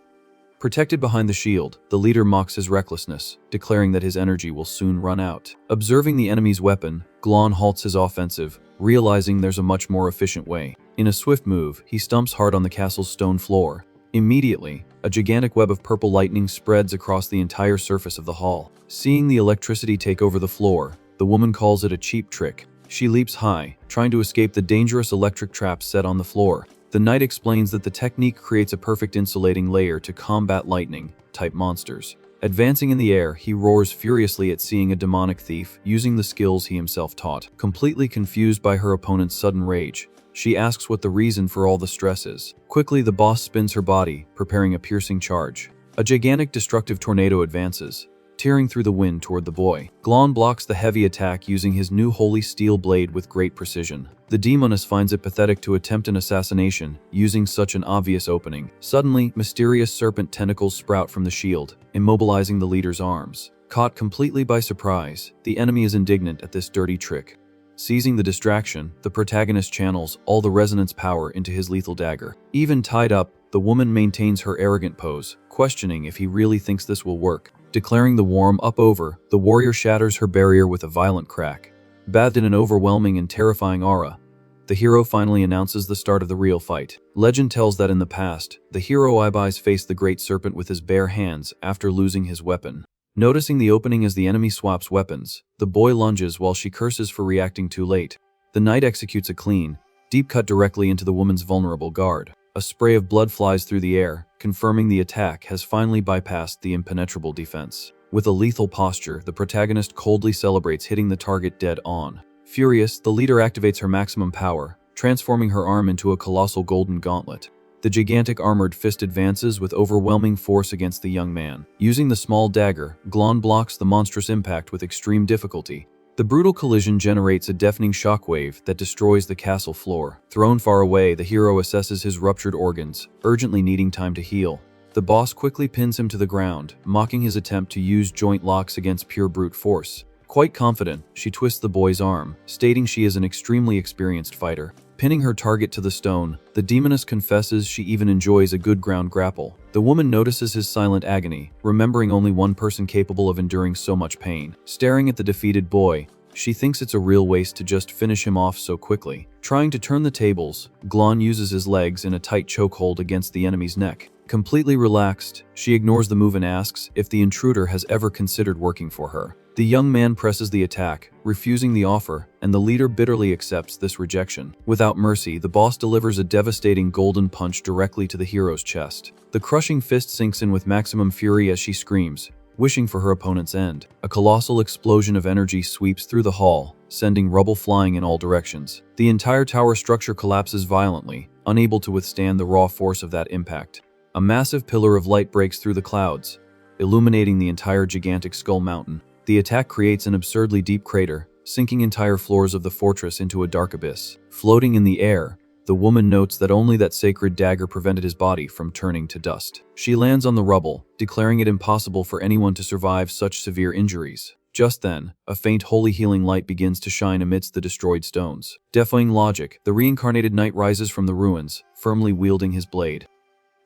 Protected behind the shield, the leader mocks his recklessness, declaring that his energy will soon run out. Observing the enemy's weapon, Glan halts his offensive, realizing there's a much more efficient way. In a swift move, he stumps hard on the castle's stone floor. Immediately, a gigantic web of purple lightning spreads across the entire surface of the hall. Seeing the electricity take over the floor, the woman calls it a cheap trick. She leaps high, trying to escape the dangerous electric traps set on the floor. The knight explains that the technique creates a perfect insulating layer to combat lightning-type monsters. Advancing in the air, he roars furiously at seeing a demonic thief using the skills he himself taught. Completely confused by her opponent's sudden rage, she asks what the reason for all the stress is. Quickly, the boss spins her body, preparing a piercing charge. A gigantic destructive tornado advances, tearing through the wind toward the boy. Glan blocks the heavy attack using his new holy steel blade with great precision. The demoness finds it pathetic to attempt an assassination using such an obvious opening. Suddenly, mysterious serpent tentacles sprout from the shield, immobilizing the leader's arms. Caught completely by surprise, the enemy is indignant at this dirty trick. Seizing the distraction, the protagonist channels all the resonance power into his lethal dagger. Even tied up, the woman maintains her arrogant pose, questioning if he really thinks this will work. Declaring the warm-up over, the warrior shatters her barrier with a violent crack. Bathed in an overwhelming and terrifying aura, the hero finally announces the start of the real fight. Legend tells that in the past, the hero Ibis faced the great serpent with his bare hands after losing his weapon. Noticing the opening as the enemy swaps weapons, the boy lunges while she curses for reacting too late. The knight executes a clean, deep cut directly into the woman's vulnerable guard. A spray of blood flies through the air, confirming the attack has finally bypassed the impenetrable defense. With a lethal posture, the protagonist coldly celebrates hitting the target dead on. Furious, the leader activates her maximum power, transforming her arm into a colossal golden gauntlet. The gigantic armored fist advances with overwhelming force against the young man. Using the small dagger, Glan blocks the monstrous impact with extreme difficulty. The brutal collision generates a deafening shockwave that destroys the castle floor. Thrown far away, the hero assesses his ruptured organs, urgently needing time to heal. The boss quickly pins him to the ground, mocking his attempt to use joint locks against pure brute force. Quite confident, she twists the boy's arm, stating she is an extremely experienced fighter. Pinning her target to the stone, the demoness confesses she even enjoys a good ground grapple. The woman notices his silent agony, remembering only one person capable of enduring so much pain. Staring at the defeated boy, she thinks it's a real waste to just finish him off so quickly. Trying to turn the tables, Glan uses his legs in a tight chokehold against the enemy's neck. Completely relaxed, she ignores the move and asks if the intruder has ever considered working for her. The young man presses the attack, refusing the offer, and the leader bitterly accepts this rejection. Without mercy, the boss delivers a devastating golden punch directly to the hero's chest. The crushing fist sinks in with maximum fury as she screams, wishing for her opponent's end. A colossal explosion of energy sweeps through the hall, sending rubble flying in all directions. The entire tower structure collapses violently, unable to withstand the raw force of that impact. A massive pillar of light breaks through the clouds, illuminating the entire gigantic skull mountain. The attack creates an absurdly deep crater, sinking entire floors of the fortress into a dark abyss. Floating in the air, the woman notes that only that sacred dagger prevented his body from turning to dust. She lands on the rubble, declaring it impossible for anyone to survive such severe injuries. Just then, a faint holy healing light begins to shine amidst the destroyed stones. Defying logic, the reincarnated knight rises from the ruins, firmly wielding his blade.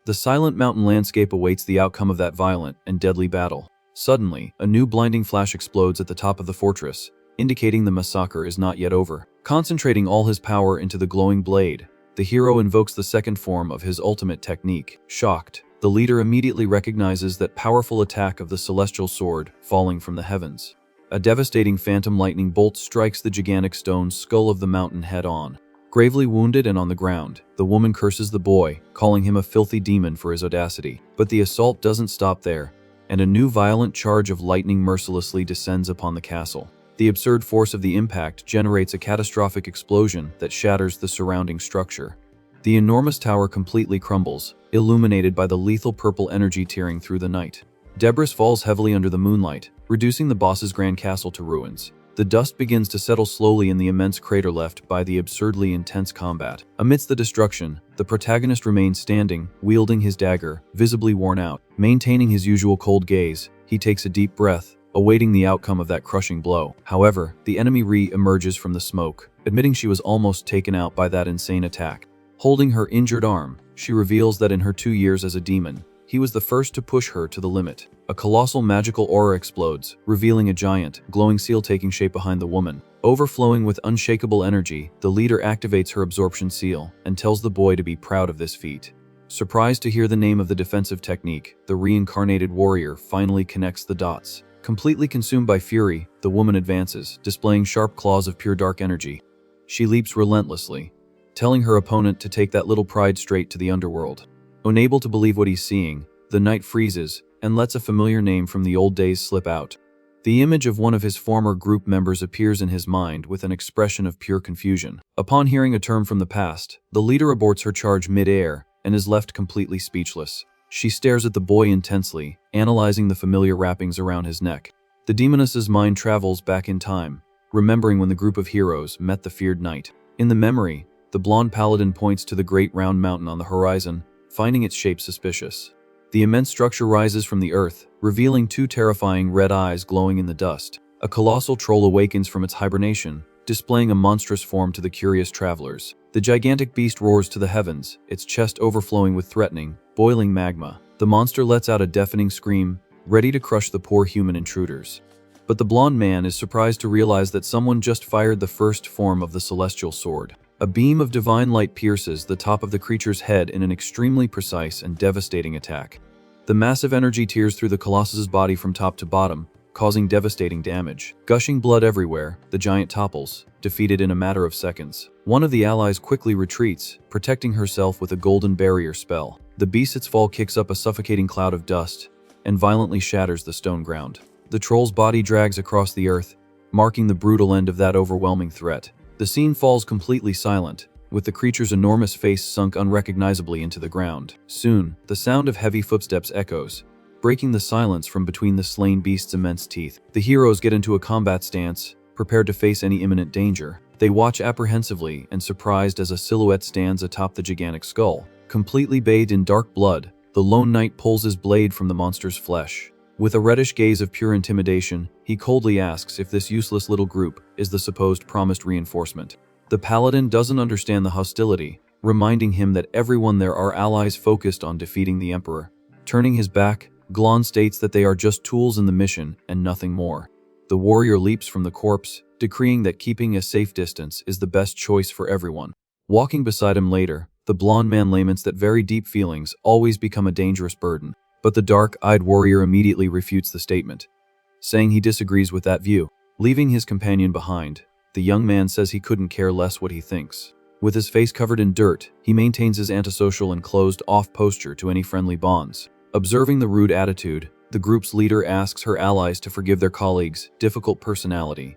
The silent mountain landscape awaits the outcome of that violent and deadly battle. Suddenly, a new blinding flash explodes at the top of the fortress, indicating the massacre is not yet over. Concentrating all his power into the glowing blade, the hero invokes the second form of his ultimate technique. Shocked, the leader immediately recognizes that powerful attack of the celestial sword falling from the heavens. A devastating phantom lightning bolt strikes the gigantic stone skull of the mountain head-on. Gravely wounded and on the ground, the woman curses the boy, calling him a filthy demon for his audacity. But the assault doesn't stop there, and a new violent charge of lightning mercilessly descends upon the castle. The absurd force of the impact generates a catastrophic explosion that shatters the surrounding structure. The enormous tower completely crumbles, illuminated by the lethal purple energy tearing through the night. Debris falls heavily under the moonlight, reducing the boss's grand castle to ruins. The dust begins to settle slowly in the immense crater left by the absurdly intense combat. Amidst the destruction, the protagonist remains standing, wielding his dagger, visibly worn out. Maintaining his usual cold gaze, he takes a deep breath, awaiting the outcome of that crushing blow. However, the enemy re-emerges from the smoke, admitting she was almost taken out by that insane attack. Holding her injured arm, she reveals that in her 2 years as a demon, he was the first to push her to the limit. A colossal magical aura explodes, revealing a giant, glowing seal taking shape behind the woman. Overflowing with unshakable energy, the leader activates her absorption seal and tells the boy to be proud of this feat. Surprised to hear the name of the defensive technique, the reincarnated warrior finally connects the dots. Completely consumed by fury, the woman advances, displaying sharp claws of pure dark energy. She leaps relentlessly, telling her opponent to take that little pride straight to the underworld. Unable to believe what he's seeing, the knight freezes and lets a familiar name from the old days slip out. The image of one of his former group members appears in his mind with an expression of pure confusion. Upon hearing a term from the past, the leader aborts her charge mid-air and is left completely speechless. She stares at the boy intensely, analyzing the familiar wrappings around his neck. The demoness's mind travels back in time, remembering when the group of heroes met the feared knight. In the memory, the blonde paladin points to the great round mountain on the horizon, finding its shape suspicious. The immense structure rises from the earth, revealing two terrifying red eyes glowing in the dust. A colossal troll awakens from its hibernation, displaying a monstrous form to the curious travelers. The gigantic beast roars to the heavens, its chest overflowing with threatening, boiling magma. The monster lets out a deafening scream, ready to crush the poor human intruders. But the blonde man is surprised to realize that someone just fired the first form of the celestial sword. A beam of divine light pierces the top of the creature's head in an extremely precise and devastating attack. The massive energy tears through the colossus's body from top to bottom, causing devastating damage. Gushing blood everywhere, the giant topples, defeated in a matter of seconds. One of the allies quickly retreats, protecting herself with a golden barrier spell. The beast's fall kicks up a suffocating cloud of dust and violently shatters the stone ground. The troll's body drags across the earth, marking the brutal end of that overwhelming threat. The scene falls completely silent, with the creature's enormous face sunk unrecognizably into the ground. Soon, the sound of heavy footsteps echoes, breaking the silence from between the slain beast's immense teeth. The heroes get into a combat stance, prepared to face any imminent danger. They watch apprehensively and surprised as a silhouette stands atop the gigantic skull. Completely bathed in dark blood, the lone knight pulls his blade from the monster's flesh. With a reddish gaze of pure intimidation, he coldly asks if this useless little group is the supposed promised reinforcement. The paladin doesn't understand the hostility, reminding him that everyone there are allies focused on defeating the emperor. Turning his back, Glan states that they are just tools in the mission and nothing more. The warrior leaps from the corpse, decreeing that keeping a safe distance is the best choice for everyone. Walking beside him later, the blonde man laments that very deep feelings always become a dangerous burden. But the dark-eyed warrior immediately refutes the statement, saying he disagrees with that view. Leaving his companion behind, the young man says he couldn't care less what he thinks. With his face covered in dirt, he maintains his antisocial and closed-off posture to any friendly bonds. Observing the rude attitude, the group's leader asks her allies to forgive their colleague's difficult personality.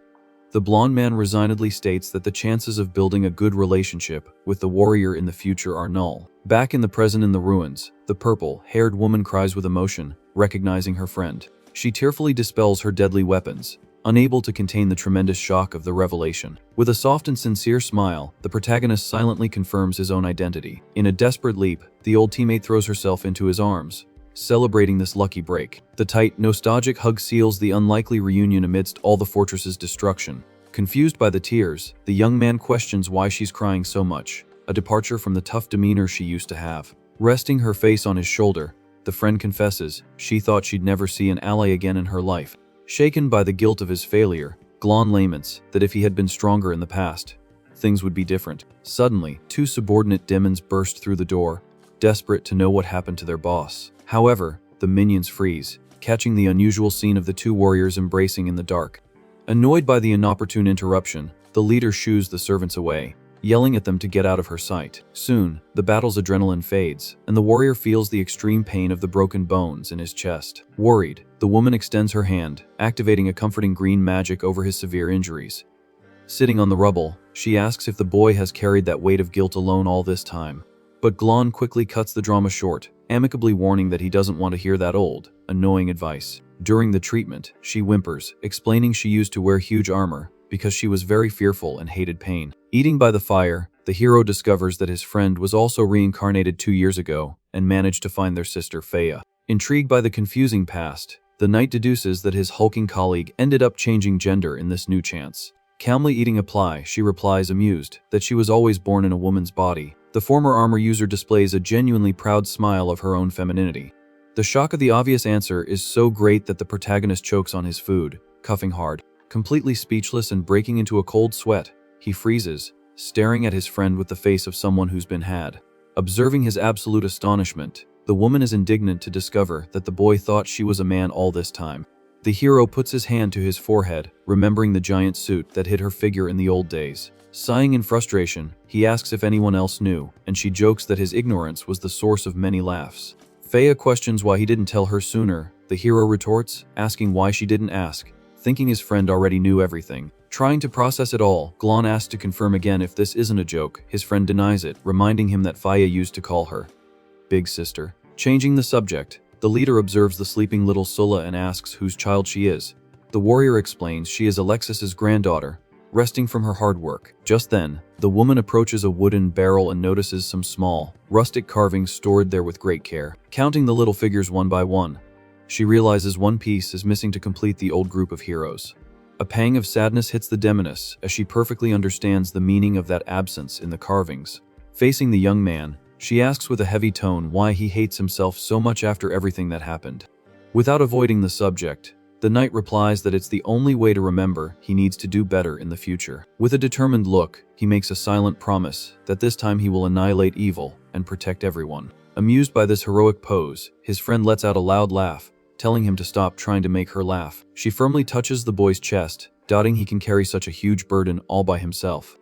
The blonde man resignedly states that the chances of building a good relationship with the warrior in the future are null. Back in the present in the ruins, the purple-haired woman cries with emotion, recognizing her friend. She tearfully dispels her deadly weapons, unable to contain the tremendous shock of the revelation. With a soft and sincere smile, the protagonist silently confirms his own identity. In a desperate leap, the old teammate throws herself into his arms, celebrating this lucky break. The tight, nostalgic hug seals the unlikely reunion amidst all the fortress's destruction. Confused by the tears, the young man questions why she's crying so much, a departure from the tough demeanor she used to have. Resting her face on his shoulder, the friend confesses she thought she'd never see an ally again in her life. Shaken by the guilt of his failure, Glan laments that if he had been stronger in the past, things would be different. Suddenly, two subordinate demons burst through the door, desperate to know what happened to their boss. However, the minions freeze, catching the unusual scene of the two warriors embracing in the dark. Annoyed by the inopportune interruption, the leader shoos the servants away, yelling at them to get out of her sight. Soon, the battle's adrenaline fades, and the warrior feels the extreme pain of the broken bones in his chest. Worried, the woman extends her hand, activating a comforting green magic over his severe injuries. Sitting on the rubble, she asks if the boy has carried that weight of guilt alone all this time. But Glan quickly cuts the drama short, amicably warning that he doesn't want to hear that old, annoying advice. During the treatment, she whimpers, explaining she used to wear huge armor because she was very fearful and hated pain. Eating by the fire, the hero discovers that his friend was also reincarnated 2 years ago and managed to find their sister Feya. Intrigued by the confusing past, the knight deduces that his hulking colleague ended up changing gender in this new chance. Calmly eating a pie, she replies amused that she was always born in a woman's body. The former armor user displays a genuinely proud smile of her own femininity. The shock of the obvious answer is so great that the protagonist chokes on his food, coughing hard. Completely speechless and breaking into a cold sweat, he freezes, staring at his friend with the face of someone who's been had. Observing his absolute astonishment, the woman is indignant to discover that the boy thought she was a man all this time. The hero puts his hand to his forehead, remembering the giant suit that hid her figure in the old days. Sighing in frustration, he asks if anyone else knew, and she jokes that his ignorance was the source of many laughs. Faya questions why he didn't tell her sooner. The hero retorts, asking why she didn't ask, thinking his friend already knew everything. Trying to process it all, Glan asks to confirm again if this isn't a joke. His friend denies it, reminding him that Faya used to call her Big Sister. Changing the subject, the leader observes the sleeping little Sulla and asks whose child she is. The warrior explains she is Alexis's granddaughter, resting from her hard work. Just then, the woman approaches a wooden barrel and notices some small, rustic carvings stored there with great care. Counting the little figures one by one, she realizes one piece is missing to complete the old group of heroes. A pang of sadness hits the demoness as she perfectly understands the meaning of that absence in the carvings. Facing the young man, she asks with a heavy tone why he hates himself so much after everything that happened. Without avoiding the subject, the knight replies that it's the only way to remember he needs to do better in the future. With a determined look, he makes a silent promise that this time he will annihilate evil and protect everyone. Amused by this heroic pose, his friend lets out a loud laugh, telling him to stop trying to make her laugh. She firmly touches the boy's chest, doubting he can carry such a huge burden all by himself.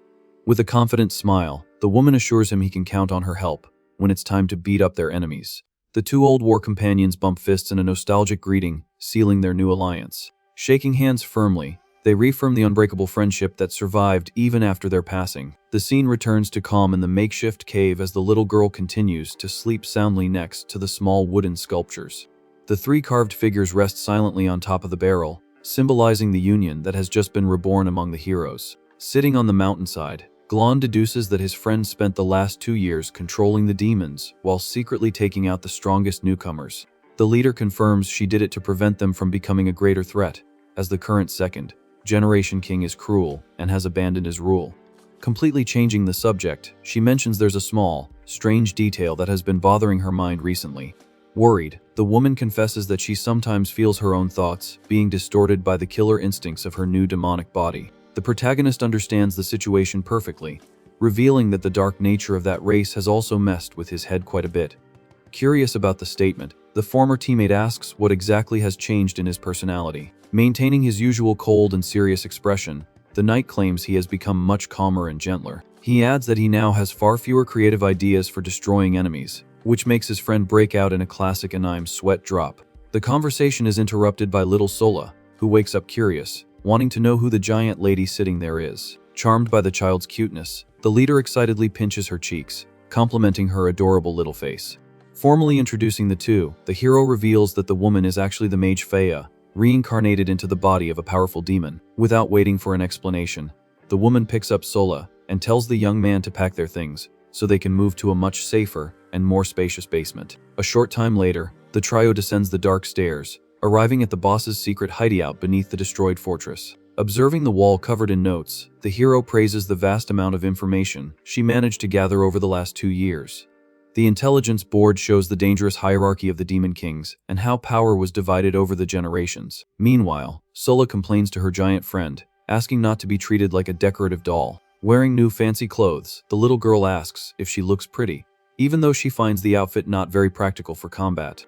With a confident smile, the woman assures him he can count on her help when it's time to beat up their enemies. The two old war companions bump fists in a nostalgic greeting, sealing their new alliance. Shaking hands firmly, they reaffirm the unbreakable friendship that survived even after their passing. The scene returns to calm in the makeshift cave as the little girl continues to sleep soundly next to the small wooden sculptures. The three carved figures rest silently on top of the barrel, symbolizing the union that has just been reborn among the heroes. Sitting on the mountainside, Glan deduces that his friend spent the last 2 years controlling the demons while secretly taking out the strongest newcomers. The leader confirms she did it to prevent them from becoming a greater threat, as the current second generation king is cruel and has abandoned his rule. Completely changing the subject, she mentions there's a small, strange detail that has been bothering her mind recently. Worried, the woman confesses that she sometimes feels her own thoughts being distorted by the killer instincts of her new demonic body. The protagonist understands the situation perfectly, revealing that the dark nature of that race has also messed with his head quite a bit. Curious about the statement, the former teammate asks what exactly has changed in his personality. Maintaining his usual cold and serious expression, the knight claims he has become much calmer and gentler. He adds that he now has far fewer creative ideas for destroying enemies, which makes his friend break out in a classic anime sweat drop. The conversation is interrupted by little Sola, who wakes up curious, wanting to know who the giant lady sitting there is. Charmed by the child's cuteness, the leader excitedly pinches her cheeks, complimenting her adorable little face. Formally introducing the two, the hero reveals that the woman is actually the mage Faya, reincarnated into the body of a powerful demon. Without waiting for an explanation, the woman picks up Sola and tells the young man to pack their things so they can move to a much safer and more spacious basement. A short time later, the trio descends the dark stairs, arriving at the boss's secret hideout beneath the destroyed fortress. Observing the wall covered in notes, the hero praises the vast amount of information she managed to gather over the last 2 years. The intelligence board shows the dangerous hierarchy of the Demon Kings and how power was divided over the generations. Meanwhile, Sola complains to her giant friend, asking not to be treated like a decorative doll. Wearing new fancy clothes, the little girl asks if she looks pretty, even though she finds the outfit not very practical for combat.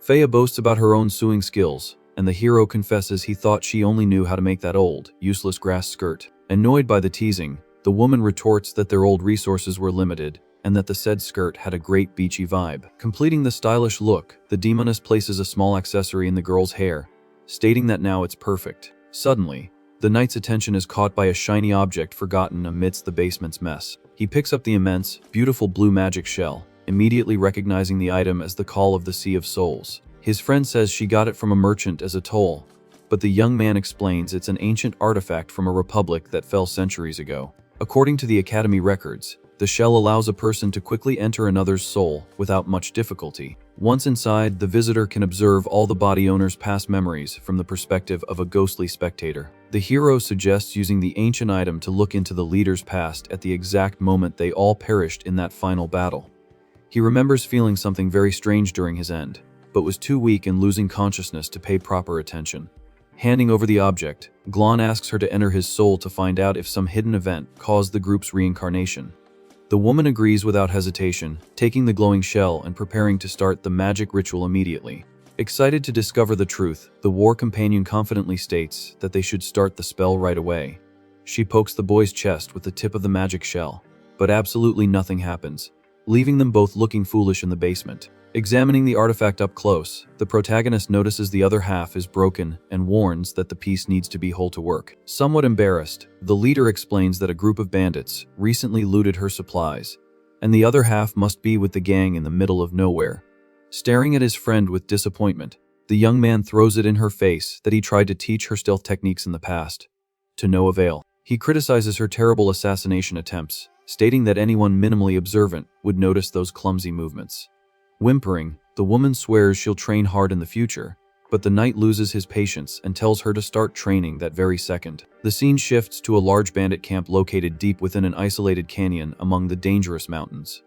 Faya boasts about her own sewing skills, and the hero confesses he thought she only knew how to make that old, useless grass skirt. Annoyed by the teasing, the woman retorts that their old resources were limited, and that the said skirt had a great beachy vibe. Completing the stylish look, the demoness places a small accessory in the girl's hair, stating that now it's perfect. Suddenly, the knight's attention is caught by a shiny object forgotten amidst the basement's mess. He picks up the immense, beautiful blue magic shell, immediately recognizing the item as the Call of the Sea of Souls. His friend says she got it from a merchant as a toll, but the young man explains it's an ancient artifact from a republic that fell centuries ago. According to the Academy records, the shell allows a person to quickly enter another's soul without much difficulty. Once inside, the visitor can observe all the body owner's past memories from the perspective of a ghostly spectator. The hero suggests using the ancient item to look into the leader's past at the exact moment they all perished in that final battle. He remembers feeling something very strange during his end, but was too weak and losing consciousness to pay proper attention. Handing over the object, Glan asks her to enter his soul to find out if some hidden event caused the group's reincarnation. The woman agrees without hesitation, taking the glowing shell and preparing to start the magic ritual immediately. Excited to discover the truth, the war companion confidently states that they should start the spell right away. She pokes the boy's chest with the tip of the magic shell, but absolutely nothing happens, leaving them both looking foolish in the basement. Examining the artifact up close, the protagonist notices the other half is broken and warns that the piece needs to be whole to work. Somewhat embarrassed, the leader explains that a group of bandits recently looted her supplies, and the other half must be with the gang in the middle of nowhere. Staring at his friend with disappointment, the young man throws it in her face that he tried to teach her stealth techniques in the past. To no avail. He criticizes her terrible assassination attempts, stating that anyone minimally observant would notice those clumsy movements. Whimpering, the woman swears she'll train hard in the future, but the knight loses his patience and tells her to start training that very second. The scene shifts to a large bandit camp located deep within an isolated canyon among the dangerous mountains.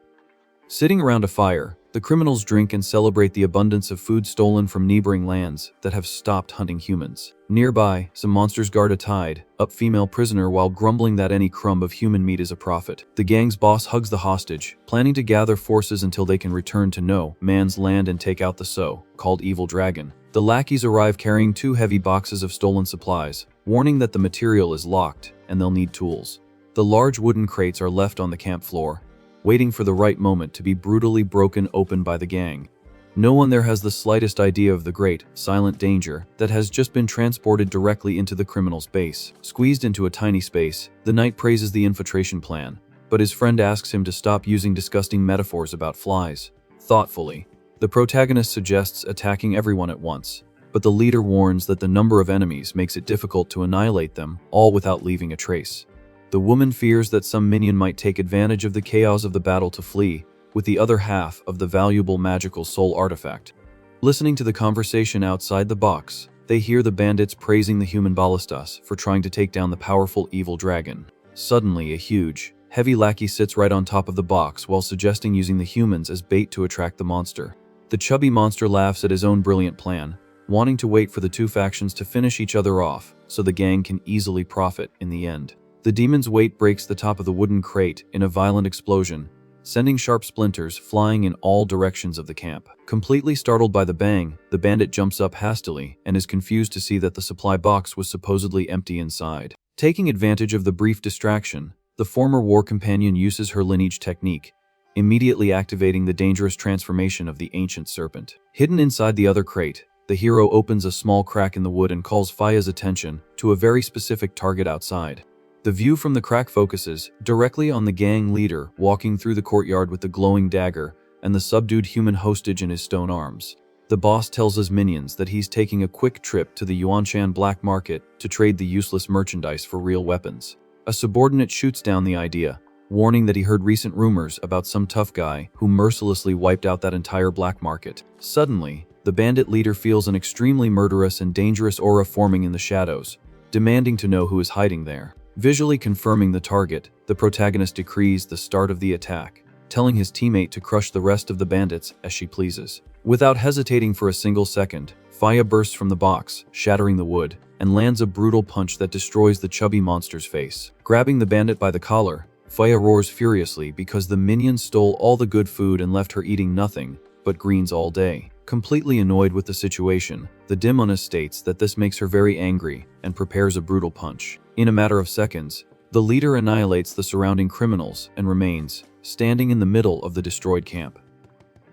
Sitting around a fire, the criminals drink and celebrate the abundance of food stolen from neighboring lands that have stopped hunting humans. Nearby, some monsters guard a tied-up female prisoner while grumbling that any crumb of human meat is a profit. The gang's boss hugs the hostage, planning to gather forces until they can return to no man's land and take out the so-called evil dragon. The lackeys arrive carrying 2 heavy boxes of stolen supplies, warning that the material is locked and they'll need tools. The large wooden crates are left on the camp floor, waiting for the right moment to be brutally broken open by the gang. No one there has the slightest idea of the great, silent danger that has just been transported directly into the criminal's base. Squeezed into a tiny space, the knight praises the infiltration plan, but his friend asks him to stop using disgusting metaphors about flies. Thoughtfully, the protagonist suggests attacking everyone at once, but the leader warns that the number of enemies makes it difficult to annihilate them all without leaving a trace. The woman fears that some minion might take advantage of the chaos of the battle to flee with the other half of the valuable magical soul artifact. Listening to the conversation outside the box, they hear the bandits praising the human ballistas for trying to take down the powerful evil dragon. Suddenly, a huge, heavy lackey sits right on top of the box while suggesting using the humans as bait to attract the monster. The chubby monster laughs at his own brilliant plan, wanting to wait for the 2 factions to finish each other off so the gang can easily profit in the end. The demon's weight breaks the top of the wooden crate in a violent explosion, sending sharp splinters flying in all directions of the camp. Completely startled by the bang, the bandit jumps up hastily and is confused to see that the supply box was supposedly empty inside. Taking advantage of the brief distraction, the former war companion uses her lineage technique, immediately activating the dangerous transformation of the ancient serpent. Hidden inside the other crate, the hero opens a small crack in the wood and calls Faya's attention to a very specific target outside. The view from the crack focuses directly on the gang leader walking through the courtyard with the glowing dagger and the subdued human hostage in his stone arms. The boss tells his minions that he's taking a quick trip to the Yuanshan black market to trade the useless merchandise for real weapons. A subordinate shoots down the idea, warning that he heard recent rumors about some tough guy who mercilessly wiped out that entire black market. Suddenly, the bandit leader feels an extremely murderous and dangerous aura forming in the shadows, demanding to know who is hiding there. Visually confirming the target, the protagonist decrees the start of the attack, telling his teammate to crush the rest of the bandits as she pleases. Without hesitating for a single second, Faya bursts from the box, shattering the wood, and lands a brutal punch that destroys the chubby monster's face. Grabbing the bandit by the collar, Faya roars furiously because the minion stole all the good food and left her eating nothing but greens all day. Completely annoyed with the situation, the demoness states that this makes her very angry and prepares a brutal punch. In a matter of seconds, the leader annihilates the surrounding criminals and remains standing in the middle of the destroyed camp.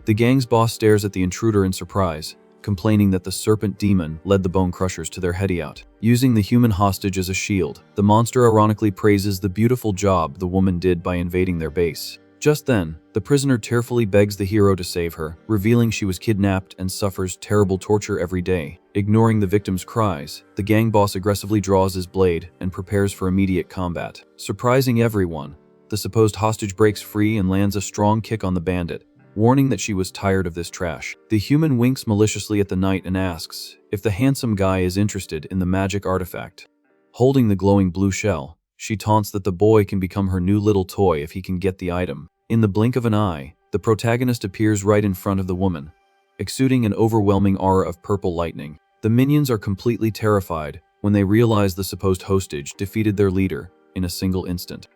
The gang's boss stares at the intruder in surprise, complaining that the serpent demon led the bone crushers to their hideout. Using the human hostage as a shield, the monster ironically praises the beautiful job the woman did by invading their base. Just then, the prisoner tearfully begs the hero to save her, revealing she was kidnapped and suffers terrible torture every day. Ignoring the victim's cries, the gang boss aggressively draws his blade and prepares for immediate combat. Surprising everyone, the supposed hostage breaks free and lands a strong kick on the bandit, warning that she was tired of this trash. The human winks maliciously at the knight and asks if the handsome guy is interested in the magic artifact. Holding the glowing blue shell, she taunts that the boy can become her new little toy if he can get the item. In the blink of an eye, the protagonist appears right in front of the woman, exuding an overwhelming aura of purple lightning. The minions are completely terrified when they realize the supposed hostage defeated their leader in a single instant.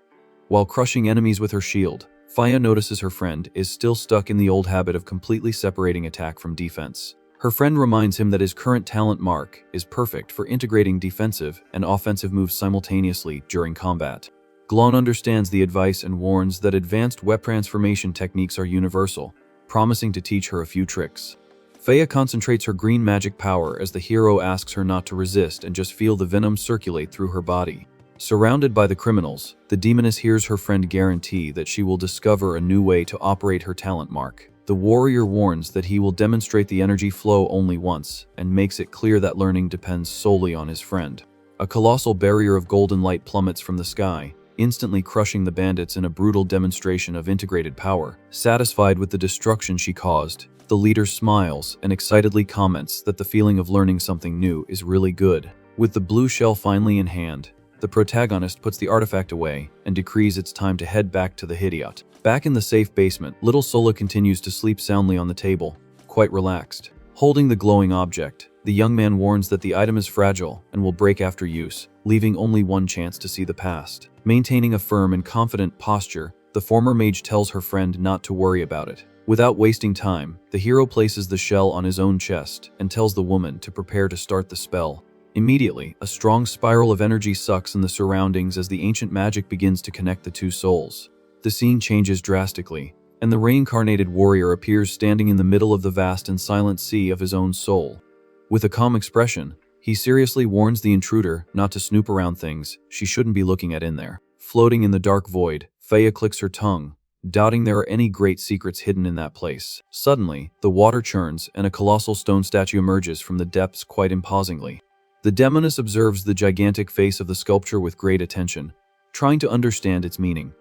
While crushing enemies with her shield, Faya notices her friend is still stuck in the old habit of completely separating attack from defense. Her friend reminds him that his current talent mark is perfect for integrating defensive and offensive moves simultaneously during combat. Glan understands the advice and warns that advanced web transformation techniques are universal, promising to teach her a few tricks. Faya concentrates her green magic power as the hero asks her not to resist and just feel the venom circulate through her body. Surrounded by the criminals, the demoness hears her friend guarantee that she will discover a new way to operate her talent mark. The warrior warns that he will demonstrate the energy flow only once and makes it clear that learning depends solely on his friend. A colossal barrier of golden light plummets from the sky, instantly crushing the bandits in a brutal demonstration of integrated power. Satisfied with the destruction she caused, the leader smiles and excitedly comments that the feeling of learning something new is really good. With the blue shell finally in hand, the protagonist puts the artifact away and decrees it's time to head back to the Hideot. Back in the safe basement, little Sola continues to sleep soundly on the table, quite relaxed. Holding the glowing object, the young man warns that the item is fragile and will break after use, leaving only one chance to see the past. Maintaining a firm and confident posture, the former mage tells her friend not to worry about it. Without wasting time, the hero places the shell on his own chest and tells the woman to prepare to start the spell. Immediately, a strong spiral of energy sucks in the surroundings as the ancient magic begins to connect the two souls. The scene changes drastically, and the reincarnated warrior appears standing in the middle of the vast and silent sea of his own soul. With a calm expression, he seriously warns the intruder not to snoop around things she shouldn't be looking at in there. Floating in the dark void, Faya clicks her tongue, doubting there are any great secrets hidden in that place. Suddenly, the water churns and a colossal stone statue emerges from the depths quite imposingly. The demoness observes the gigantic face of the sculpture with great attention, trying to understand its meaning.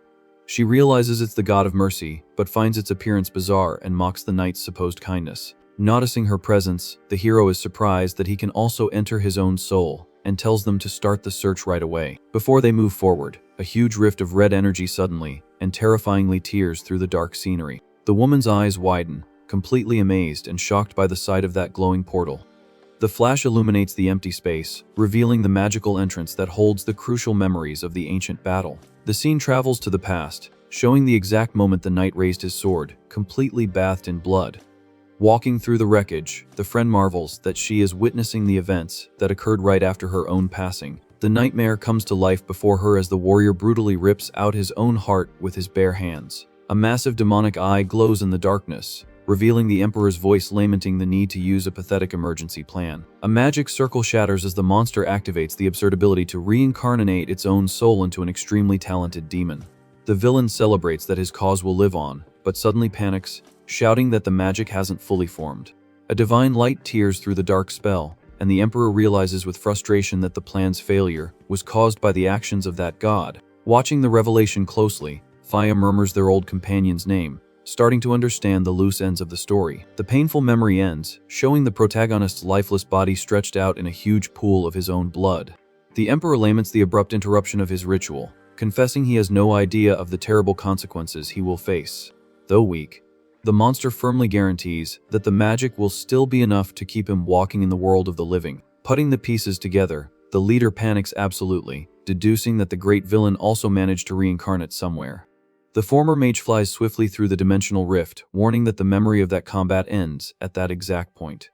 She realizes it's the god of mercy, but finds its appearance bizarre and mocks the knight's supposed kindness. Noticing her presence, the hero is surprised that he can also enter his own soul, and tells them to start the search right away. Before they move forward, a huge rift of red energy suddenly and terrifyingly tears through the dark scenery. The woman's eyes widen, completely amazed and shocked by the sight of that glowing portal. The flash illuminates the empty space, revealing the magical entrance that holds the crucial memories of the ancient battle. The scene travels to the past, showing the exact moment the knight raised his sword, completely bathed in blood. Walking through the wreckage, the friend marvels that she is witnessing the events that occurred right after her own passing. The nightmare comes to life before her as the warrior brutally rips out his own heart with his bare hands. A massive demonic eye glows in the darkness, revealing the Emperor's voice lamenting the need to use a pathetic emergency plan. A magic circle shatters as the monster activates the absurd ability to reincarnate its own soul into an extremely talented demon. The villain celebrates that his cause will live on, but suddenly panics, shouting that the magic hasn't fully formed. A divine light tears through the dark spell, and the Emperor realizes with frustration that the plan's failure was caused by the actions of that god. Watching the revelation closely, Faya murmurs their old companion's name, starting to understand the loose ends of the story. The painful memory ends, showing the protagonist's lifeless body stretched out in a huge pool of his own blood. The Emperor laments the abrupt interruption of his ritual, confessing he has no idea of the terrible consequences he will face. Though weak, the monster firmly guarantees that the magic will still be enough to keep him walking in the world of the living. Putting the pieces together, the leader panics absolutely, deducing that the great villain also managed to reincarnate somewhere. The former mage flies swiftly through the dimensional rift, warning that the memory of that combat ends at that exact point.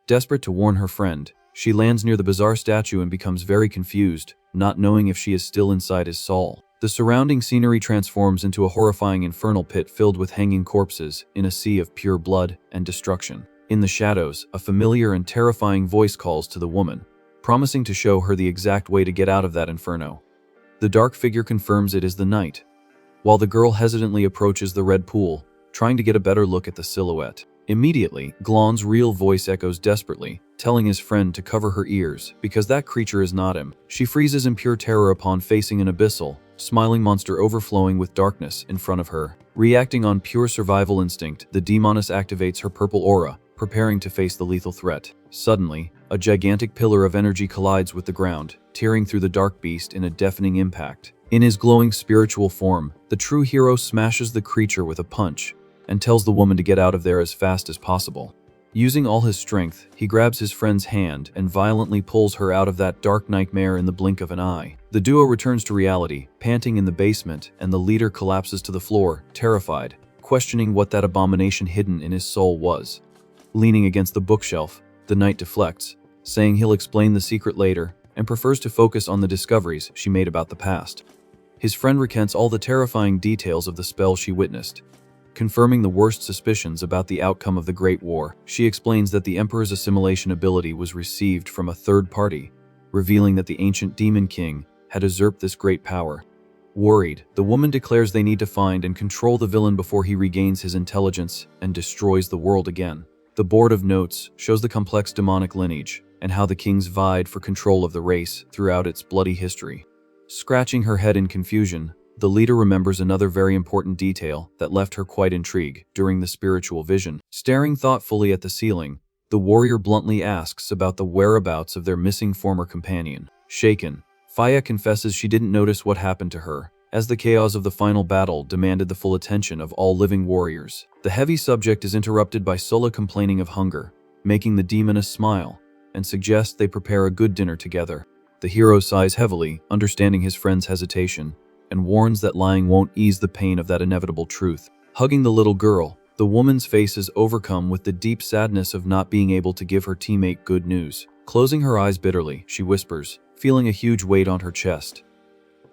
Desperate to warn her friend, she lands near the bizarre statue and becomes very confused, not knowing if she is still inside his soul. The surrounding scenery transforms into a horrifying infernal pit filled with hanging corpses in a sea of pure blood and destruction. In the shadows, a familiar and terrifying voice calls to the woman, promising to show her the exact way to get out of that inferno. The dark figure confirms it is the knight, while the girl hesitantly approaches the red pool, trying to get a better look at the silhouette. Immediately, Glan's real voice echoes desperately, telling his friend to cover her ears because that creature is not him. She freezes in pure terror upon facing an abyssal, smiling monster overflowing with darkness in front of her. Reacting on pure survival instinct, the demoness activates her purple aura, preparing to face the lethal threat. Suddenly, a gigantic pillar of energy collides with the ground, tearing through the dark beast in a deafening impact. In his glowing spiritual form, the true hero smashes the creature with a punch and tells the woman to get out of there as fast as possible. Using all his strength, he grabs his friend's hand and violently pulls her out of that dark nightmare in the blink of an eye. The duo returns to reality, panting in the basement, and the leader collapses to the floor, terrified, questioning what that abomination hidden in his soul was. Leaning against the bookshelf, the knight deflects, saying he'll explain the secret later, and prefers to focus on the discoveries she made about the past. His friend recants all the terrifying details of the spell she witnessed. Confirming the worst suspicions about the outcome of the Great War, she explains that the Emperor's assimilation ability was received from a third party, revealing that the ancient Demon King had usurped this great power. Worried, the woman declares they need to find and control the villain before he regains his intelligence and destroys the world again. The board of notes shows the complex demonic lineage and how the kings vied for control of the race throughout its bloody history. Scratching her head in confusion, the leader remembers another very important detail that left her quite intrigued during the spiritual vision. Staring thoughtfully at the ceiling, the warrior bluntly asks about the whereabouts of their missing former companion. Shaken, Faya confesses she didn't notice what happened to her, as the chaos of the final battle demanded the full attention of all living warriors. The heavy subject is interrupted by Sola complaining of hunger, making the demoness smile, and suggest they prepare a good dinner together. The hero sighs heavily, understanding his friend's hesitation, and warns that lying won't ease the pain of that inevitable truth. Hugging the little girl, the woman's face is overcome with the deep sadness of not being able to give her teammate good news. Closing her eyes bitterly, she whispers, feeling a huge weight on her chest.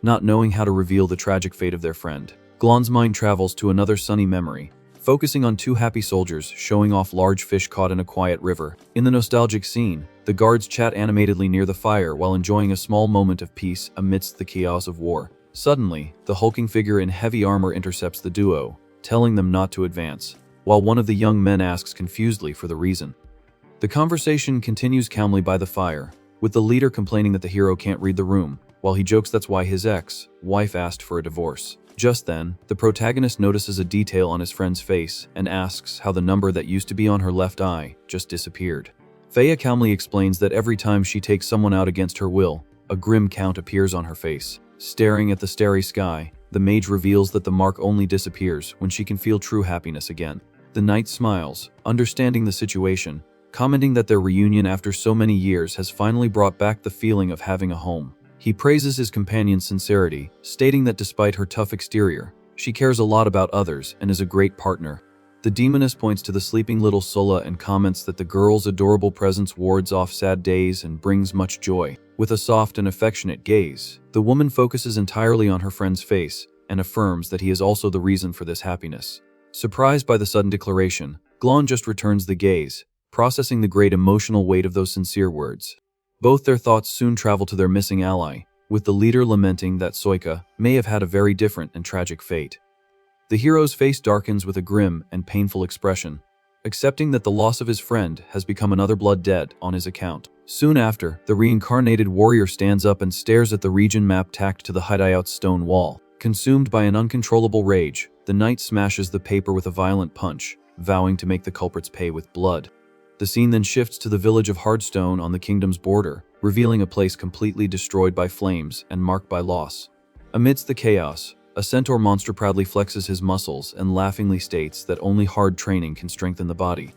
Not knowing how to reveal the tragic fate of their friend, Glan's mind travels to another sunny memory, focusing on two happy soldiers showing off large fish caught in a quiet river. In the nostalgic scene, the guards chat animatedly near the fire while enjoying a small moment of peace amidst the chaos of war. Suddenly, the hulking figure in heavy armor intercepts the duo, telling them not to advance, while one of the young men asks confusedly for the reason. The conversation continues calmly by the fire, with the leader complaining that the hero can't read the room, while he jokes that's why his ex-wife asked for a divorce. Just then, the protagonist notices a detail on his friend's face and asks how the number that used to be on her left eye just disappeared. Faya calmly explains that every time she takes someone out against her will, a grim count appears on her face. Staring at the starry sky, the mage reveals that the mark only disappears when she can feel true happiness again. The knight smiles, understanding the situation, commenting that their reunion after so many years has finally brought back the feeling of having a home. He praises his companion's sincerity, stating that despite her tough exterior, she cares a lot about others and is a great partner. The demoness points to the sleeping little Sola and comments that the girl's adorable presence wards off sad days and brings much joy. With a soft and affectionate gaze, the woman focuses entirely on her friend's face and affirms that he is also the reason for this happiness. Surprised by the sudden declaration, Glan just returns the gaze, processing the great emotional weight of those sincere words. Both their thoughts soon travel to their missing ally, with the leader lamenting that Soika may have had a very different and tragic fate. The hero's face darkens with a grim and painful expression, accepting that the loss of his friend has become another blood debt on his account. Soon after, the reincarnated warrior stands up and stares at the region map tacked to the hideout's stone wall. Consumed by an uncontrollable rage, the knight smashes the paper with a violent punch, vowing to make the culprits pay with blood. The scene then shifts to the village of Hardstone on the kingdom's border, revealing a place completely destroyed by flames and marked by loss. Amidst the chaos, a centaur monster proudly flexes his muscles and laughingly states that only hard training can strengthen the body.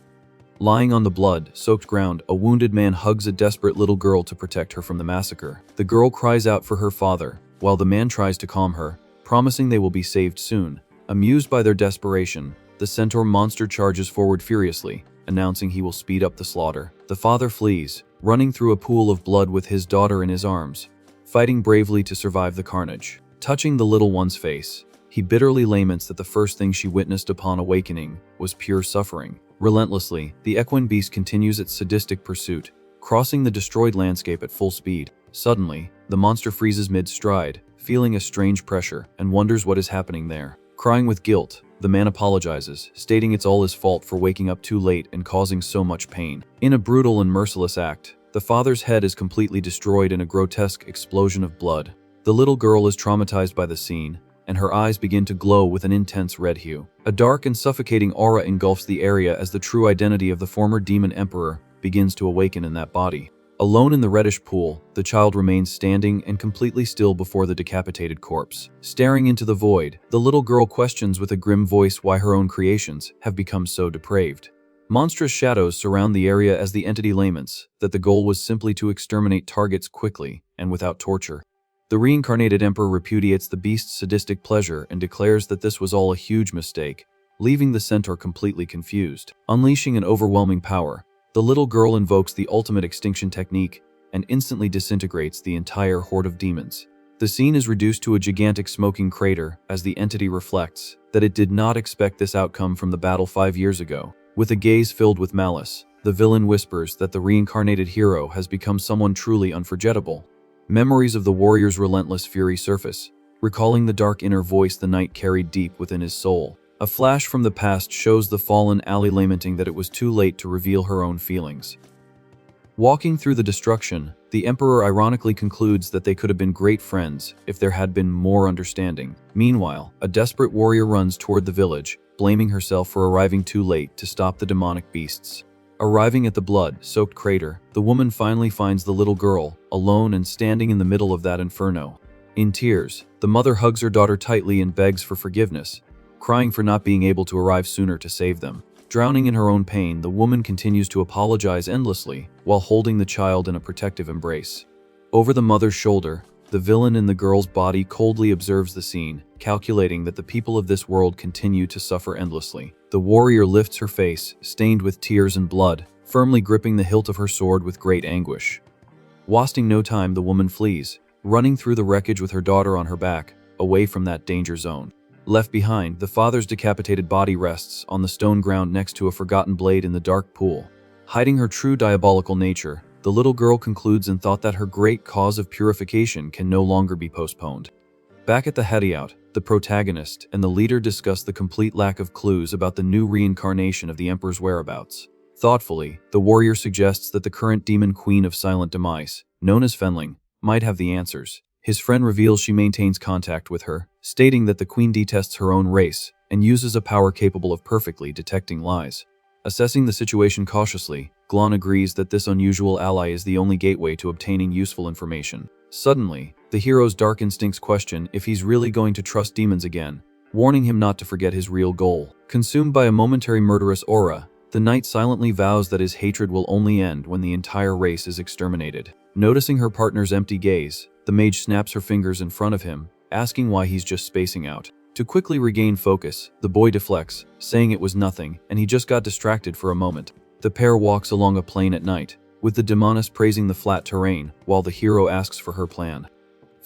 Lying on the blood-soaked ground, a wounded man hugs a desperate little girl to protect her from the massacre. The girl cries out for her father, while the man tries to calm her, promising they will be saved soon. Amused by their desperation, the centaur monster charges forward furiously, announcing he will speed up the slaughter. The father flees, running through a pool of blood with his daughter in his arms, fighting bravely to survive the carnage. Touching the little one's face, he bitterly laments that the first thing she witnessed upon awakening was pure suffering. Relentlessly, the equine beast continues its sadistic pursuit, crossing the destroyed landscape at full speed. Suddenly, the monster freezes mid-stride, feeling a strange pressure, and wonders what is happening there. Crying with guilt, the man apologizes, stating it's all his fault for waking up too late and causing so much pain. In a brutal and merciless act, the father's head is completely destroyed in a grotesque explosion of blood. The little girl is traumatized by the scene, and her eyes begin to glow with an intense red hue. A dark and suffocating aura engulfs the area as the true identity of the former demon emperor begins to awaken in that body. Alone in the reddish pool, the child remains standing and completely still before the decapitated corpse. Staring into the void, the little girl questions with a grim voice why her own creations have become so depraved. Monstrous shadows surround the area as the entity laments that the goal was simply to exterminate targets quickly and without torture. The reincarnated emperor repudiates the beast's sadistic pleasure and declares that this was all a huge mistake, leaving the centaur completely confused. Unleashing an overwhelming power, the little girl invokes the ultimate extinction technique and instantly disintegrates the entire horde of demons. The scene is reduced to a gigantic smoking crater as the entity reflects that it did not expect this outcome from the battle 5 years ago. With a gaze filled with malice, the villain whispers that the reincarnated hero has become someone truly unforgettable. Memories of the warrior's relentless fury surface, recalling the dark inner voice the knight carried deep within his soul. A flash from the past shows the fallen ally lamenting that it was too late to reveal her own feelings. Walking through the destruction, the emperor ironically concludes that they could have been great friends if there had been more understanding. Meanwhile, a desperate warrior runs toward the village, blaming herself for arriving too late to stop the demonic beasts. Arriving at the blood-soaked crater, the woman finally finds the little girl, alone and standing in the middle of that inferno. In tears, the mother hugs her daughter tightly and begs for forgiveness, crying for not being able to arrive sooner to save them. Drowning in her own pain, the woman continues to apologize endlessly while holding the child in a protective embrace. Over the mother's shoulder, the villain in the girl's body coldly observes the scene, calculating that the people of this world continue to suffer endlessly. The warrior lifts her face, stained with tears and blood, firmly gripping the hilt of her sword with great anguish. Wasting no time, the woman flees, running through the wreckage with her daughter on her back, away from that danger zone. Left behind, the father's decapitated body rests on the stone ground next to a forgotten blade in the dark pool. Hiding her true diabolical nature, the little girl concludes in thought that her great cause of purification can no longer be postponed. Back at the hideout, the protagonist and the leader discuss the complete lack of clues about the new reincarnation of the emperor's whereabouts. Thoughtfully, the warrior suggests that the current demon queen of silent demise, known as Fenling, might have the answers. His friend reveals she maintains contact with her, stating that the queen detests her own race and uses a power capable of perfectly detecting lies. Assessing the situation cautiously, Glan agrees that this unusual ally is the only gateway to obtaining useful information. Suddenly, the hero's dark instincts question if he's really going to trust demons again, warning him not to forget his real goal. Consumed by a momentary murderous aura, the knight silently vows that his hatred will only end when the entire race is exterminated. Noticing her partner's empty gaze, the mage snaps her fingers in front of him, asking why he's just spacing out. To quickly regain focus, the boy deflects, saying it was nothing and he just got distracted for a moment. The pair walks along a plain at night, with the demoness praising the flat terrain while the hero asks for her plan.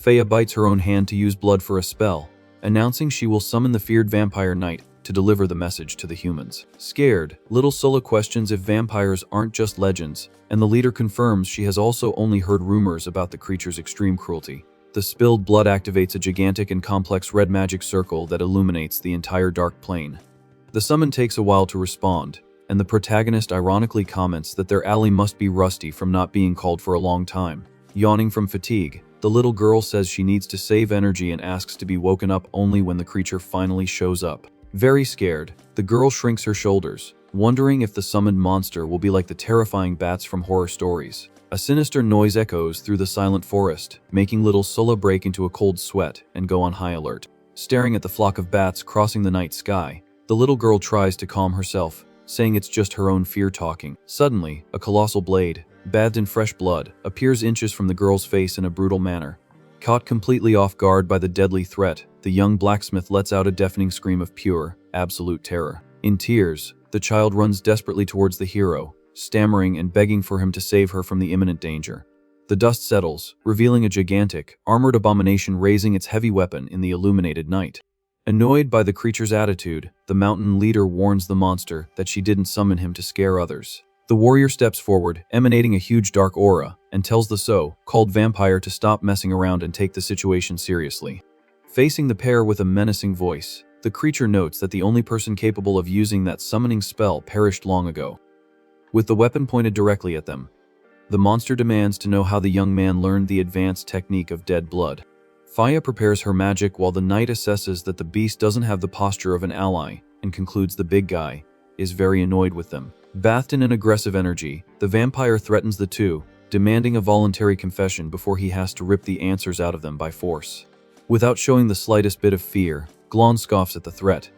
Feya bites her own hand to use blood for a spell, announcing she will summon the feared vampire knight to deliver the message to the humans. Scared, little Sola questions if vampires aren't just legends, and the leader confirms she has also only heard rumors about the creature's extreme cruelty. The spilled blood activates a gigantic and complex red magic circle that illuminates the entire dark plane. The summon takes a while to respond, and the protagonist ironically comments that their ally must be rusty from not being called for a long time. Yawning from fatigue, the little girl says she needs to save energy and asks to be woken up only when the creature finally shows up. Very scared, the girl shrinks her shoulders, wondering if the summoned monster will be like the terrifying bats from horror stories. A sinister noise echoes through the silent forest, making little Sola break into a cold sweat and go on high alert. Staring at the flock of bats crossing the night sky, the little girl tries to calm herself, saying it's just her own fear talking. Suddenly, a colossal blade, bathed in fresh blood, appears inches from the girl's face in a brutal manner. Caught completely off guard by the deadly threat, the young blacksmith lets out a deafening scream of pure, absolute terror. In tears, the child runs desperately towards the hero, stammering and begging for him to save her from the imminent danger. The dust settles, revealing a gigantic, armored abomination raising its heavy weapon in the illuminated night. Annoyed by the creature's attitude, the mountain leader warns the monster that she didn't summon him to scare others. The warrior steps forward, emanating a huge dark aura, and tells the so-called vampire to stop messing around and take the situation seriously. Facing the pair with a menacing voice, the creature notes that the only person capable of using that summoning spell perished long ago. With the weapon pointed directly at them, the monster demands to know how the young man learned the advanced technique of dead blood. Feya prepares her magic while the knight assesses that the beast doesn't have the posture of an ally and concludes the big guy is very annoyed with them. Bathed in an aggressive energy, the vampire threatens the two, demanding a voluntary confession before he has to rip the answers out of them by force. Without showing the slightest bit of fear, Glan scoffs at the threat,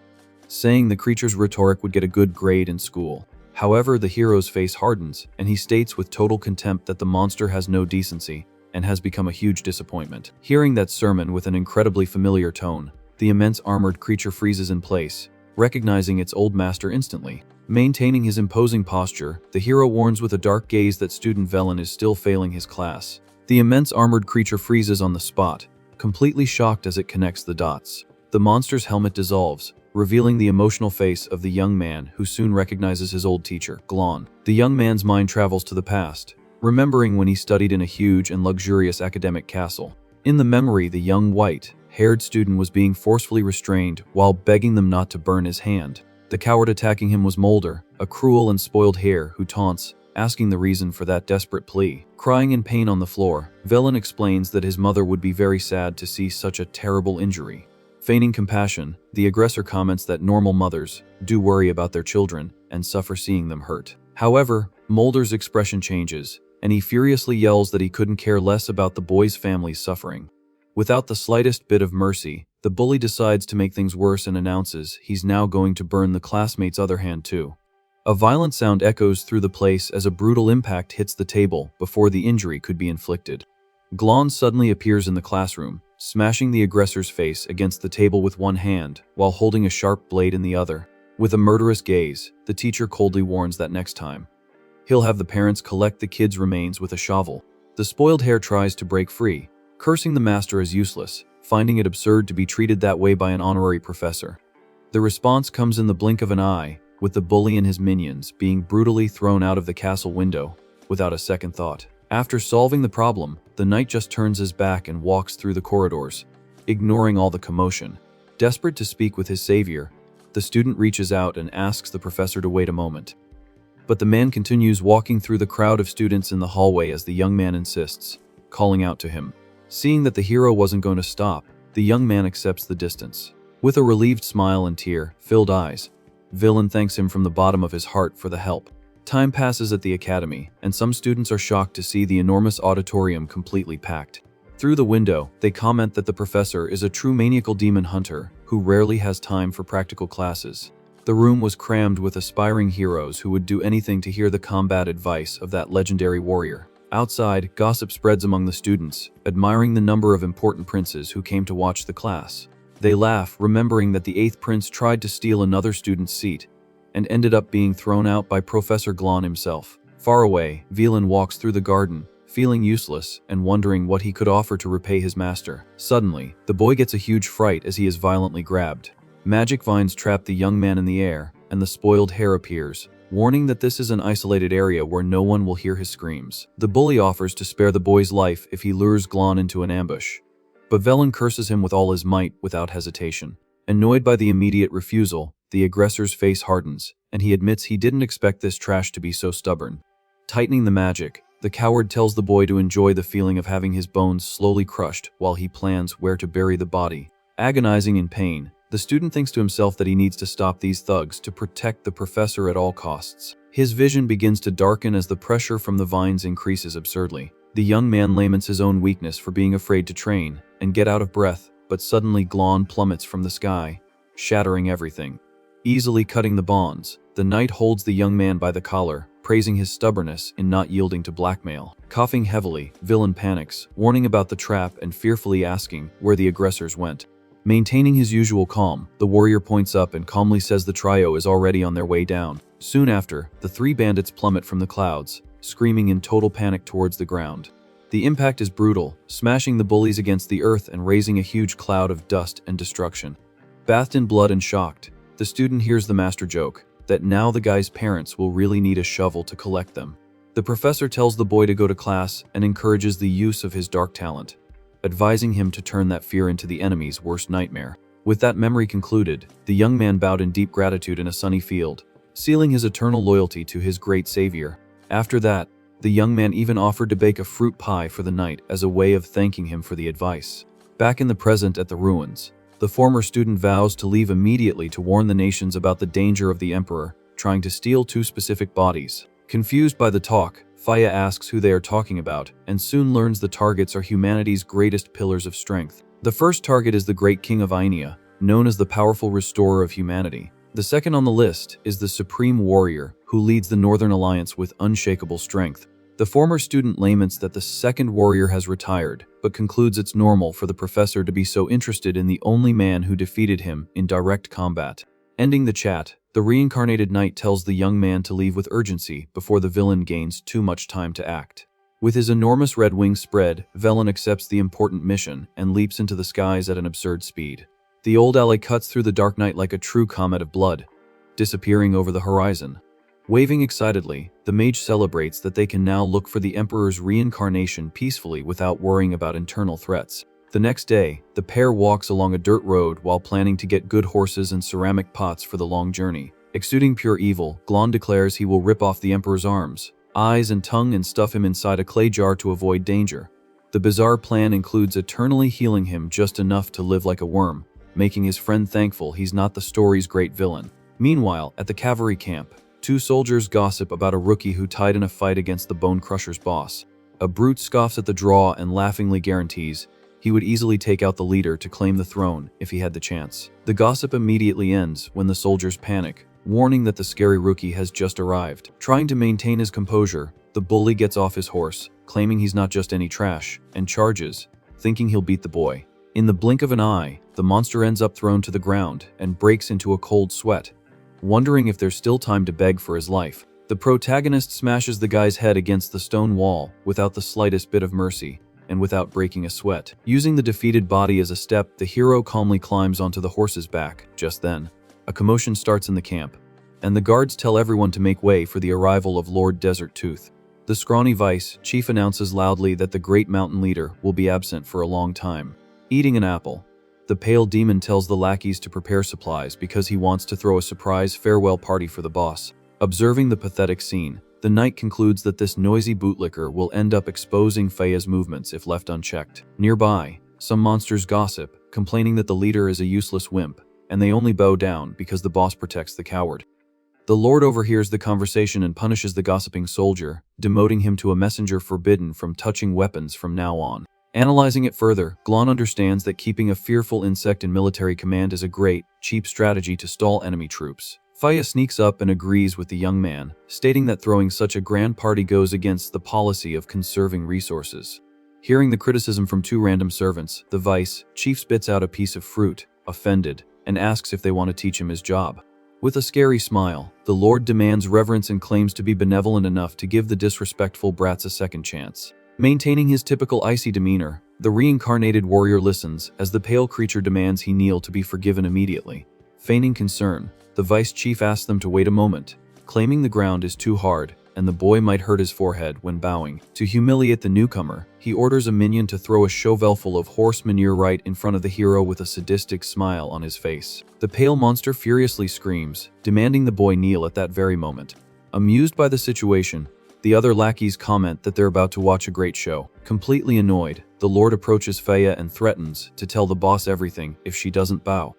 saying the creature's rhetoric would get a good grade in school. However, the hero's face hardens, and he states with total contempt that the monster has no decency and has become a huge disappointment. Hearing that sermon with an incredibly familiar tone, the immense armored creature freezes in place, recognizing its old master instantly. Maintaining his imposing posture, the hero warns with a dark gaze that student Velen is still failing his class. The immense armored creature freezes on the spot, completely shocked as it connects the dots. The monster's helmet dissolves, revealing the emotional face of the young man who soon recognizes his old teacher, Glan. The young man's mind travels to the past, remembering when he studied in a huge and luxurious academic castle. In the memory, the young white-haired student was being forcefully restrained while begging them not to burn his hand. The coward attacking him was Mulder, a cruel and spoiled hare who taunts, asking the reason for that desperate plea. Crying in pain on the floor, Velen explains that his mother would be very sad to see such a terrible injury. Feigning compassion, the aggressor comments that normal mothers do worry about their children and suffer seeing them hurt. However, Mulder's expression changes, and he furiously yells that he couldn't care less about the boy's family's suffering. Without the slightest bit of mercy, the bully decides to make things worse and announces he's now going to burn the classmate's other hand too. A violent sound echoes through the place as a brutal impact hits the table before the injury could be inflicted. Glan suddenly appears in the classroom, smashing the aggressor's face against the table with one hand while holding a sharp blade in the other. With a murderous gaze, the teacher coldly warns that next time, he'll have the parents collect the kid's remains with a shovel. The spoiled hare tries to break free, cursing the master as useless, finding it absurd to be treated that way by an honorary professor. The response comes in the blink of an eye, with the bully and his minions being brutally thrown out of the castle window without a second thought. After solving the problem, the knight just turns his back and walks through the corridors, ignoring all the commotion. Desperate to speak with his savior, the student reaches out and asks the professor to wait a moment. But the man continues walking through the crowd of students in the hallway as the young man insists, calling out to him. Seeing that the hero wasn't going to stop, the young man accepts the distance. With a relieved smile and tear-filled eyes, Velen thanks him from the bottom of his heart for the help. Time passes at the academy, and some students are shocked to see the enormous auditorium completely packed. Through the window, they comment that the professor is a true maniacal demon hunter who rarely has time for practical classes. The room was crammed with aspiring heroes who would do anything to hear the combat advice of that legendary warrior. Outside, gossip spreads among the students, admiring the number of important princes who came to watch the class. They laugh, remembering that the 8th prince tried to steal another student's seat and ended up being thrown out by Professor Glan himself. Far away, Velen walks through the garden, feeling useless and wondering what he could offer to repay his master. Suddenly, the boy gets a huge fright as he is violently grabbed. Magic vines trap the young man in the air, and the spoiled hare appears, warning that this is an isolated area where no one will hear his screams. The bully offers to spare the boy's life if he lures Glan into an ambush, but Velen curses him with all his might without hesitation. Annoyed by the immediate refusal, the aggressor's face hardens, and he admits he didn't expect this trash to be so stubborn. Tightening the magic, the coward tells the boy to enjoy the feeling of having his bones slowly crushed while he plans where to bury the body. Agonizing in pain, the student thinks to himself that he needs to stop these thugs to protect the professor at all costs. His vision begins to darken as the pressure from the vines increases absurdly. The young man laments his own weakness for being afraid to train and get out of breath, but suddenly Glan plummets from the sky, shattering everything. Easily cutting the bonds, the knight holds the young man by the collar, praising his stubbornness in not yielding to blackmail. Coughing heavily, Velen panics, warning about the trap and fearfully asking where the aggressors went. Maintaining his usual calm, the warrior points up and calmly says the trio is already on their way down. Soon after, the 3 bandits plummet from the clouds, screaming in total panic towards the ground. The impact is brutal, smashing the bullies against the earth and raising a huge cloud of dust and destruction. Bathed in blood and shocked, the student hears the master joke that now the guy's parents will really need a shovel to collect them. The professor tells the boy to go to class and encourages the use of his dark talent, advising him to turn that fear into the enemy's worst nightmare. With that memory concluded, the young man bowed in deep gratitude in a sunny field, sealing his eternal loyalty to his great savior. After that, the young man even offered to bake a fruit pie for the knight as a way of thanking him for the advice. Back in the present at the ruins, the former student vows to leave immediately to warn the nations about the danger of the emperor trying to steal 2 specific bodies. Confused by the talk, Faya asks who they are talking about and soon learns the targets are humanity's greatest pillars of strength. The first target is the great king of Ainea, known as the powerful restorer of humanity. The second on the list is the Supreme Warrior, who leads the Northern Alliance with unshakable strength. The former student laments that the second warrior has retired, but concludes it's normal for the professor to be so interested in the only man who defeated him in direct combat. Ending the chat, the reincarnated knight tells the young man to leave with urgency before the villain gains too much time to act. With his enormous red wings spread, Velen accepts the important mission and leaps into the skies at an absurd speed. The old ally cuts through the dark night like a true comet of blood, disappearing over the horizon. Waving excitedly, the mage celebrates that they can now look for the Emperor's reincarnation peacefully without worrying about internal threats. The next day, the pair walks along a dirt road while planning to get good horses and ceramic pots for the long journey. Exuding pure evil, Glan declares he will rip off the Emperor's arms, eyes and tongue and stuff him inside a clay jar to avoid danger. The bizarre plan includes eternally healing him just enough to live like a worm, making his friend thankful he's not the story's great villain. Meanwhile, at the cavalry camp, two soldiers gossip about a rookie who tied in a fight against the Bone Crusher's boss. A brute scoffs at the draw and laughingly guarantees he would easily take out the leader to claim the throne if he had the chance. The gossip immediately ends when the soldiers panic, warning that the scary rookie has just arrived. Trying to maintain his composure, the bully gets off his horse, claiming he's not just any trash, and charges, thinking he'll beat the boy. In the blink of an eye, the monster ends up thrown to the ground and breaks into a cold sweat. Wondering if there's still time to beg for his life, the protagonist smashes the guy's head against the stone wall without the slightest bit of mercy, and without breaking a sweat. Using the defeated body as a step, the hero calmly climbs onto the horse's back. Just then, a commotion starts in the camp, and the guards tell everyone to make way for the arrival of Lord Desert Tooth. The scrawny vice chief announces loudly that the great mountain leader will be absent for a long time. Eating an apple, the pale demon tells the lackeys to prepare supplies because he wants to throw a surprise farewell party for the boss. Observing the pathetic scene, the knight concludes that this noisy bootlicker will end up exposing Feya's movements if left unchecked. Nearby, some monsters gossip, complaining that the leader is a useless wimp, and they only bow down because the boss protects the coward. The lord overhears the conversation and punishes the gossiping soldier, demoting him to a messenger forbidden from touching weapons from now on. Analyzing it further, Glan understands that keeping a fearful insect in military command is a great, cheap strategy to stall enemy troops. Feya sneaks up and agrees with the young man, stating that throwing such a grand party goes against the policy of conserving resources. Hearing the criticism from two random servants, the vice chief spits out a piece of fruit, offended, and asks if they want to teach him his job. With a scary smile, the lord demands reverence and claims to be benevolent enough to give the disrespectful brats a second chance. Maintaining his typical icy demeanor, the reincarnated warrior listens as the pale creature demands he kneel to be forgiven immediately. Feigning concern, the vice chief asks them to wait a moment, claiming the ground is too hard and the boy might hurt his forehead when bowing. To humiliate the newcomer, he orders a minion to throw a shovelful of horse manure right in front of the hero with a sadistic smile on his face. The pale monster furiously screams, demanding the boy kneel at that very moment. Amused by the situation, the other lackeys comment that they're about to watch a great show. Completely annoyed, the lord approaches Feya and threatens to tell the boss everything if she doesn't bow.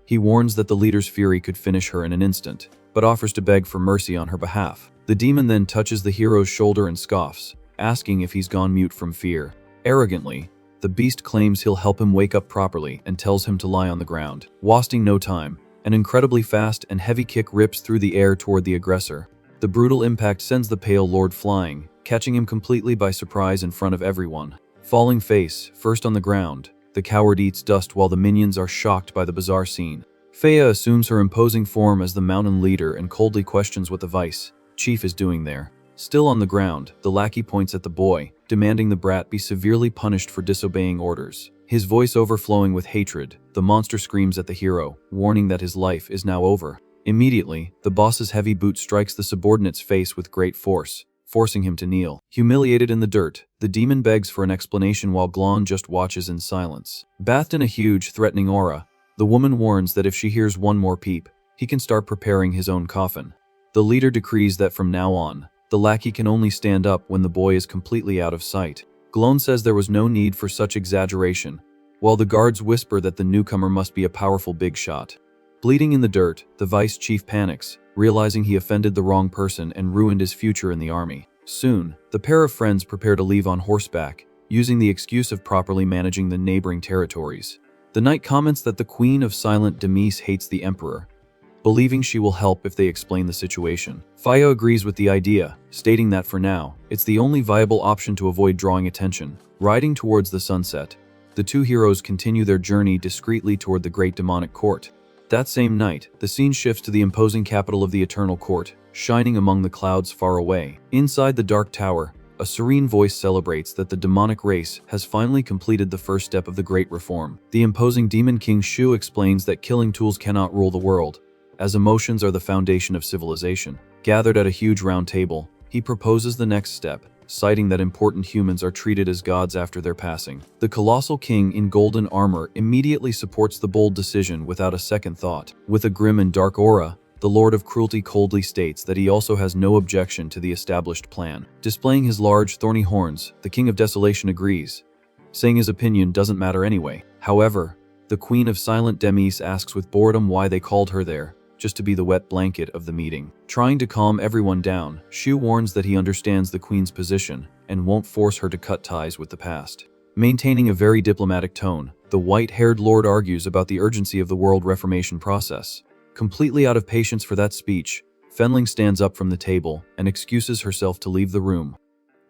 He warns that the leader's fury could finish her in an instant, but offers to beg for mercy on her behalf. The demon then touches the hero's shoulder and scoffs, asking if he's gone mute from fear. Arrogantly, the beast claims he'll help him wake up properly and tells him to lie on the ground. Wasting no time, an incredibly fast and heavy kick rips through the air toward the aggressor. The brutal impact sends the pale lord flying, catching him completely by surprise in front of everyone. Falling face first on the ground, the coward eats dust while the minions are shocked by the bizarre scene. Feya assumes her imposing form as the mountain leader and coldly questions what the vice chief is doing there. Still on the ground, the lackey points at the boy, demanding the brat be severely punished for disobeying orders. His voice overflowing with hatred, the monster screams at the hero, warning that his life is now over. Immediately, the boss's heavy boot strikes the subordinate's face with great force, forcing him to kneel. Humiliated in the dirt, the demon begs for an explanation while Glan just watches in silence. Bathed in a huge, threatening aura, the woman warns that if she hears one more peep, he can start preparing his own coffin. The leader decrees that from now on, the lackey can only stand up when the boy is completely out of sight. Glan says there was no need for such exaggeration, while the guards whisper that the newcomer must be a powerful big shot. Bleeding in the dirt, the vice chief panics, realizing he offended the wrong person and ruined his future in the army. Soon, the pair of friends prepare to leave on horseback, using the excuse of properly managing the neighboring territories. The knight comments that the Queen of Silent Demise hates the Emperor, believing she will help if they explain the situation. Faya agrees with the idea, stating that for now, it's the only viable option to avoid drawing attention. Riding towards the sunset, the two heroes continue their journey discreetly toward the great demonic court. That same night, the scene shifts to the imposing capital of the Eternal Court, shining among the clouds far away. Inside the dark tower, a serene voice celebrates that the demonic race has finally completed the first step of the Great Reform. The imposing Demon King Shu explains that killing tools cannot rule the world, as emotions are the foundation of civilization. Gathered at a huge round table, he proposes the next step, citing that important humans are treated as gods after their passing. The colossal king in golden armor immediately supports the bold decision without a second thought. With a grim and dark aura, the Lord of Cruelty coldly states that he also has no objection to the established plan. Displaying his large, thorny horns, the King of Desolation agrees, saying his opinion doesn't matter anyway. However, the Queen of Silent Demis asks with boredom why they called her there, just to be the wet blanket of the meeting. Trying to calm everyone down, Shu warns that he understands the Queen's position and won't force her to cut ties with the past. Maintaining a very diplomatic tone, the white-haired lord argues about the urgency of the world reformation process. Completely out of patience for that speech, Fenling stands up from the table and excuses herself to leave the room.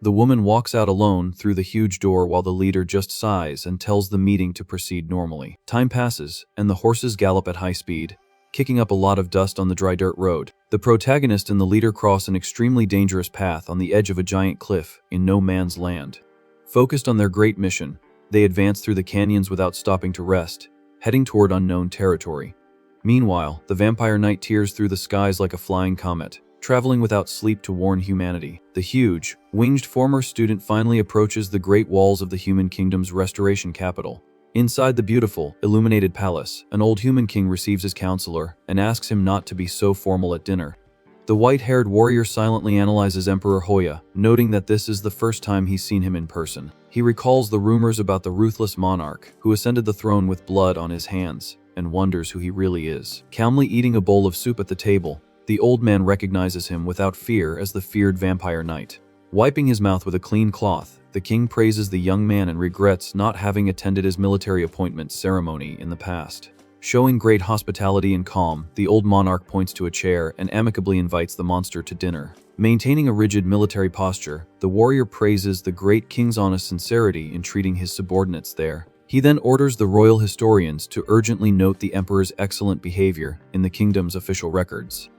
The woman walks out alone through the huge door while the leader just sighs and tells the meeting to proceed normally. Time passes, and the horses gallop at high speed, kicking up a lot of dust on the dry dirt road. The protagonist and the leader cross an extremely dangerous path on the edge of a giant cliff in no man's land. Focused on their great mission, they advance through the canyons without stopping to rest, heading toward unknown territory. Meanwhile, the vampire knight tears through the skies like a flying comet, traveling without sleep to warn humanity. The huge, winged former student finally approaches the great walls of the human kingdom's restoration capital. Inside the beautiful, illuminated palace, an old human king receives his counselor and asks him not to be so formal at dinner. The white-haired warrior silently analyzes Emperor Hoya, noting that this is the first time he's seen him in person. He recalls the rumors about the ruthless monarch who ascended the throne with blood on his hands, and wonders who he really is. Calmly eating a bowl of soup at the table, the old man recognizes him without fear as the feared vampire knight. Wiping his mouth with a clean cloth, the king praises the young man and regrets not having attended his military appointment ceremony in the past. Showing great hospitality and calm, the old monarch points to a chair and amicably invites the monster to dinner. Maintaining a rigid military posture, the warrior praises the great king's honest sincerity in treating his subordinates there. He then orders the royal historians to urgently note the emperor's excellent behavior in the kingdom's official records.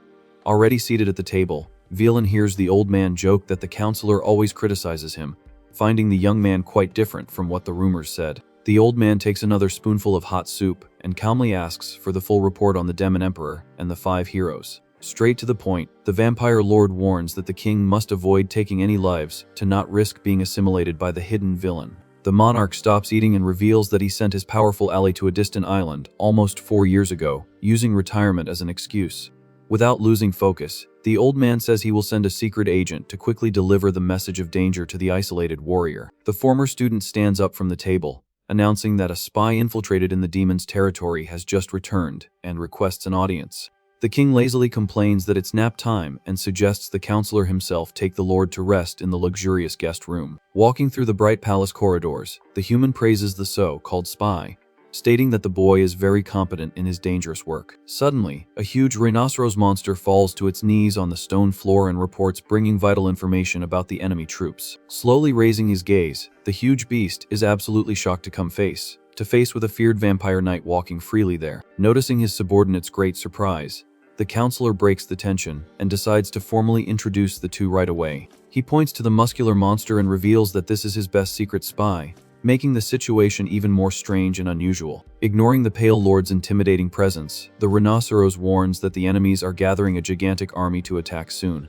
Already seated at the table, Velen hears the old man joke that the counselor always criticizes him, finding the young man quite different from what the rumors said. The old man takes another spoonful of hot soup and calmly asks for the full report on the Demon Emperor and the 5 heroes. Straight to the point, the vampire lord warns that the king must avoid taking any lives to not risk being assimilated by the hidden villain. The monarch stops eating and reveals that he sent his powerful ally to a distant island almost 4 years ago, using retirement as an excuse. Without losing focus, the old man says he will send a secret agent to quickly deliver the message of danger to the isolated warrior. The former student stands up from the table, announcing that a spy infiltrated in the demon's territory has just returned and requests an audience. The king lazily complains that it's nap time and suggests the counselor himself take the lord to rest in the luxurious guest room. Walking through the bright palace corridors, the human praises the so-called spy, stating that the boy is very competent in his dangerous work. Suddenly, a huge rhinoceros monster falls to its knees on the stone floor and reports bringing vital information about the enemy troops. Slowly raising his gaze, the huge beast is absolutely shocked to come face to face with a feared vampire knight walking freely there. Noticing his subordinate's great surprise, the counselor breaks the tension and decides to formally introduce the two right away. He points to the muscular monster and reveals that this is his best secret spy, making the situation even more strange and unusual. Ignoring the Pale Lord's intimidating presence, the rhinoceros warns that the enemies are gathering a gigantic army to attack soon.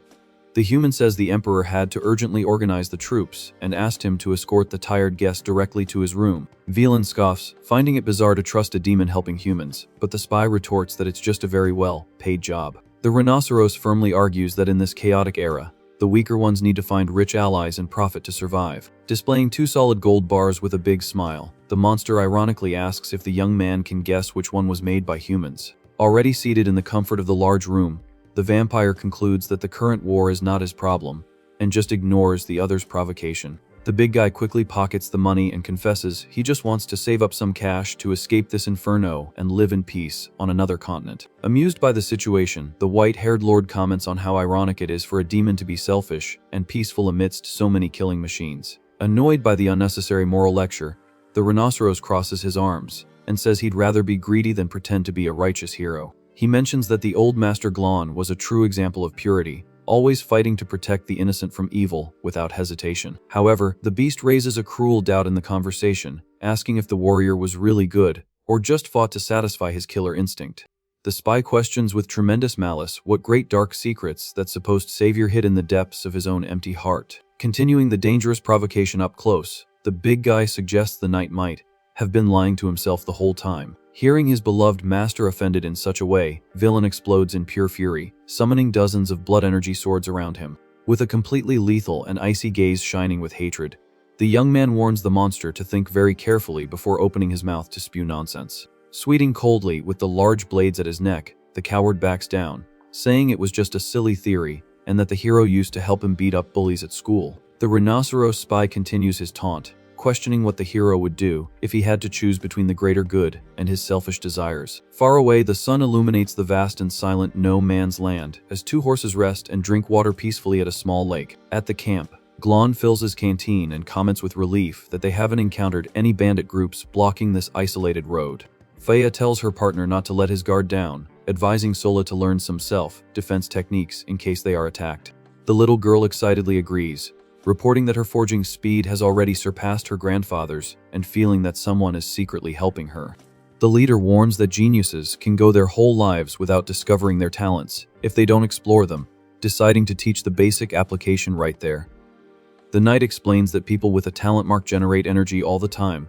The human says the emperor had to urgently organize the troops and asked him to escort the tired guest directly to his room. Velen scoffs, finding it bizarre to trust a demon helping humans, but the spy retorts that it's just a very well-paid job. The rhinoceros firmly argues that in this chaotic era, the weaker ones need to find rich allies and profit to survive. Displaying 2 solid gold bars with a big smile, the monster ironically asks if the young man can guess which one was made by humans. Already seated in the comfort of the large room, the vampire concludes that the current war is not his problem, and just ignores the other's provocation. The big guy quickly pockets the money and confesses he just wants to save up some cash to escape this inferno and live in peace on another continent. Amused by the situation, the white-haired lord comments on how ironic it is for a demon to be selfish and peaceful amidst so many killing machines. Annoyed by the unnecessary moral lecture, the rhinoceros crosses his arms and says he'd rather be greedy than pretend to be a righteous hero. He mentions that the old master Glan was a true example of purity, always fighting to protect the innocent from evil without hesitation. However, the beast raises a cruel doubt in the conversation, asking if the warrior was really good or just fought to satisfy his killer instinct. The spy questions with tremendous malice what great dark secrets that supposed savior hid in the depths of his own empty heart. Continuing the dangerous provocation up close, the big guy suggests the knight might have been lying to himself the whole time. Hearing his beloved master offended in such a way, villain explodes in pure fury, summoning dozens of blood energy swords around him. With a completely lethal and icy gaze shining with hatred, the young man warns the monster to think very carefully before opening his mouth to spew nonsense. Sweating coldly with the large blades at his neck, the coward backs down, saying it was just a silly theory and that the hero used to help him beat up bullies at school. The rhinoceros spy continues his taunt, questioning what the hero would do if he had to choose between the greater good and his selfish desires. Far away, the sun illuminates the vast and silent no man's land as two horses rest and drink water peacefully at a small lake. At the camp, Glan fills his canteen and comments with relief that they haven't encountered any bandit groups blocking this isolated road. Faya tells her partner not to let his guard down, advising Sola to learn some self-defense techniques in case they are attacked. The little girl excitedly agrees, reporting that her forging speed has already surpassed her grandfather's and feeling that someone is secretly helping her. The leader warns that geniuses can go their whole lives without discovering their talents if they don't explore them, deciding to teach the basic application right there. The knight explains that people with a talent mark generate energy all the time,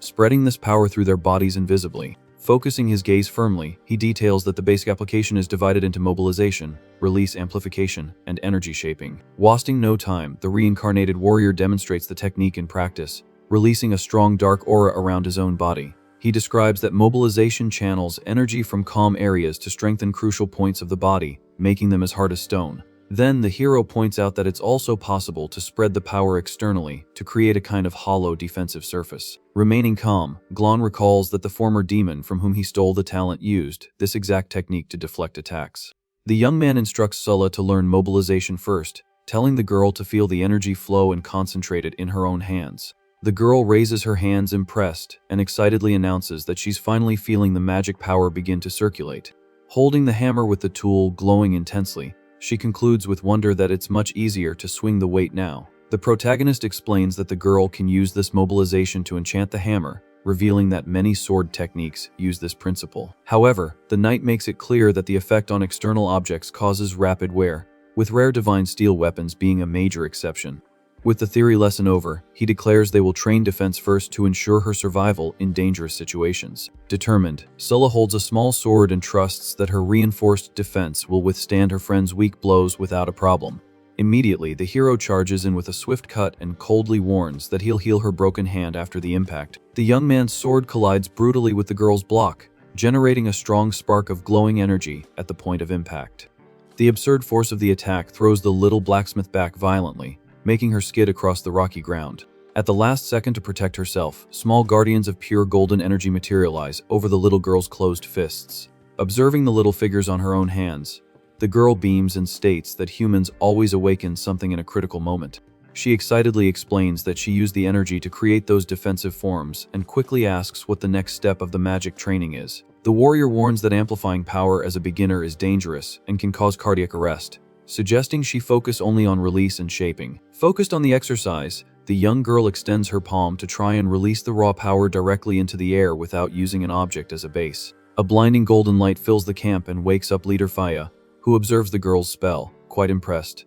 spreading this power through their bodies invisibly. Focusing his gaze firmly, he details that the basic application is divided into mobilization, release amplification, and energy shaping. Wasting no time, the reincarnated warrior demonstrates the technique in practice, releasing a strong dark aura around his own body. He describes that mobilization channels energy from calm areas to strengthen crucial points of the body, making them as hard as stone. Then the hero points out that it's also possible to spread the power externally to create a kind of hollow defensive surface. Remaining calm, Glan recalls that the former demon from whom he stole the talent used this exact technique to deflect attacks. The young man instructs Sulla to learn mobilization first, telling the girl to feel the energy flow and concentrate it in her own hands. The girl raises her hands impressed and excitedly announces that she's finally feeling the magic power begin to circulate. Holding the hammer with the tool glowing intensely, she concludes with wonder that it's much easier to swing the weight now. The protagonist explains that the girl can use this mobilization to enchant the hammer, revealing that many sword techniques use this principle. However, the knight makes it clear that the effect on external objects causes rapid wear, with rare divine steel weapons being a major exception. With the theory lesson over, he declares they will train defense first to ensure her survival in dangerous situations. Determined, Sulla holds a small sword and trusts that her reinforced defense will withstand her friend's weak blows without a problem. Immediately, the hero charges in with a swift cut and coldly warns that he'll heal her broken hand after the impact. The young man's sword collides brutally with the girl's block, generating a strong spark of glowing energy at the point of impact. The absurd force of the attack throws the little blacksmith back violently, making her skid across the rocky ground. At the last second to protect herself, small guardians of pure golden energy materialize over the little girl's closed fists. Observing the little figures on her own hands, the girl beams and states that humans always awaken something in a critical moment. She excitedly explains that she used the energy to create those defensive forms and quickly asks what the next step of the magic training is. The warrior warns that amplifying power as a beginner is dangerous and can cause cardiac arrest, suggesting she focus only on release and shaping. Focused on the exercise, the young girl extends her palm to try and release the raw power directly into the air without using an object as a base. A blinding golden light fills the camp and wakes up leader Faya, who observes the girl's spell, quite impressed.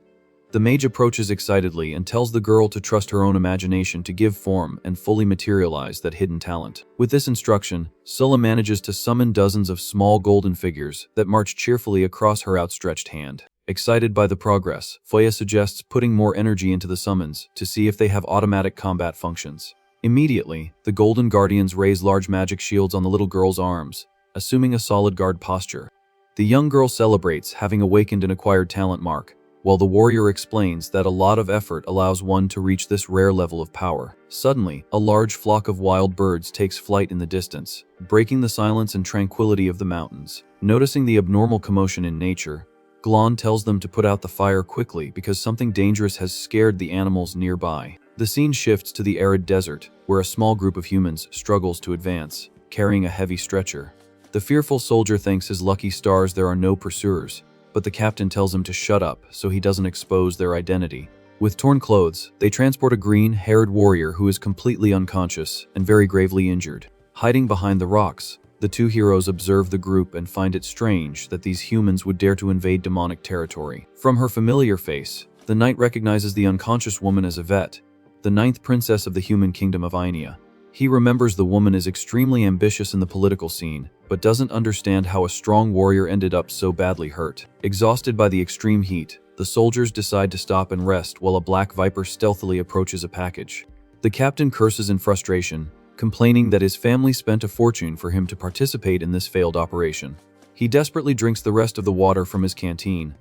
The mage approaches excitedly and tells the girl to trust her own imagination to give form and fully materialize that hidden talent. With this instruction, Sulla manages to summon dozens of small golden figures that march cheerfully across her outstretched hand. Excited by the progress, Faya suggests putting more energy into the summons to see if they have automatic combat functions. Immediately, the Golden Guardians raise large magic shields on the little girl's arms, assuming a solid guard posture. The young girl celebrates having awakened an acquired talent mark, while the warrior explains that a lot of effort allows one to reach this rare level of power. Suddenly, a large flock of wild birds takes flight in the distance, breaking the silence and tranquility of the mountains. Noticing the abnormal commotion in nature, Glan tells them to put out the fire quickly because something dangerous has scared the animals nearby. The scene shifts to the arid desert, where a small group of humans struggles to advance, carrying a heavy stretcher. The fearful soldier thanks his lucky stars there are no pursuers, but the captain tells him to shut up so he doesn't expose their identity. With torn clothes, they transport a green-haired warrior who is completely unconscious and very gravely injured. Hiding behind the rocks, the two heroes observe the group and find it strange that these humans would dare to invade demonic territory. From her familiar face, the knight recognizes the unconscious woman as Yvette, the 9th princess of the human kingdom of Ainea. He remembers the woman is extremely ambitious in the political scene, but doesn't understand how a strong warrior ended up so badly hurt. Exhausted by the extreme heat, the soldiers decide to stop and rest while a black viper stealthily approaches a package. The captain curses in frustration, complaining that his family spent a fortune for him to participate in this failed operation. He desperately drinks the rest of the water from his canteen,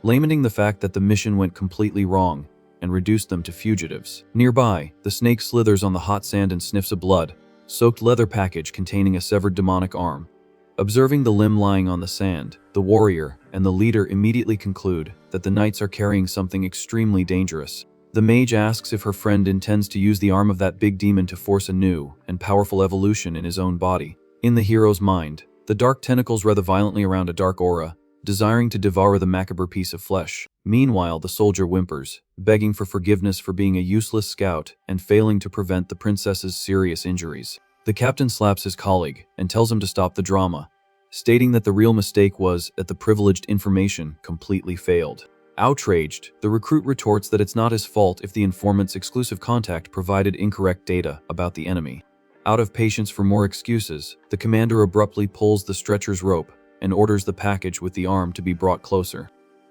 lamenting the fact that the mission went completely wrong and reduced them to fugitives. Nearby, the snake slithers on the hot sand and sniffs a blood-soaked leather package containing a severed demonic arm. Observing the limb lying on the sand, the warrior and the leader immediately conclude that the knights are carrying something extremely dangerous. The mage asks if her friend intends to use the arm of that big demon to force a new and powerful evolution in his own body. In the hero's mind, the dark tentacles writhe violently around a dark aura, desiring to devour the macabre piece of flesh. Meanwhile, the soldier whimpers, begging for forgiveness for being a useless scout and failing to prevent the princess's serious injuries. The captain slaps his colleague and tells him to stop the drama, stating that the real mistake was that the privileged information completely failed. Outraged, the recruit retorts that it's not his fault if the informant's exclusive contact provided incorrect data about the enemy. Out of patience for more excuses, the commander abruptly pulls the stretcher's rope and orders the package with the arm to be brought closer.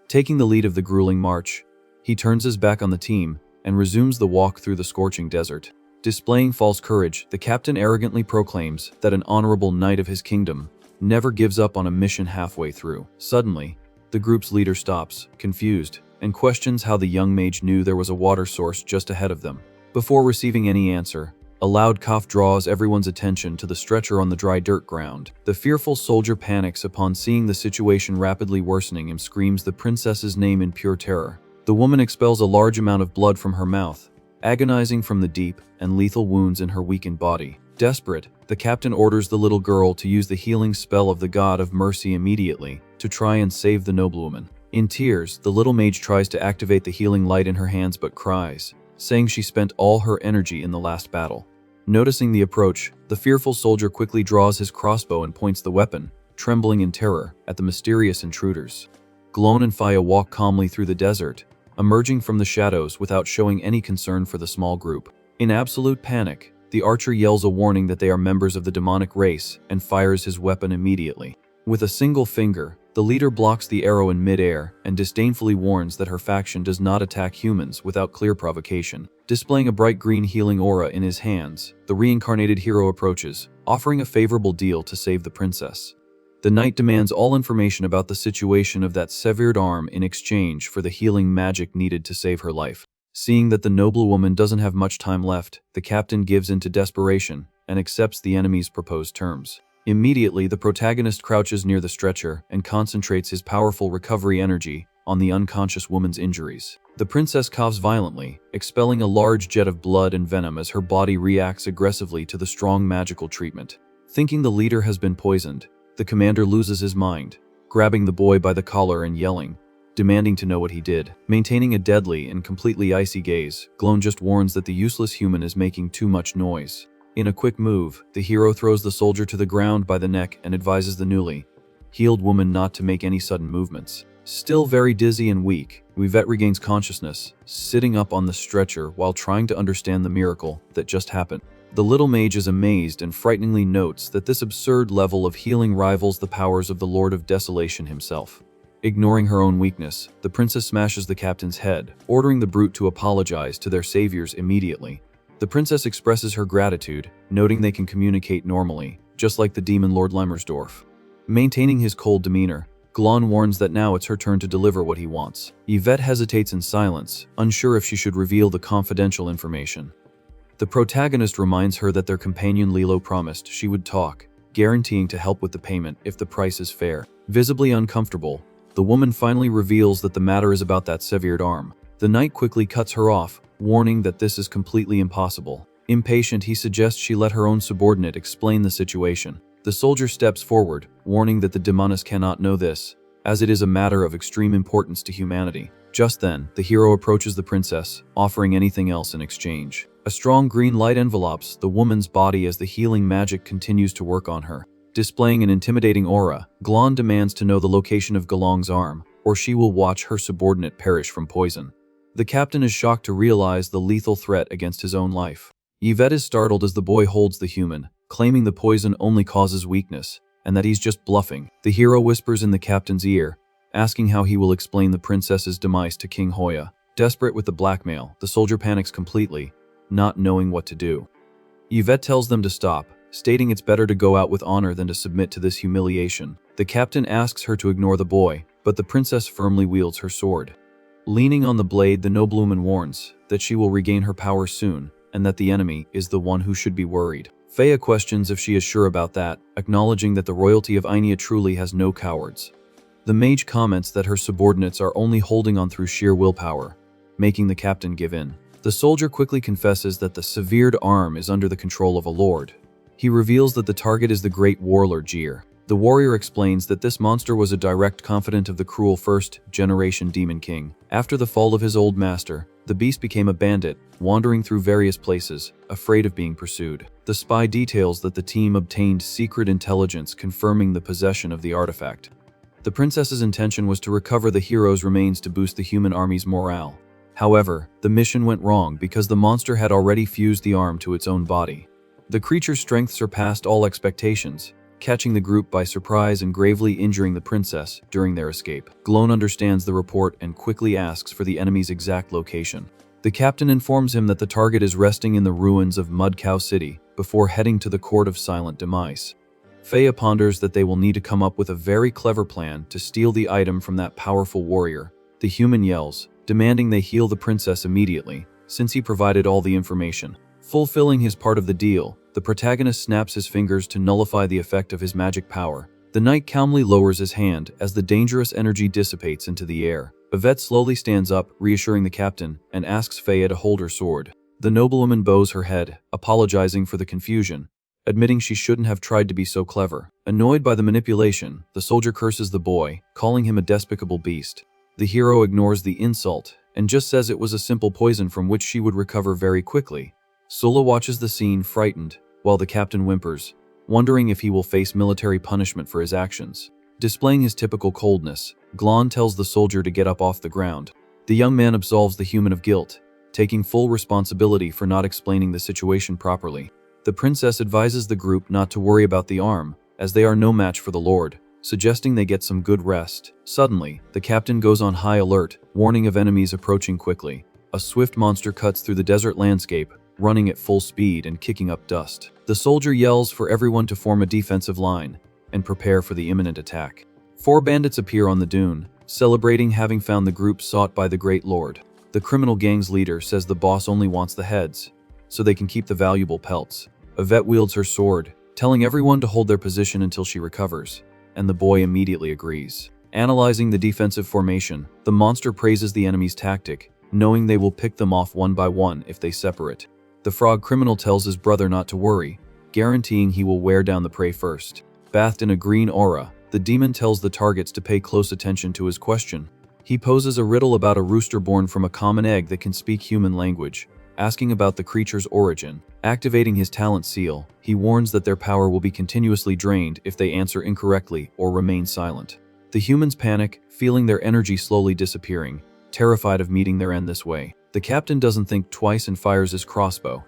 Taking the lead of the grueling march, he turns his back on the team and resumes the walk through the scorching desert. Displaying false courage, the captain arrogantly proclaims that an honorable knight of his kingdom never gives up on a mission halfway through. Suddenly, the group's leader stops, confused, and questions how the young mage knew there was a water source just ahead of them. Before receiving any answer, a loud cough draws everyone's attention to the stretcher on the dry dirt ground. The fearful soldier panics upon seeing the situation rapidly worsening and screams the princess's name in pure terror. The woman expels a large amount of blood from her mouth, agonizing from the deep and lethal wounds in her weakened body. Desperate, the captain orders the little girl to use the healing spell of the god of mercy immediately to try and save the noblewoman. In tears, the little mage tries to activate the healing light in her hands but cries, saying she spent all her energy in the last battle. Noticing the approach, the fearful soldier quickly draws his crossbow and points the weapon, trembling in terror, at the mysterious intruders. Glan and Faya walk calmly through the desert, emerging from the shadows without showing any concern for the small group. In absolute panic, the archer yells a warning that they are members of the demonic race and fires his weapon immediately. With a single finger, the leader blocks the arrow in mid-air and disdainfully warns that her faction does not attack humans without clear provocation. Displaying a bright green healing aura in his hands, the reincarnated hero approaches, offering a favorable deal to save the princess. The knight demands all information about the situation of that severed arm in exchange for the healing magic needed to save her life. Seeing that the noblewoman doesn't have much time left, the captain gives in to desperation and accepts the enemy's proposed terms. Immediately, the protagonist crouches near the stretcher and concentrates his powerful recovery energy on the unconscious woman's injuries. The princess coughs violently, expelling a large jet of blood and venom as her body reacts aggressively to the strong magical treatment. Thinking the leader has been poisoned, the commander loses his mind, grabbing the boy by the collar and yelling, demanding to know what he did. Maintaining a deadly and completely icy gaze, Glan just warns that the useless human is making too much noise. In a quick move, the hero throws the soldier to the ground by the neck and advises the newly healed woman not to make any sudden movements. Still very dizzy and weak, Yvette regains consciousness, sitting up on the stretcher while trying to understand the miracle that just happened. The little mage is amazed and frighteningly notes that this absurd level of healing rivals the powers of the Lord of Desolation himself. Ignoring her own weakness, the princess smashes the captain's head, ordering the brute to apologize to their saviors immediately. The princess expresses her gratitude, noting they can communicate normally, just like the demon Lord Lemmersdorf. Maintaining his cold demeanor, Glan warns that now it's her turn to deliver what he wants. Yvette hesitates in silence, unsure if she should reveal the confidential information. The protagonist reminds her that their companion Lilo promised she would talk, guaranteeing to help with the payment if the price is fair. Visibly uncomfortable, the woman finally reveals that the matter is about that severed arm. The knight quickly cuts her off, warning that this is completely impossible. Impatient, he suggests she let her own subordinate explain the situation. The soldier steps forward, warning that the demoness cannot know this, as it is a matter of extreme importance to humanity. Just then, the hero approaches the princess, offering anything else in exchange. A strong green light envelopes the woman's body as the healing magic continues to work on her. Displaying an intimidating aura, Glan demands to know the location of Galong's arm, or she will watch her subordinate perish from poison. The captain is shocked to realize the lethal threat against his own life. Yvette is startled as the boy holds the human, claiming the poison only causes weakness, and that he's just bluffing. The hero whispers in the captain's ear, asking how he will explain the princess's demise to King Hoya. Desperate with the blackmail, the soldier panics completely, not knowing what to do. Yvette tells them to stop, stating it's better to go out with honor than to submit to this humiliation. The captain asks her to ignore the boy, but the princess firmly wields her sword. Leaning on the blade, the noblewoman warns that she will regain her power soon, and that the enemy is the one who should be worried. Fea questions if she is sure about that, acknowledging that the royalty of Ainea truly has no cowards. The mage comments that her subordinates are only holding on through sheer willpower, making the captain give in. The soldier quickly confesses that the severed arm is under the control of a lord. He reveals that the target is the great warlord Jir. The warrior explains that this monster was a direct confidant of the cruel first-generation demon king. After the fall of his old master, the beast became a bandit, wandering through various places, afraid of being pursued. The spy details that the team obtained secret intelligence confirming the possession of the artifact. The princess's intention was to recover the hero's remains to boost the human army's morale. However, the mission went wrong because the monster had already fused the arm to its own body. The creature's strength surpassed all expectations, catching the group by surprise and gravely injuring the princess during their escape. Glan understands the report and quickly asks for the enemy's exact location. The captain informs him that the target is resting in the ruins of Mud Cow City before heading to the Court of Silent Demise. Fea ponders that they will need to come up with a very clever plan to steal the item from that powerful warrior. The human yells, demanding they heal the princess immediately, since he provided all the information. Fulfilling his part of the deal, the protagonist snaps his fingers to nullify the effect of his magic power. The knight calmly lowers his hand as the dangerous energy dissipates into the air. Yvette slowly stands up, reassuring the captain, and asks Fea to hold her sword. The noblewoman bows her head, apologizing for the confusion, admitting she shouldn't have tried to be so clever. Annoyed by the manipulation, the soldier curses the boy, calling him a despicable beast. The hero ignores the insult and just says it was a simple poison from which she would recover very quickly. Sula watches the scene, frightened, while the captain whimpers, wondering if he will face military punishment for his actions. Displaying his typical coldness, Glan tells the soldier to get up off the ground. The young man absolves the human of guilt, taking full responsibility for not explaining the situation properly. The princess advises the group not to worry about the arm, as they are no match for the lord, suggesting they get some good rest. Suddenly, the captain goes on high alert, warning of enemies approaching quickly. A swift monster cuts through the desert landscape, running at full speed and kicking up dust. The soldier yells for everyone to form a defensive line and prepare for the imminent attack. 4 bandits appear on the dune, celebrating having found the group sought by the Great Lord. The criminal gang's leader says the boss only wants the heads, so they can keep the valuable pelts. Yvette wields her sword, telling everyone to hold their position until she recovers, and the boy immediately agrees. Analyzing the defensive formation, the monster praises the enemy's tactic, knowing they will pick them off one by one if they separate. The frog criminal tells his brother not to worry, guaranteeing he will wear down the prey first. Bathed in a green aura, the demon tells the targets to pay close attention to his question. He poses a riddle about a rooster born from a common egg that can speak human language, asking about the creature's origin. Activating his talent seal, he warns that their power will be continuously drained if they answer incorrectly or remain silent. The humans panic, feeling their energy slowly disappearing, terrified of meeting their end this way. The captain doesn't think twice and fires his crossbow,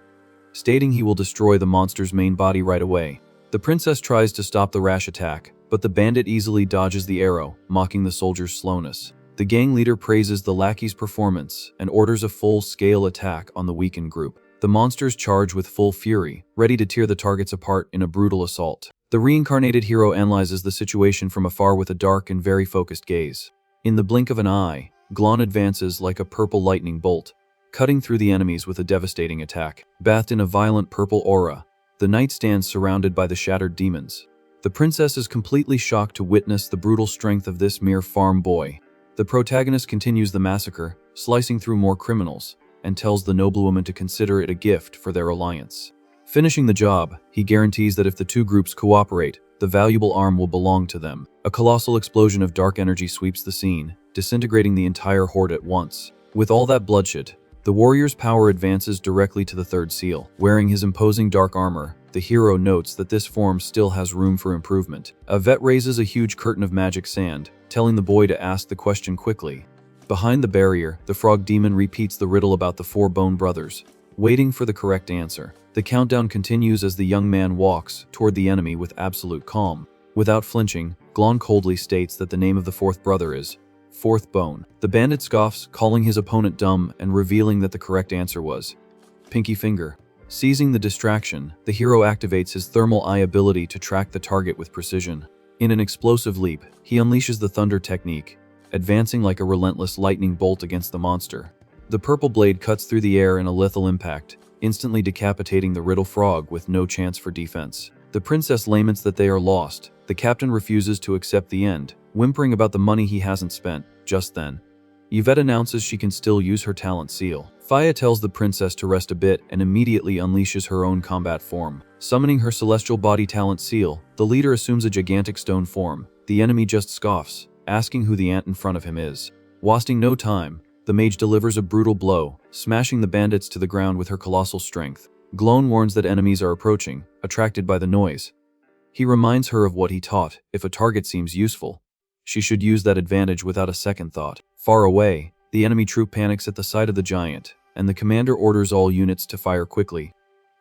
stating he will destroy the monster's main body right away. The princess tries to stop the rash attack, but the bandit easily dodges the arrow, mocking the soldier's slowness. The gang leader praises the lackey's performance and orders a full-scale attack on the weakened group. The monsters charge with full fury, ready to tear the targets apart in a brutal assault. The reincarnated hero analyzes the situation from afar with a dark and very focused gaze. In the blink of an eye, Glan advances like a purple lightning bolt, cutting through the enemies with a devastating attack. Bathed in a violent purple aura, the knight stands surrounded by the shattered demons. The princess is completely shocked to witness the brutal strength of this mere farm boy. The protagonist continues the massacre, slicing through more criminals, and tells the noblewoman to consider it a gift for their alliance. Finishing the job, he guarantees that if the two groups cooperate, the valuable arm will belong to them. A colossal explosion of dark energy sweeps the scene, disintegrating the entire horde at once. With all that bloodshed, the warrior's power advances directly to the third seal. Wearing his imposing dark armor, the hero notes that this form still has room for improvement. A vet raises a huge curtain of magic sand, telling the boy to ask the question quickly. Behind the barrier, the frog demon repeats the riddle about the four bone brothers, waiting for the correct answer. The countdown continues as the young man walks toward the enemy with absolute calm. Without flinching, Glan coldly states that the name of the fourth brother is Fourth Bone. The bandit scoffs, calling his opponent dumb and revealing that the correct answer was Pinky Finger. Seizing the distraction, the hero activates his thermal eye ability to track the target with precision. In an explosive leap, he unleashes the thunder technique, advancing like a relentless lightning bolt against the monster. The purple blade cuts through the air in a lethal impact, instantly decapitating the riddle frog with no chance for defense. The princess laments that they are lost. The captain refuses to accept the end, whimpering about the money he hasn't spent. Just then, Yvette announces she can still use her talent seal. Faya tells the princess to rest a bit and immediately unleashes her own combat form. Summoning her celestial body talent seal, the leader assumes a gigantic stone form. The enemy just scoffs, asking who the ant in front of him is. Wasting no time, the mage delivers a brutal blow, smashing the bandits to the ground with her colossal strength. Glan warns that enemies are approaching, attracted by the noise. He reminds her of what he taught: if a target seems useful, she should use that advantage without a second thought. Far away, the enemy troop panics at the sight of the giant, and the commander orders all units to fire quickly.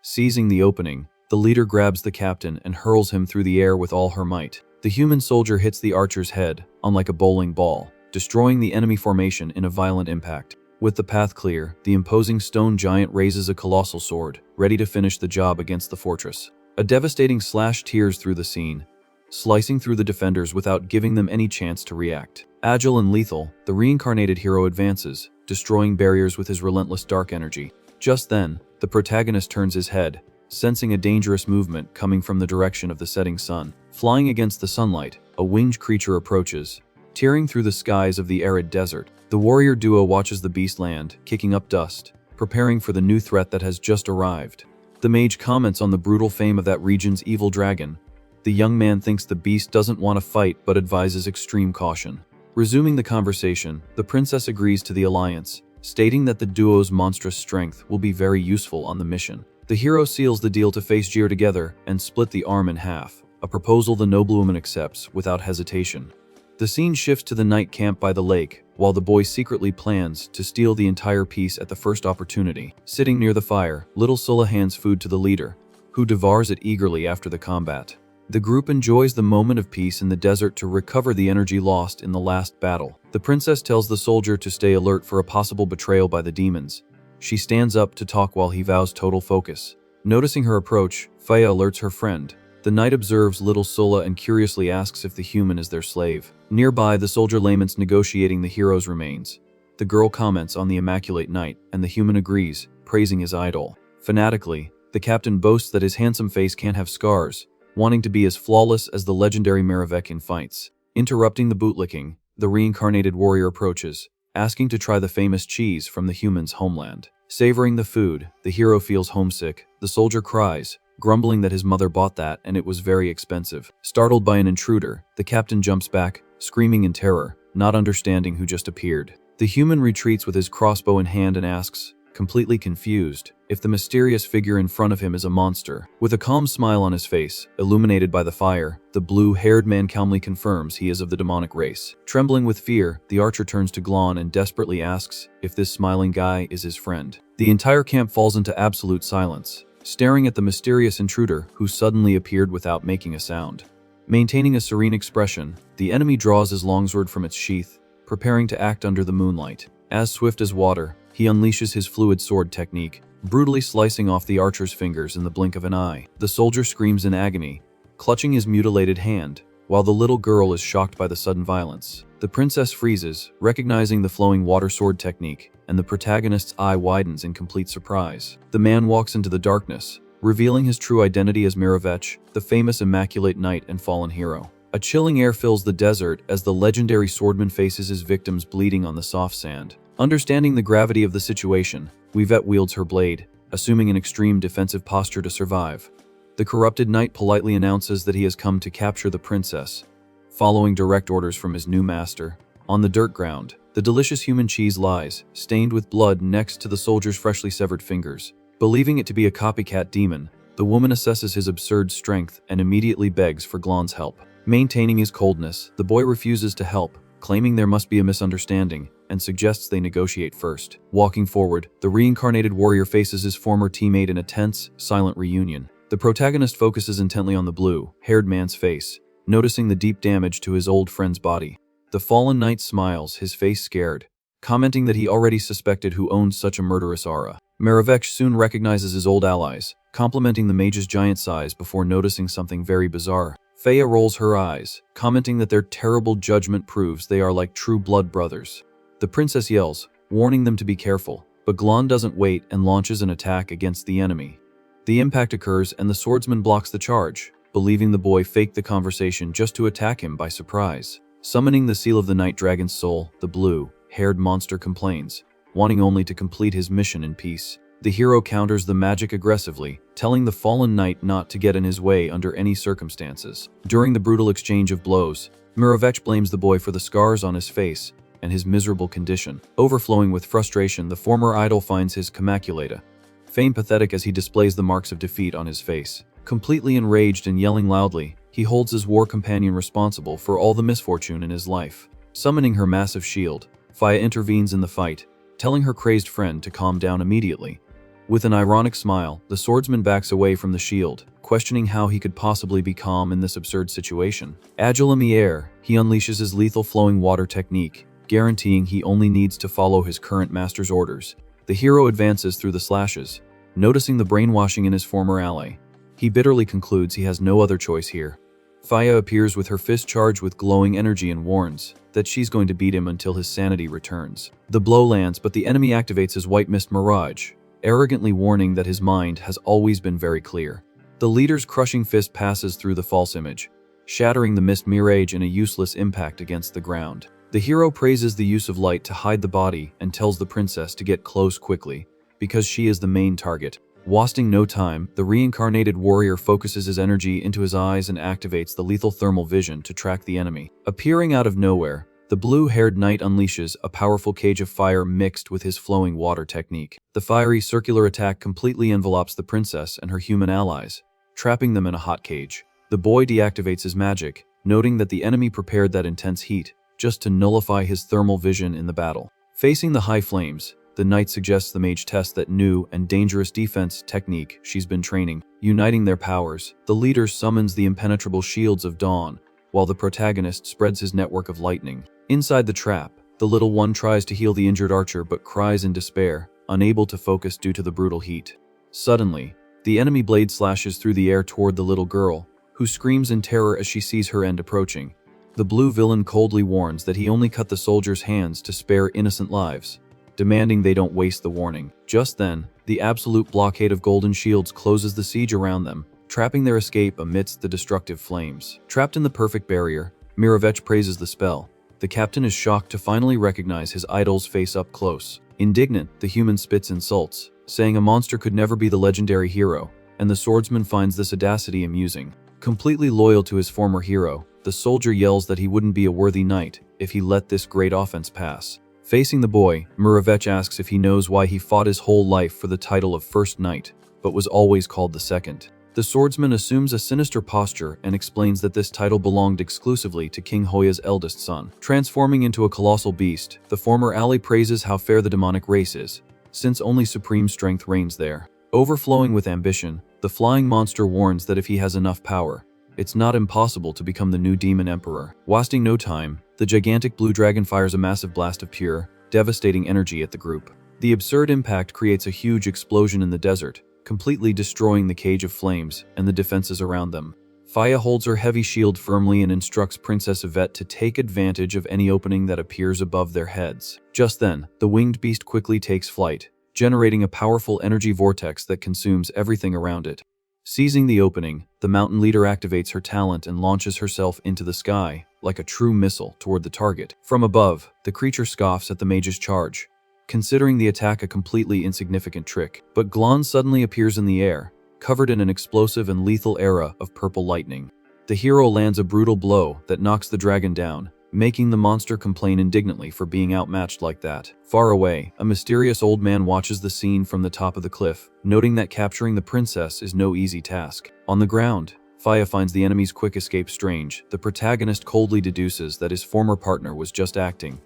Seizing the opening, the leader grabs the captain and hurls him through the air with all her might. The human soldier hits the archer's head, unlike a bowling ball, destroying the enemy formation in a violent impact. With the path clear, the imposing stone giant raises a colossal sword, ready to finish the job against the fortress. A devastating slash tears through the scene, slicing through the defenders without giving them any chance to react. Agile and lethal, the reincarnated hero advances, destroying barriers with his relentless dark energy. Just then, the protagonist turns his head, sensing a dangerous movement coming from the direction of the setting sun. Flying against the sunlight, a winged creature approaches, tearing through the skies of the arid desert. The warrior duo watches the beast land, kicking up dust, preparing for the new threat that has just arrived. The mage comments on the brutal fame of that region's evil dragon. The young man thinks the beast doesn't want to fight but advises extreme caution. Resuming the conversation, the princess agrees to the alliance, stating that the duo's monstrous strength will be very useful on the mission. The hero seals the deal to face Jir together and split the arm in half, a proposal the noblewoman accepts without hesitation. The scene shifts to the night camp by the lake, while the boy secretly plans to steal the entire piece at the first opportunity. Sitting near the fire, little Sulla hands food to the leader, who devours it eagerly after the combat. The group enjoys the moment of peace in the desert to recover the energy lost in the last battle. The princess tells the soldier to stay alert for a possible betrayal by the demons. She stands up to talk while he vows total focus. Noticing her approach, Faya alerts her friend. The knight observes little Sulla and curiously asks if the human is their slave. Nearby, the soldier laments negotiating the hero's remains. The girl comments on the immaculate knight, and the human agrees, praising his idol. Fanatically, the captain boasts that his handsome face can't have scars, wanting to be as flawless as the legendary Maravek in fights. Interrupting the bootlicking, the reincarnated warrior approaches, asking to try the famous cheese from the human's homeland. Savoring the food, the hero feels homesick. The soldier cries, grumbling that his mother bought that and it was very expensive. Startled by an intruder, the captain jumps back, screaming in terror, not understanding who just appeared. The human retreats with his crossbow in hand and asks, completely confused, if the mysterious figure in front of him is a monster. With a calm smile on his face, illuminated by the fire, the blue-haired man calmly confirms he is of the demonic race. Trembling with fear, the archer turns to Glan and desperately asks if this smiling guy is his friend. The entire camp falls into absolute silence, staring at the mysterious intruder who suddenly appeared without making a sound. Maintaining a serene expression, the enemy draws his longsword from its sheath, preparing to act under the moonlight. As swift as water, he unleashes his fluid sword technique, brutally slicing off the archer's fingers in the blink of an eye. The soldier screams in agony, clutching his mutilated hand, while the little girl is shocked by the sudden violence. The princess freezes, recognizing the flowing water sword technique, and the protagonist's eye widens in complete surprise. The man walks into the darkness, revealing his true identity as Miravech, the famous immaculate knight and fallen hero. A chilling air fills the desert as the legendary swordman faces his victims bleeding on the soft sand. Understanding the gravity of the situation, Yvette wields her blade, assuming an extreme defensive posture to survive. The corrupted knight politely announces that he has come to capture the princess, following direct orders from his new master. On the dirt ground, the delicious human cheese lies, stained with blood next to the soldier's freshly severed fingers. Believing it to be a copycat demon, the woman assesses his absurd strength and immediately begs for Glan's help. Maintaining his coldness, the boy refuses to help, claiming there must be a misunderstanding, and suggests they negotiate first. Walking forward, the reincarnated warrior faces his former teammate in a tense, silent reunion. The protagonist focuses intently on the blue-haired man's face, noticing the deep damage to his old friend's body. The fallen knight smiles, his face scared, commenting that he already suspected who owned such a murderous aura. Miravech soon recognizes his old allies, complimenting the mage's giant size before noticing something very bizarre. Feya rolls her eyes, commenting that their terrible judgment proves they are like true blood brothers. The princess yells, warning them to be careful, but Glan doesn't wait and launches an attack against the enemy. The impact occurs and the swordsman blocks the charge, believing the boy faked the conversation just to attack him by surprise. Summoning the seal of the night dragon's soul, the blue-haired monster complains, wanting only to complete his mission in peace. The hero counters the magic aggressively, telling the fallen knight not to get in his way under any circumstances. During the brutal exchange of blows, Miravech blames the boy for the scars on his face and his miserable condition. Overflowing with frustration, the former idol finds his Kamaculata, fame pathetic as he displays the marks of defeat on his face. Completely enraged and yelling loudly, he holds his war companion responsible for all the misfortune in his life. Summoning her massive shield, Feya intervenes in the fight, telling her crazed friend to calm down immediately. With an ironic smile, the swordsman backs away from the shield, questioning how he could possibly be calm in this absurd situation. Agile in the air, he unleashes his lethal flowing water technique, guaranteeing he only needs to follow his current master's orders. The hero advances through the slashes, noticing the brainwashing in his former ally. He bitterly concludes he has no other choice here. Feya appears with her fist charged with glowing energy and warns that she's going to beat him until his sanity returns. The blow lands, but the enemy activates his white mist mirage, arrogantly warning that his mind has always been very clear. The leader's crushing fist passes through the false image, shattering the mist mirage in a useless impact against the ground. The hero praises the use of light to hide the body and tells the princess to get close quickly, because she is the main target. Wasting no time, the reincarnated warrior focuses his energy into his eyes and activates the lethal thermal vision to track the enemy. Appearing out of nowhere, the blue-haired knight unleashes a powerful cage of fire mixed with his flowing water technique. The fiery circular attack completely envelops the princess and her human allies, trapping them in a hot cage. The boy deactivates his magic, noting that the enemy prepared that intense heat just to nullify his thermal vision in the battle. Facing the high flames, the knight suggests the mage test that new and dangerous defense technique she's been training. Uniting their powers, the leader summons the impenetrable shields of dawn, while the protagonist spreads his network of lightning. Inside the trap, the little one tries to heal the injured archer but cries in despair, unable to focus due to the brutal heat. Suddenly, the enemy blade slashes through the air toward the little girl, who screams in terror as she sees her end approaching. The blue villain coldly warns that he only cut the soldier's hands to spare innocent lives, demanding they don't waste the warning. Just then, the absolute blockade of golden shields closes the siege around them, trapping their escape amidst the destructive flames. Trapped in the perfect barrier, Miravech praises the spell. The captain is shocked to finally recognize his idol's face up close. Indignant, the human spits insults, saying a monster could never be the legendary hero, and the swordsman finds this audacity amusing. Completely loyal to his former hero, the soldier yells that he wouldn't be a worthy knight if he let this great offense pass. Facing the boy, Miravech asks if he knows why he fought his whole life for the title of first knight, but was always called the second. The swordsman assumes a sinister posture and explains that this title belonged exclusively to King Hoya's eldest son. Transforming into a colossal beast, the former ally praises how fair the demonic race is, since only supreme strength reigns there. Overflowing with ambition, the flying monster warns that if he has enough power, it's not impossible to become the new demon emperor. Wasting no time, the gigantic blue dragon fires a massive blast of pure, devastating energy at the group. The absurd impact creates a huge explosion in the desert, completely destroying the cage of flames and the defenses around them. Faya holds her heavy shield firmly and instructs Princess Yvette to take advantage of any opening that appears above their heads. Just then, the winged beast quickly takes flight, generating a powerful energy vortex that consumes everything around it. Seizing the opening, the mountain leader activates her talent and launches herself into the sky, like a true missile, toward the target. From above, the creature scoffs at the mage's charge, considering the attack a completely insignificant trick. But Glan suddenly appears in the air, covered in an explosive and lethal aura of purple lightning. The hero lands a brutal blow that knocks the dragon down, making the monster complain indignantly for being outmatched like that. Far away, a mysterious old man watches the scene from the top of the cliff, noting that capturing the princess is no easy task. On the ground, Faya finds the enemy's quick escape strange. The protagonist coldly deduces that his former partner was just acting.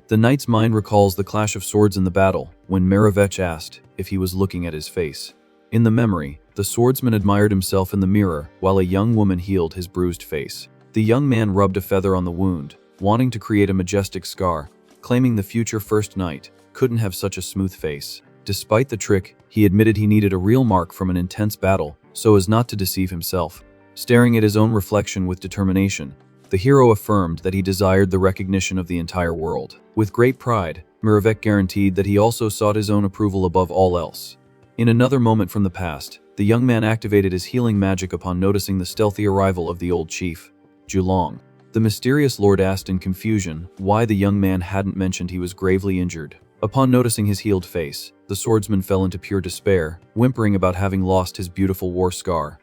The knight's mind recalls the clash of swords in the battle, when Merevech asked if he was looking at his face. In the memory, the swordsman admired himself in the mirror while a young woman healed his bruised face. The young man rubbed a feather on the wound, wanting to create a majestic scar, claiming the future first knight couldn't have such a smooth face. Despite the trick, he admitted he needed a real mark from an intense battle so as not to deceive himself. Staring at his own reflection with determination, the hero affirmed that he desired the recognition of the entire world. With great pride, Merevech guaranteed that he also sought his own approval above all else. In another moment from the past, the young man activated his healing magic upon noticing the stealthy arrival of the old chief, Julong. The mysterious lord asked in confusion why the young man hadn't mentioned he was gravely injured. Upon noticing his healed face, the swordsman fell into pure despair, whimpering about having lost his beautiful war scar.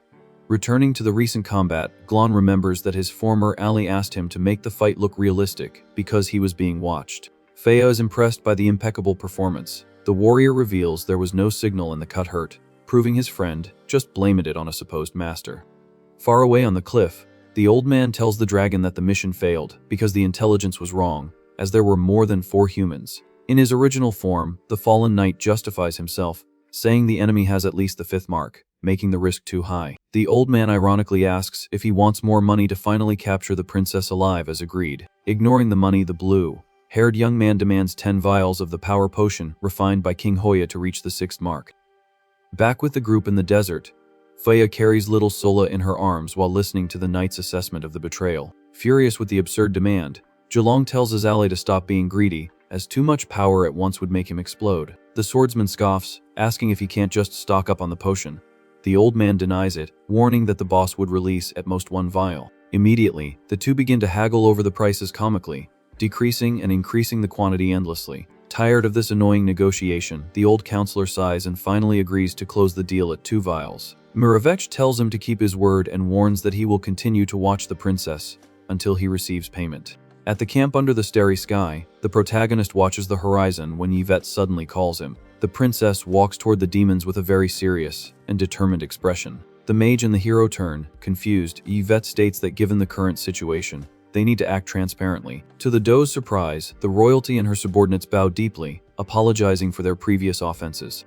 Returning to the recent combat, Glan remembers that his former ally asked him to make the fight look realistic because he was being watched. Faya is impressed by the impeccable performance. The warrior reveals there was no signal and the cut hurt, proving his friend just blamed it on a supposed master. Far away on the cliff, the old man tells the dragon that the mission failed because the intelligence was wrong, as there were more than 4 humans. In his original form, the fallen knight justifies himself, saying the enemy has at least the 5th mark, making the risk too high. The old man ironically asks if he wants more money to finally capture the princess alive as agreed. Ignoring the money, the blue-haired young man demands 10 vials of the power potion refined by King Hoya to reach the 6th mark. Back with the group in the desert, Faya carries little Sola in her arms while listening to the knight's assessment of the betrayal. Furious with the absurd demand, Julong tells his ally to stop being greedy, as too much power at once would make him explode. The swordsman scoffs, asking if he can't just stock up on the potion. The old man denies it, warning that the boss would release at most 1 vial. Immediately, the two begin to haggle over the prices comically, decreasing and increasing the quantity endlessly. Tired of this annoying negotiation, the old counselor sighs and finally agrees to close the deal at 2 vials. Merevech tells him to keep his word and warns that he will continue to watch the princess until he receives payment. At the camp under the starry sky, the protagonist watches the horizon when Yvette suddenly calls him. The princess walks toward the demons with a very serious and determined expression. The mage and the hero turn, confused. Yvette states that given the current situation, they need to act transparently. To the doe's surprise, the royalty and her subordinates bow deeply, apologizing for their previous offenses.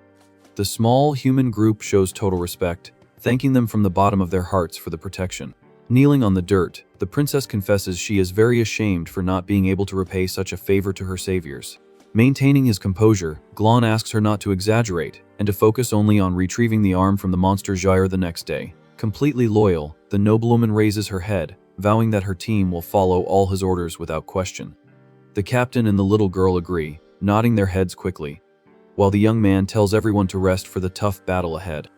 The small human group shows total respect, thanking them from the bottom of their hearts for the protection. Kneeling on the dirt, the princess confesses she is very ashamed for not being able to repay such a favor to her saviors. Maintaining his composure, Glan asks her not to exaggerate and to focus only on retrieving the arm from the monster Jair the next day. Completely loyal, the noblewoman raises her head, vowing that her team will follow all his orders without question. The captain and the little girl agree, nodding their heads quickly, while the young man tells everyone to rest for the tough battle ahead.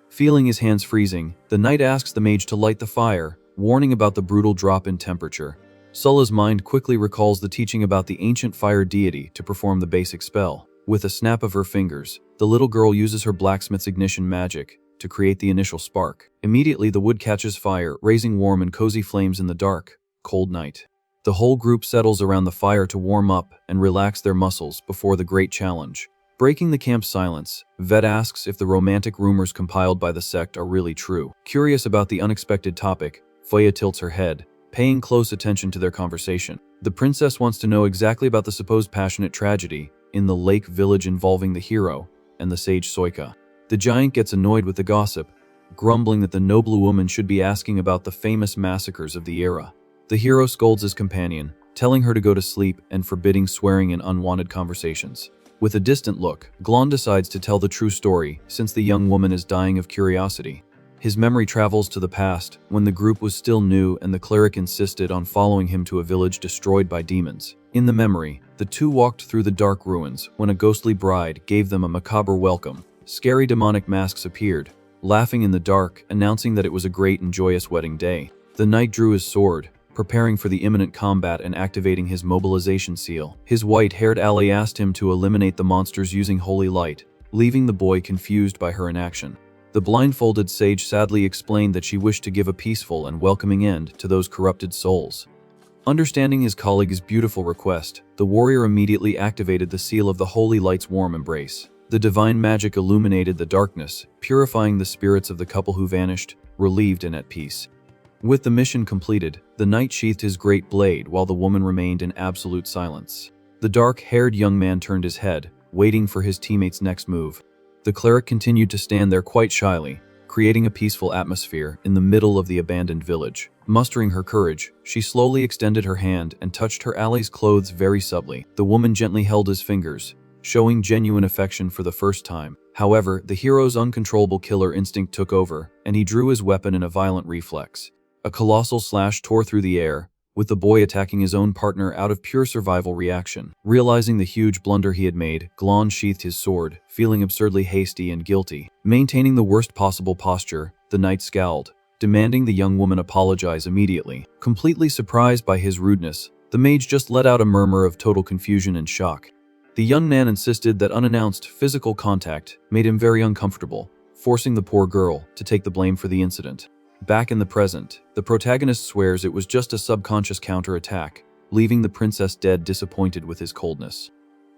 Feeling his hands freezing, the knight asks the mage to light the fire, warning about the brutal drop in temperature. Sulla's mind quickly recalls the teaching about the ancient fire deity to perform the basic spell. With a snap of her fingers, the little girl uses her blacksmith's ignition magic to create the initial spark. Immediately, the wood catches fire, raising warm and cozy flames in the dark, cold night. The whole group settles around the fire to warm up and relax their muscles before the great challenge. Breaking the camp's silence, Ved asks if the romantic rumors compiled by the sect are really true. Curious about the unexpected topic, Faya tilts her head, paying close attention to their conversation. The princess wants to know exactly about the supposed passionate tragedy in the lake village involving the hero and the sage Soika. The giant gets annoyed with the gossip, grumbling that the noble woman should be asking about the famous massacres of the era. The hero scolds his companion, telling her to go to sleep and forbidding swearing in unwanted conversations. With a distant look, Glan decides to tell the true story since the young woman is dying of curiosity. His memory travels to the past, when the group was still new and the cleric insisted on following him to a village destroyed by demons. In the memory, the two walked through the dark ruins when a ghostly bride gave them a macabre welcome. Scary demonic masks appeared, laughing in the dark, announcing that it was a great and joyous wedding day. The knight drew his sword, preparing for the imminent combat and activating his mobilization seal. His white-haired ally asked him to eliminate the monsters using holy light, leaving the boy confused by her inaction. The blindfolded sage sadly explained that she wished to give a peaceful and welcoming end to those corrupted souls. Understanding his colleague's beautiful request, the warrior immediately activated the seal of the holy light's warm embrace. The divine magic illuminated the darkness, purifying the spirits of the couple who vanished, relieved and at peace. With the mission completed, the knight sheathed his great blade while the woman remained in absolute silence. The dark-haired young man turned his head, waiting for his teammate's next move. The cleric continued to stand there quite shyly, creating a peaceful atmosphere in the middle of the abandoned village. Mustering her courage, she slowly extended her hand and touched her ally's clothes very subtly. The woman gently held his fingers, showing genuine affection for the first time. However, the hero's uncontrollable killer instinct took over, and he drew his weapon in a violent reflex. A colossal slash tore through the air, with the boy attacking his own partner out of pure survival reaction. Realizing the huge blunder he had made, Glan sheathed his sword, feeling absurdly hasty and guilty. Maintaining the worst possible posture, the knight scowled, demanding the young woman apologize immediately. Completely surprised by his rudeness, the mage just let out a murmur of total confusion and shock. The young man insisted that unannounced physical contact made him very uncomfortable, forcing the poor girl to take the blame for the incident. Back in the present, the protagonist swears it was just a subconscious counterattack, leaving the princess dead, disappointed with his coldness.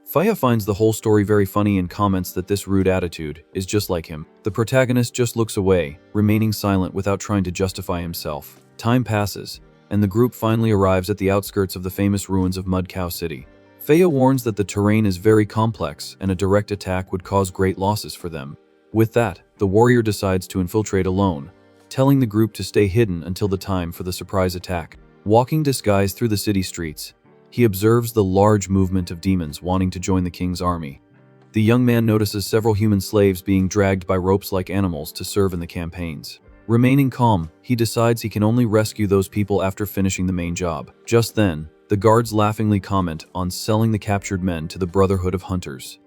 Faya finds the whole story very funny and comments that this rude attitude is just like him. The protagonist just looks away, remaining silent without trying to justify himself. Time passes, and the group finally arrives at the outskirts of the famous ruins of Mud Cow City. Faya warns that the terrain is very complex and a direct attack would cause great losses for them. With that, the warrior decides to infiltrate alone, telling the group to stay hidden until the time for the surprise attack. Walking disguised through the city streets, he observes the large movement of demons wanting to join the king's army. The young man notices several human slaves being dragged by ropes like animals to serve in the campaigns. Remaining calm, he decides he can only rescue those people after finishing the main job. Just then, the guards laughingly comment on selling the captured men to the Brotherhood of Hunters.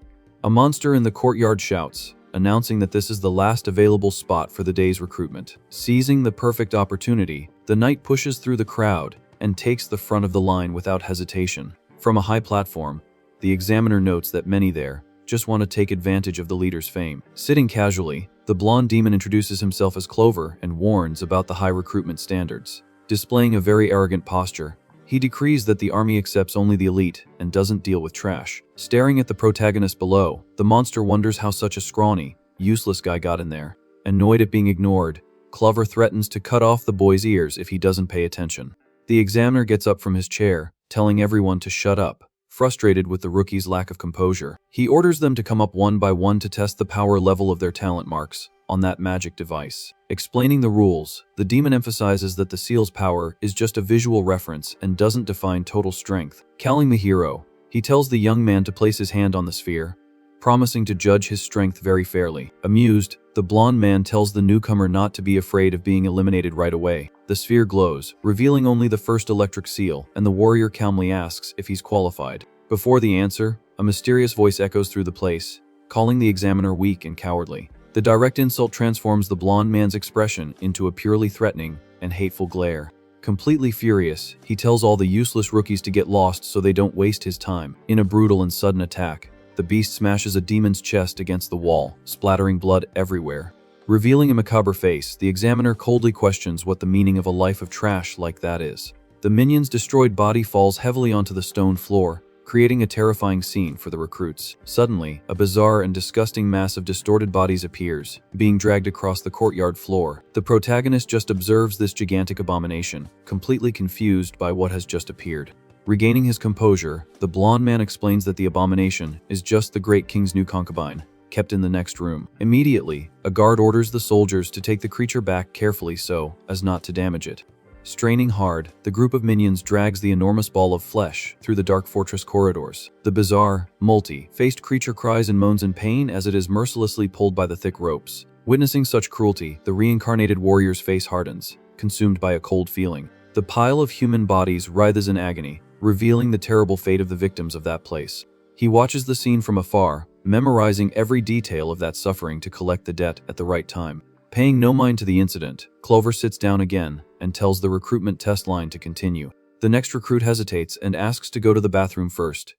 A monster in the courtyard shouts, announcing that this is the last available spot for the day's recruitment. Seizing the perfect opportunity, the knight pushes through the crowd and takes the front of the line without hesitation. From a high platform, the examiner notes that many there just want to take advantage of the leader's fame. Sitting casually, the blonde demon introduces himself as Clover and warns about the high recruitment standards. Displaying a very arrogant posture, he decrees that the army accepts only the elite and doesn't deal with trash. Staring at the protagonist below, the monster wonders how such a scrawny, useless guy got in there. Annoyed at being ignored, Clover threatens to cut off the boy's ears if he doesn't pay attention. The examiner gets up from his chair, telling everyone to shut up, frustrated with the rookie's lack of composure. He orders them to come up one by one to test the power level of their talent marks on that magic device. Explaining the rules, the demon emphasizes that the seal's power is just a visual reference and doesn't define total strength. Calling the hero, he tells the young man to place his hand on the sphere, promising to judge his strength very fairly. Amused, the blonde man tells the newcomer not to be afraid of being eliminated right away. The sphere glows, revealing only the first electric seal, and the warrior calmly asks if he's qualified. Before the answer, a mysterious voice echoes through the place, calling the examiner weak and cowardly. The direct insult transforms the blonde man's expression into a purely threatening and hateful glare. Completely furious, he tells all the useless rookies to get lost so they don't waste his time. In a brutal and sudden attack, the beast smashes a demon's chest against the wall, splattering blood everywhere. Revealing a macabre face, the examiner coldly questions what the meaning of a life of trash like that is. The minion's destroyed body falls heavily onto the stone floor, creating a terrifying scene for the recruits. Suddenly, a bizarre and disgusting mass of distorted bodies appears, being dragged across the courtyard floor. The protagonist just observes this gigantic abomination, completely confused by what has just appeared. Regaining his composure, the blonde man explains that the abomination is just the great king's new concubine, kept in the next room. Immediately, a guard orders the soldiers to take the creature back carefully so as not to damage it. Straining hard, the group of minions drags the enormous ball of flesh through the dark fortress corridors. The bizarre, multi-faced creature cries and moans in pain as it is mercilessly pulled by the thick ropes. Witnessing such cruelty, the reincarnated warrior's face hardens, consumed by a cold feeling. The pile of human bodies writhes in agony, revealing the terrible fate of the victims of that place. He watches the scene from afar, memorizing every detail of that suffering to collect the debt at the right time. Paying no mind to the incident, Clover sits down again and tells the recruitment test line to continue. The next recruit hesitates and asks to go to the bathroom first,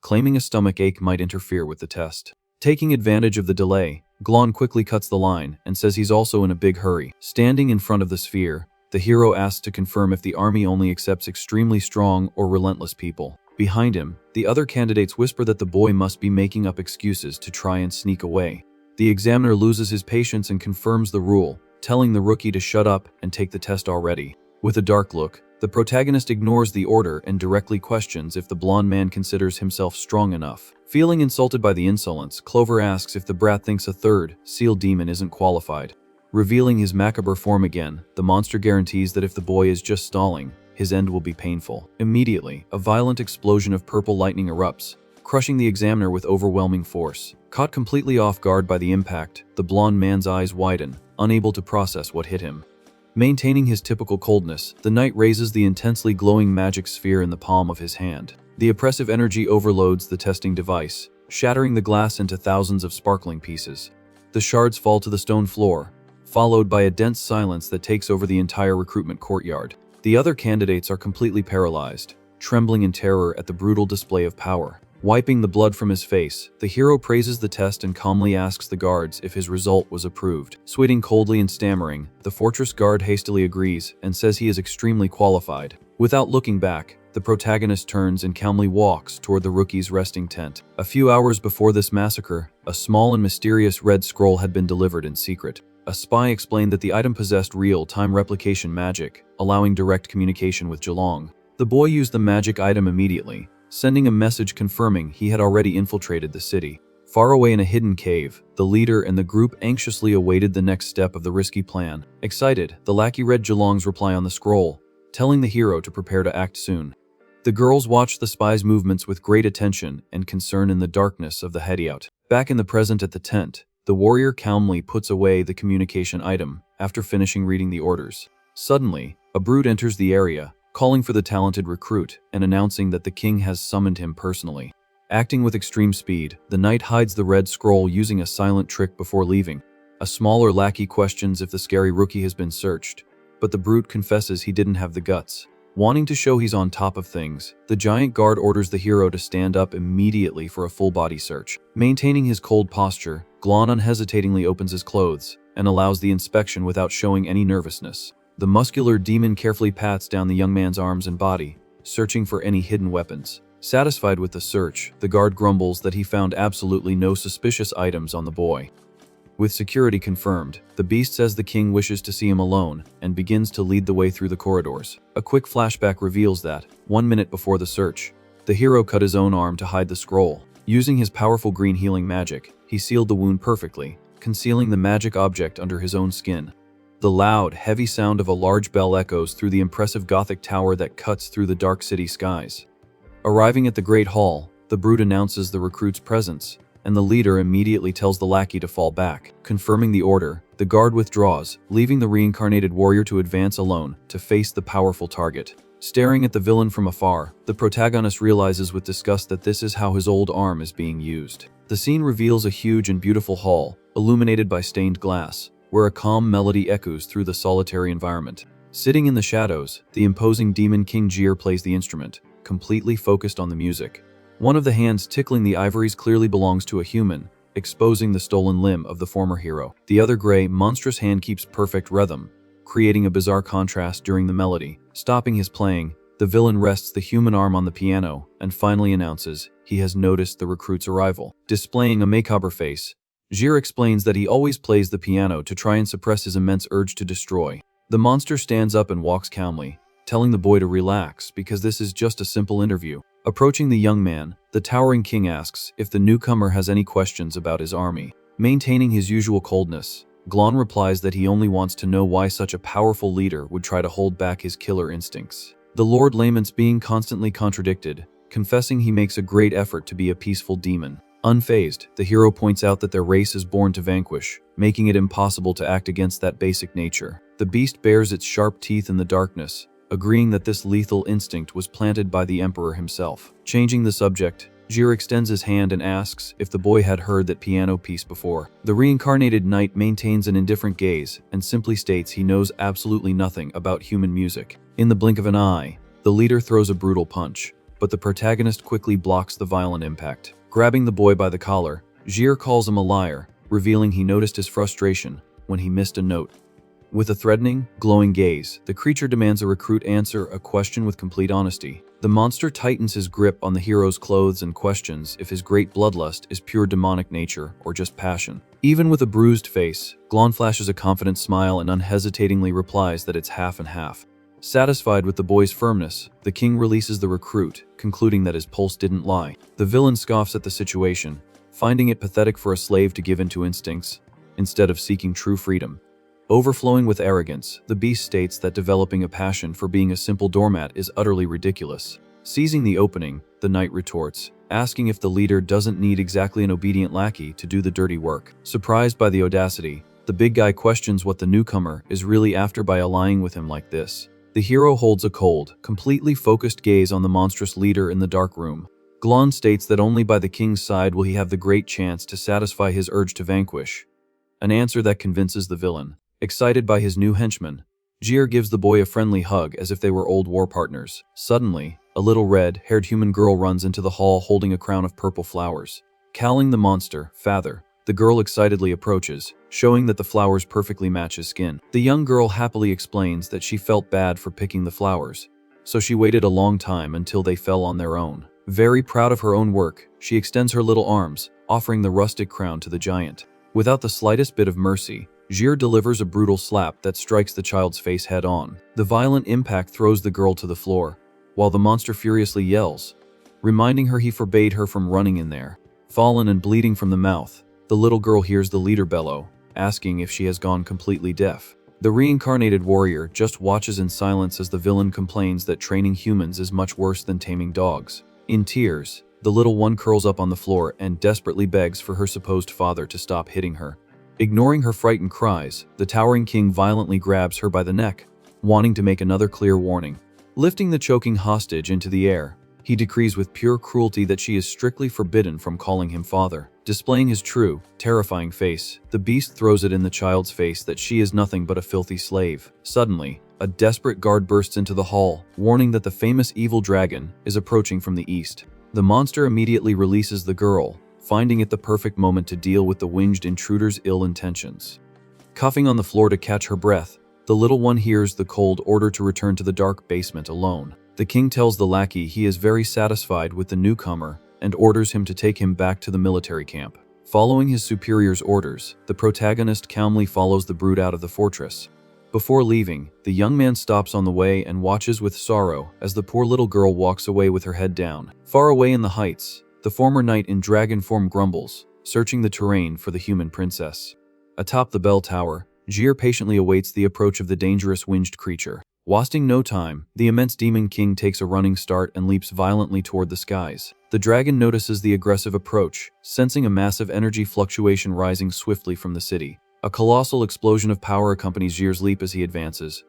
claiming a stomach ache might interfere with the test. Taking advantage of the delay, Glan quickly cuts the line and says he's also in a big hurry. Standing in front of the sphere, the hero asks to confirm if the army only accepts extremely strong or relentless people. Behind him, the other candidates whisper that the boy must be making up excuses to try and sneak away. The examiner loses his patience and confirms the rule, telling the rookie to shut up and take the test already. With a dark look, the protagonist ignores the order and directly questions if the blonde man considers himself strong enough. Feeling insulted by the insolence, Clover asks if the brat thinks a third, sealed demon isn't qualified. Revealing his macabre form again, the monster guarantees that if the boy is just stalling, his end will be painful. Immediately, a violent explosion of purple lightning erupts, crushing the examiner with overwhelming force. Caught completely off guard by the impact, the blonde man's eyes widen, unable to process what hit him. Maintaining his typical coldness, the knight raises the intensely glowing magic sphere in the palm of his hand. The oppressive energy overloads the testing device, shattering the glass into thousands of sparkling pieces. The shards fall to the stone floor, followed by a dense silence that takes over the entire recruitment courtyard. The other candidates are completely paralyzed, trembling in terror at the brutal display of power. Wiping the blood from his face, the hero praises the test and calmly asks the guards if his result was approved. Sweating coldly and stammering, the fortress guard hastily agrees and says he is extremely qualified. Without looking back, the protagonist turns and calmly walks toward the rookie's resting tent. A few hours before this massacre, a small and mysterious red scroll had been delivered in secret. A spy explained that the item possessed real-time replication magic, allowing direct communication with Geelong. The boy used the magic item immediately, sending a message confirming he had already infiltrated the city. Far away in a hidden cave, the leader and the group anxiously awaited the next step of the risky plan. Excited, the lackey read Geelong's reply on the scroll, telling the hero to prepare to act soon. The girls watched the spy's movements with great attention and concern in the darkness of the hideout. Back in the present at the tent, the warrior calmly puts away the communication item after finishing reading the orders. Suddenly, a brute enters the area, calling for the talented recruit and announcing that the king has summoned him personally. Acting with extreme speed, the knight hides the red scroll using a silent trick before leaving. A smaller lackey questions if the scary rookie has been searched, but the brute confesses he didn't have the guts. Wanting to show he's on top of things, the giant guard orders the hero to stand up immediately for a full-body search. Maintaining his cold posture, Glan unhesitatingly opens his clothes and allows the inspection without showing any nervousness. The muscular demon carefully pats down the young man's arms and body, searching for any hidden weapons. Satisfied with the search, the guard grumbles that he found absolutely no suspicious items on the boy. With security confirmed, the beast says the king wishes to see him alone and begins to lead the way through the corridors. A quick flashback reveals that, 1 minute before the search, the hero cut his own arm to hide the scroll. Using his powerful green healing magic, he sealed the wound perfectly, concealing the magic object under his own skin. The loud, heavy sound of a large bell echoes through the impressive Gothic tower that cuts through the dark city skies. Arriving at the Great Hall, the brute announces the recruit's presence, and the leader immediately tells the lackey to fall back. Confirming the order, the guard withdraws, leaving the reincarnated warrior to advance alone to face the powerful target. Staring at the villain from afar, the protagonist realizes with disgust that this is how his old arm is being used. The scene reveals a huge and beautiful hall, illuminated by stained glass, where a calm melody echoes through the solitary environment. Sitting in the shadows, the imposing demon King Jir plays the instrument, completely focused on the music. One of the hands tickling the ivories clearly belongs to a human, exposing the stolen limb of the former hero. The other gray, monstrous hand keeps perfect rhythm, creating a bizarre contrast during the melody. Stopping his playing, the villain rests the human arm on the piano and finally announces he has noticed the recruit's arrival. Displaying a macabre face, Jir explains that he always plays the piano to try and suppress his immense urge to destroy. The monster stands up and walks calmly, telling the boy to relax because this is just a simple interview. Approaching the young man, the towering king asks if the newcomer has any questions about his army. Maintaining his usual coldness, Glan replies that he only wants to know why such a powerful leader would try to hold back his killer instincts. The Lord laments being constantly contradicted, confessing he makes a great effort to be a peaceful demon. Unfazed, the hero points out that their race is born to vanquish, making it impossible to act against that basic nature. The beast bares its sharp teeth in the darkness, agreeing that this lethal instinct was planted by the Emperor himself. Changing the subject, Jir extends his hand and asks if the boy had heard that piano piece before. The reincarnated knight maintains an indifferent gaze and simply states he knows absolutely nothing about human music. In the blink of an eye, the leader throws a brutal punch, but the protagonist quickly blocks the violent impact. Grabbing the boy by the collar, Jir calls him a liar, revealing he noticed his frustration when he missed a note. With a threatening, glowing gaze, the creature demands a recruit answer a question with complete honesty. The monster tightens his grip on the hero's clothes and questions if his great bloodlust is pure demonic nature or just passion. Even with a bruised face, Glan flashes a confident smile and unhesitatingly replies that it's half and half. Satisfied with the boy's firmness, the king releases the recruit, concluding that his pulse didn't lie. The villain scoffs at the situation, finding it pathetic for a slave to give in to instincts, instead of seeking true freedom. Overflowing with arrogance, the beast states that developing a passion for being a simple doormat is utterly ridiculous. Seizing the opening, the knight retorts, asking if the leader doesn't need exactly an obedient lackey to do the dirty work. Surprised by the audacity, the big guy questions what the newcomer is really after by allying with him like this. The hero holds a cold, completely focused gaze on the monstrous leader in the dark room. Glan states that only by the king's side will he have the great chance to satisfy his urge to vanquish. An answer that convinces the villain. Excited by his new henchman, Jir gives the boy a friendly hug as if they were old war partners. Suddenly, a little red-haired human girl runs into the hall holding a crown of purple flowers. Cowling the monster, Father, the girl excitedly approaches, showing that the flowers perfectly match his skin. The young girl happily explains that she felt bad for picking the flowers, so she waited a long time until they fell on their own. Very proud of her own work, she extends her little arms, offering the rustic crown to the giant. Without the slightest bit of mercy, Jir delivers a brutal slap that strikes the child's face head-on. The violent impact throws the girl to the floor, while the monster furiously yells, reminding her he forbade her from running in there. Fallen and bleeding from the mouth, the little girl hears the leader bellow, asking if she has gone completely deaf. The reincarnated warrior just watches in silence as the villain complains that training humans is much worse than taming dogs. In tears, the little one curls up on the floor and desperately begs for her supposed father to stop hitting her. Ignoring her frightened cries, the towering king violently grabs her by the neck, wanting to make another clear warning. Lifting the choking hostage into the air, he decrees with pure cruelty that she is strictly forbidden from calling him father. Displaying his true, terrifying face, the beast throws it in the child's face that she is nothing but a filthy slave. Suddenly, a desperate guard bursts into the hall, warning that the famous evil dragon is approaching from the east. The monster immediately releases the girl, finding it the perfect moment to deal with the winged intruder's ill intentions. Coughing on the floor to catch her breath, the little one hears the cold order to return to the dark basement alone. The king tells the lackey he is very satisfied with the newcomer and orders him to take him back to the military camp. Following his superior's orders, the protagonist calmly follows the brute out of the fortress. Before leaving, the young man stops on the way and watches with sorrow as the poor little girl walks away with her head down. Far away in the heights, the former knight in dragon form grumbles, searching the terrain for the human princess. Atop the bell tower, Jir patiently awaits the approach of the dangerous winged creature. Wasting no time, the immense demon king takes a running start and leaps violently toward the skies. The dragon notices the aggressive approach, sensing a massive energy fluctuation rising swiftly from the city. A colossal explosion of power accompanies Jir's leap as he advances,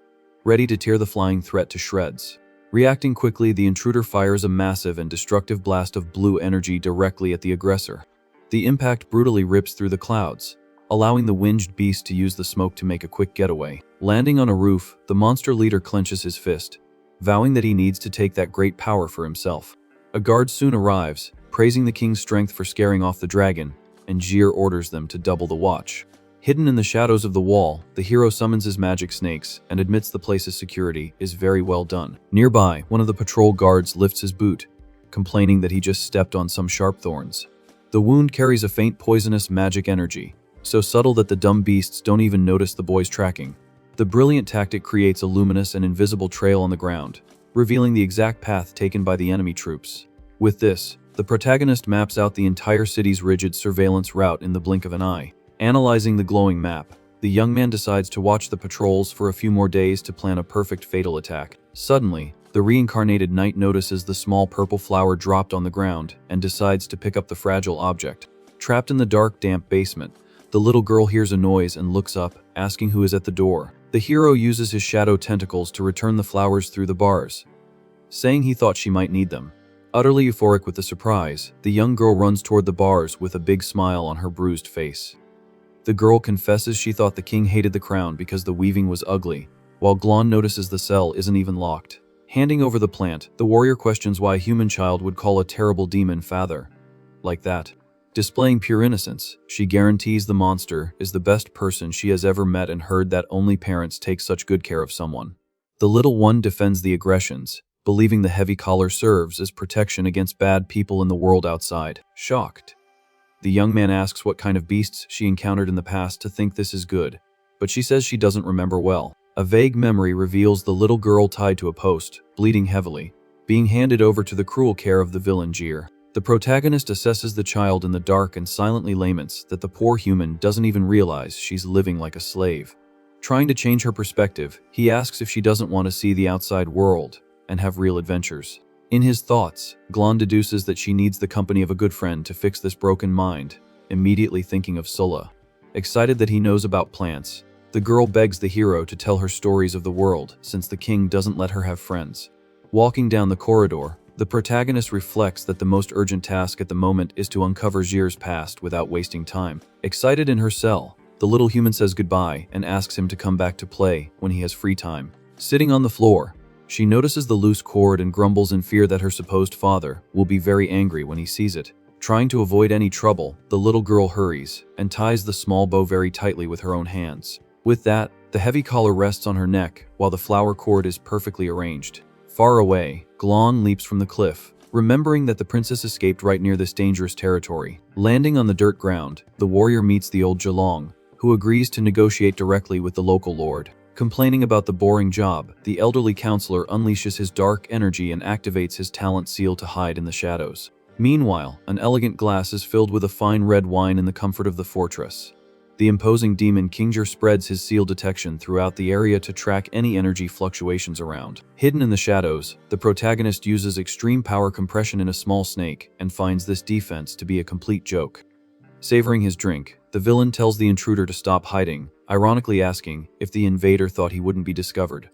ready to tear the flying threat to shreds. Reacting quickly, the intruder fires a massive and destructive blast of blue energy directly at the aggressor. The impact brutally rips through the clouds, allowing the winged beast to use the smoke to make a quick getaway. Landing on a roof, the monster leader clenches his fist, vowing that he needs to take that great power for himself. A guard soon arrives, praising the king's strength for scaring off the dragon, and Jir orders them to double the watch. Hidden in the shadows of the wall, the hero summons his magic snakes and admits the place's security is very well done. Nearby, one of the patrol guards lifts his boot, complaining that he just stepped on some sharp thorns. The wound carries a faint poisonous magic energy, so subtle that the dumb beasts don't even notice the boy's tracking. The brilliant tactic creates a luminous and invisible trail on the ground, revealing the exact path taken by the enemy troops. With this, the protagonist maps out the entire city's rigid surveillance route in the blink of an eye. Analyzing the glowing map, the young man decides to watch the patrols for a few more days to plan a perfect fatal attack. Suddenly, The reincarnated knight notices the small purple flower dropped on the ground and decides to pick up the fragile object. Trapped in the dark, damp basement, the little girl hears a noise and looks up, asking who is at the door. The hero uses his shadow tentacles to return the flowers through the bars, saying he thought she might need them. Utterly euphoric with the surprise, the young girl runs toward the bars with a big smile on her bruised face. The girl confesses she thought the king hated the crown because the weaving was ugly, while Glan notices the cell isn't even locked. Handing over the plant, the warrior questions why a human child would call a terrible demon father like that. Displaying pure innocence, she guarantees the monster is the best person she has ever met and heard that only parents take such good care of someone. The little one defends the aggressions, believing the heavy collar serves as protection against bad people in the world outside. Shocked, the young man asks what kind of beasts she encountered in the past to think this is good, but she says she doesn't remember well. A vague memory reveals the little girl tied to a post, bleeding heavily, being handed over to the cruel care of the villain Jir. The protagonist assesses the child in the dark and silently laments that the poor human doesn't even realize she's living like a slave. Trying to change her perspective, he asks if she doesn't want to see the outside world and have real adventures. In his thoughts, Glan deduces that she needs the company of a good friend to fix this broken mind, immediately thinking of Sulla. Excited that he knows about plants, the girl begs the hero to tell her stories of the world since the king doesn't let her have friends. Walking down the corridor, the protagonist reflects that the most urgent task at the moment is to uncover Jir's past without wasting time. Excited in her cell, the little human says goodbye and asks him to come back to play when he has free time. Sitting on the floor, she notices the loose cord and grumbles in fear that her supposed father will be very angry when he sees it. Trying to avoid any trouble, the little girl hurries and ties the small bow very tightly with her own hands. With that, the heavy collar rests on her neck while the flower cord is perfectly arranged. Far away, Glan leaps from the cliff, remembering that the princess escaped right near this dangerous territory. Landing on the dirt ground, the warrior meets the old Gelong, who agrees to negotiate directly with the local lord. Complaining about the boring job, the elderly counselor unleashes his dark energy and activates his talent seal to hide in the shadows. Meanwhile, an elegant glass is filled with a fine red wine in the comfort of the fortress. The imposing demon King Jir spreads his seal detection throughout the area to track any energy fluctuations around. Hidden in the shadows, the protagonist uses extreme power compression in a small snake and finds this defense to be a complete joke. Savoring his drink, the villain tells the intruder to stop hiding, ironically asking if the invader thought he wouldn't be discovered.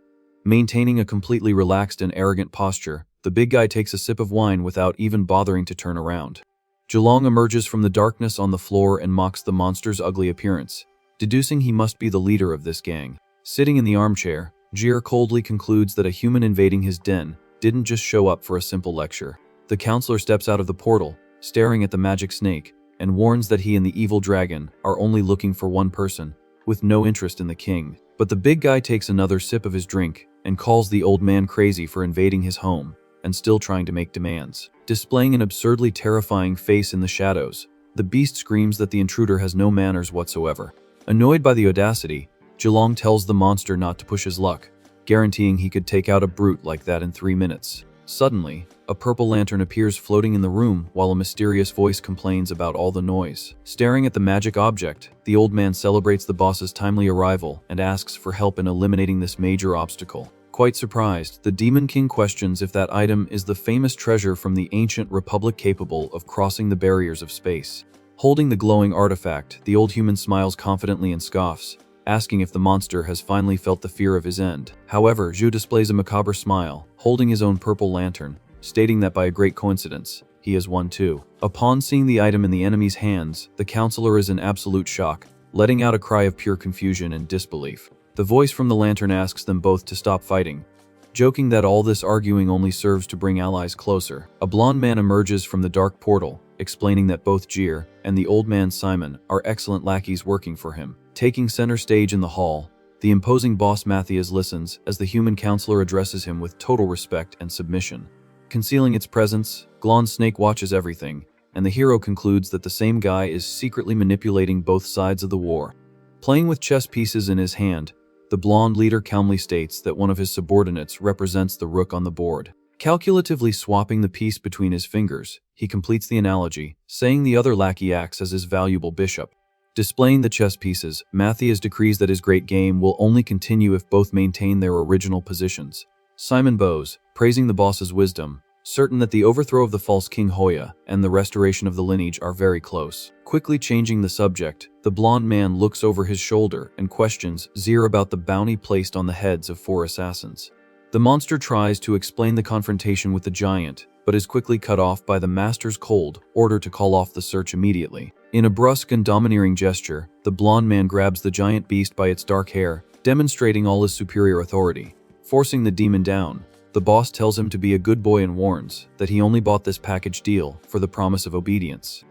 Maintaining a completely relaxed and arrogant posture, the big guy takes a sip of wine without even bothering to turn around. Gelong emerges from the darkness on the floor and mocks the monster's ugly appearance, deducing he must be the leader of this gang. Sitting in the armchair, Jir coldly concludes that a human invading his den didn't just show up for a simple lecture. The counselor steps out of the portal, staring at the magic snake, and warns that he and the evil dragon are only looking for one person, with no interest in the king. But the big guy takes another sip of his drink and calls the old man crazy for invading his home and still trying to make demands. Displaying an absurdly terrifying face in the shadows, the beast screams that the intruder has no manners whatsoever. Annoyed by the audacity, Gelong tells the monster not to push his luck, guaranteeing he could take out a brute like that in 3 minutes. Suddenly, a purple lantern appears floating in the room while a mysterious voice complains about all the noise. Staring at the magic object, the old man celebrates the boss's timely arrival and asks for help in eliminating this major obstacle. Quite surprised, the Demon King questions if that item is the famous treasure from the ancient republic capable of crossing the barriers of space. Holding the glowing artifact, the old human smiles confidently and scoffs, asking if the monster has finally felt the fear of his end. However, Zhu displays a macabre smile, holding his own purple lantern, stating that by a great coincidence, he has one too. Upon seeing the item in the enemy's hands, the counselor is in absolute shock, letting out a cry of pure confusion and disbelief. The voice from the lantern asks them both to stop fighting, joking that all this arguing only serves to bring allies closer. A blonde man emerges from the dark portal, explaining that both Jir and the old man Simon are excellent lackeys working for him. Taking center stage in the hall, the imposing boss Matthias listens as the human counselor addresses him with total respect and submission. Concealing its presence, Glan's snake watches everything, and the hero concludes that the same guy is secretly manipulating both sides of the war. Playing with chess pieces in his hand, the blonde leader calmly states that one of his subordinates represents the rook on the board. Calculatively swapping the piece between his fingers, he completes the analogy, saying the other lackey acts as his valuable bishop. Displaying the chess pieces, Matthias decrees that his great game will only continue if both maintain their original positions. Simon bows, praising the boss's wisdom, certain that the overthrow of the false King Hoya and the restoration of the lineage are very close. Quickly changing the subject, the blonde man looks over his shoulder and questions Zir about the bounty placed on the heads of 4 assassins. The monster tries to explain the confrontation with the giant, but is quickly cut off by the master's cold order to call off the search immediately. In a brusque and domineering gesture, the blonde man grabs the giant beast by its dark hair, demonstrating all his superior authority. Forcing the demon down, the boss tells him to be a good boy and warns that he only bought this package deal for the promise of obedience.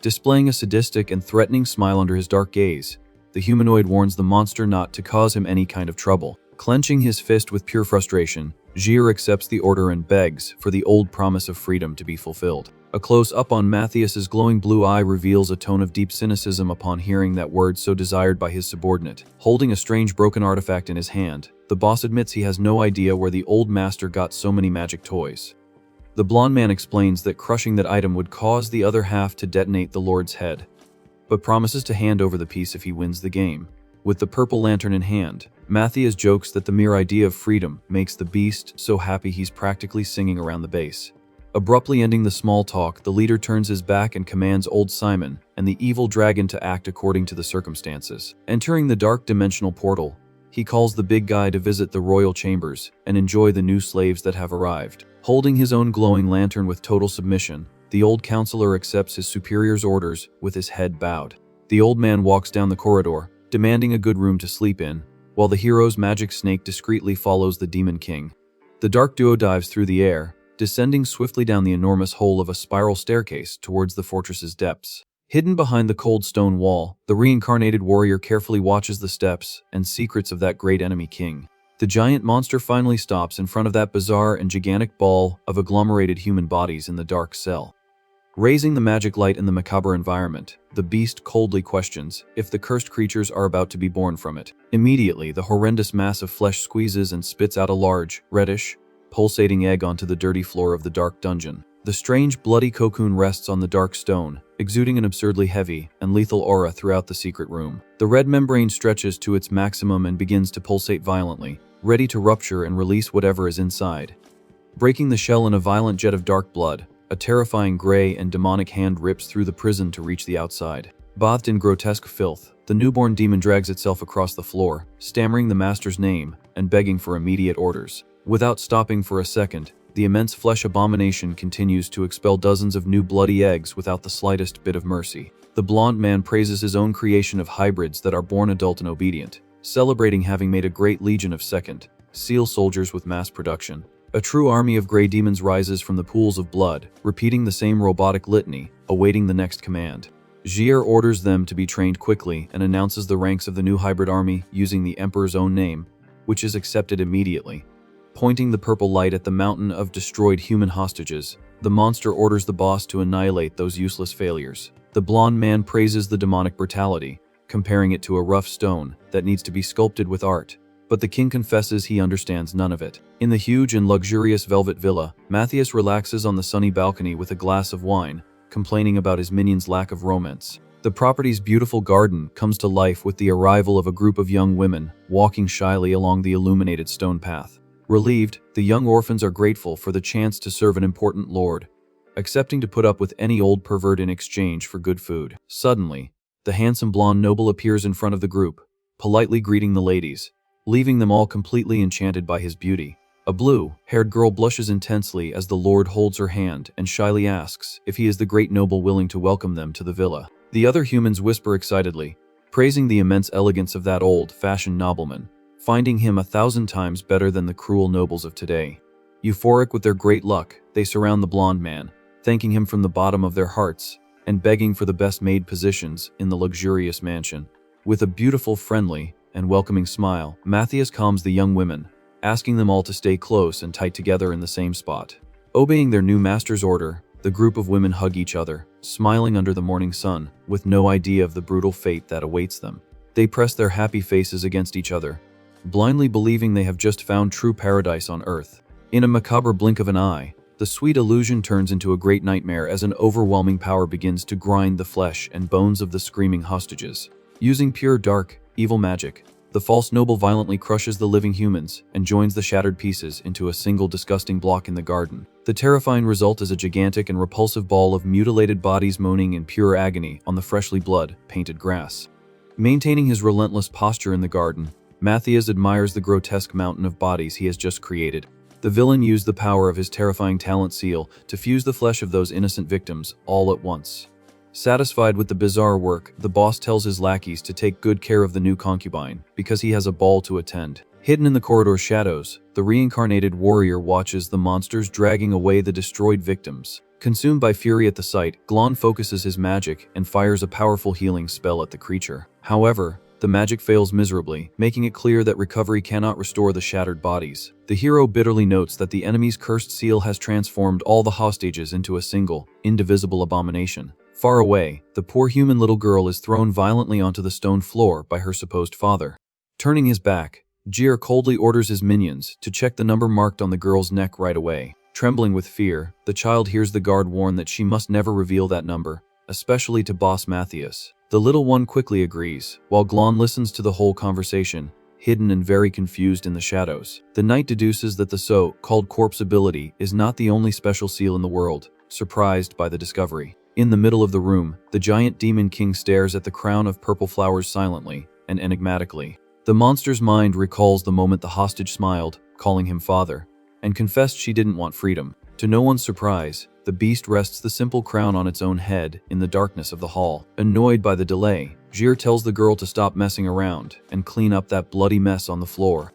Displaying a sadistic and threatening smile under his dark gaze, the humanoid warns the monster not to cause him any kind of trouble. Clenching his fist with pure frustration, Zir accepts the order and begs for the old promise of freedom to be fulfilled. A close-up on Matthias's glowing blue eye reveals a tone of deep cynicism upon hearing that word so desired by his subordinate. Holding a strange broken artifact in his hand, the boss admits he has no idea where the old master got so many magic toys. The blonde man explains that crushing that item would cause the other half to detonate the lord's head, but promises to hand over the piece if he wins the game. With the purple lantern in hand, Matthias jokes that the mere idea of freedom makes the beast so happy he's practically singing around the base. Abruptly ending the small talk, the leader turns his back and commands old Simon and the evil dragon to act according to the circumstances. Entering the dark dimensional portal, he calls the big guy to visit the royal chambers and enjoy the new slaves that have arrived. Holding his own glowing lantern with total submission, the old counselor accepts his superior's orders with his head bowed. The old man walks down the corridor, demanding a good room to sleep in, while the hero's magic snake discreetly follows the Demon King. The dark duo dives through the air, descending swiftly down the enormous hole of a spiral staircase towards the fortress's depths. Hidden behind the cold stone wall, the reincarnated warrior carefully watches the steps and secrets of that great enemy king. The giant monster finally stops in front of that bizarre and gigantic ball of agglomerated human bodies in the dark cell. Raising the magic light in the macabre environment, the beast coldly questions if the cursed creatures are about to be born from it. Immediately, the horrendous mass of flesh squeezes and spits out a large, reddish, pulsating egg onto the dirty floor of the dark dungeon. The strange, bloody cocoon rests on the dark stone, exuding an absurdly heavy and lethal aura throughout the secret room. The red membrane stretches to its maximum and begins to pulsate violently, ready to rupture and release whatever is inside. Breaking the shell in a violent jet of dark blood, a terrifying gray and demonic hand rips through the prison to reach the outside. Bathed in grotesque filth, the newborn demon drags itself across the floor, stammering the master's name and begging for immediate orders. Without stopping for a second, the immense flesh abomination continues to expel dozens of new bloody eggs without the slightest bit of mercy. The blonde man praises his own creation of hybrids that are born adult and obedient, celebrating having made a great legion of second, seal soldiers with mass production. A true army of gray demons rises from the pools of blood, repeating the same robotic litany, awaiting the next command. Zir orders them to be trained quickly and announces the ranks of the new hybrid army using the Emperor's own name, which is accepted immediately. Pointing the purple light at the mountain of destroyed human hostages, the monster orders the boss to annihilate those useless failures. The blonde man praises the demonic brutality, comparing it to a rough stone that needs to be sculpted with art. But the king confesses he understands none of it. In the huge and luxurious velvet villa, Matthias relaxes on the sunny balcony with a glass of wine, complaining about his minion's lack of romance. The property's beautiful garden comes to life with the arrival of a group of young women walking shyly along the illuminated stone path. Relieved, the young orphans are grateful for the chance to serve an important lord, accepting to put up with any old pervert in exchange for good food. Suddenly, the handsome blonde noble appears in front of the group, politely greeting the ladies, leaving them all completely enchanted by his beauty. A blue-haired girl blushes intensely as the lord holds her hand and shyly asks if he is the great noble willing to welcome them to the villa. The other humans whisper excitedly, praising the immense elegance of that old-fashioned nobleman, finding him 1,000 times better than the cruel nobles of today. Euphoric with their great luck, they surround the blonde man, thanking him from the bottom of their hearts and begging for the best-made positions in the luxurious mansion. With a beautiful, friendly, and welcoming smile, Matthias calms the young women, asking them all to stay close and tight together in the same spot. Obeying their new master's order, the group of women hug each other, smiling under the morning sun, with no idea of the brutal fate that awaits them. They press their happy faces against each other, blindly believing they have just found true paradise on earth. In a macabre blink of an eye, the sweet illusion turns into a great nightmare as an overwhelming power begins to grind the flesh and bones of the screaming hostages. Using pure dark, evil magic, the false noble violently crushes the living humans and joins the shattered pieces into a single disgusting block in the garden. The terrifying result is a gigantic and repulsive ball of mutilated bodies moaning in pure agony on the freshly blood-painted grass. Maintaining his relentless posture in the garden, Matthias admires the grotesque mountain of bodies he has just created. The villain used the power of his terrifying talent seal to fuse the flesh of those innocent victims all at once. Satisfied with the bizarre work, the boss tells his lackeys to take good care of the new concubine because he has a ball to attend. Hidden in the corridor's shadows, the reincarnated warrior watches the monsters dragging away the destroyed victims. Consumed by fury at the sight, Glan focuses his magic and fires a powerful healing spell at the creature. However, the magic fails miserably, making it clear that recovery cannot restore the shattered bodies. The hero bitterly notes that the enemy's cursed seal has transformed all the hostages into a single, indivisible abomination. Far away, the poor human little girl is thrown violently onto the stone floor by her supposed father. Turning his back, Jir coldly orders his minions to check the number marked on the girl's neck right away. Trembling with fear, the child hears the guard warn that she must never reveal that number, especially to Boss Matthias. The little one quickly agrees, while Glan listens to the whole conversation, hidden and very confused in the shadows. The knight deduces that the so-called corpse ability is not the only special seal in the world, surprised by the discovery. In the middle of the room, the giant demon king stares at the crown of purple flowers silently and enigmatically. The monster's mind recalls the moment the hostage smiled, calling him father, and confessed she didn't want freedom. To no one's surprise, the beast rests the simple crown on its own head in the darkness of the hall. Annoyed by the delay, Jir tells the girl to stop messing around and clean up that bloody mess on the floor.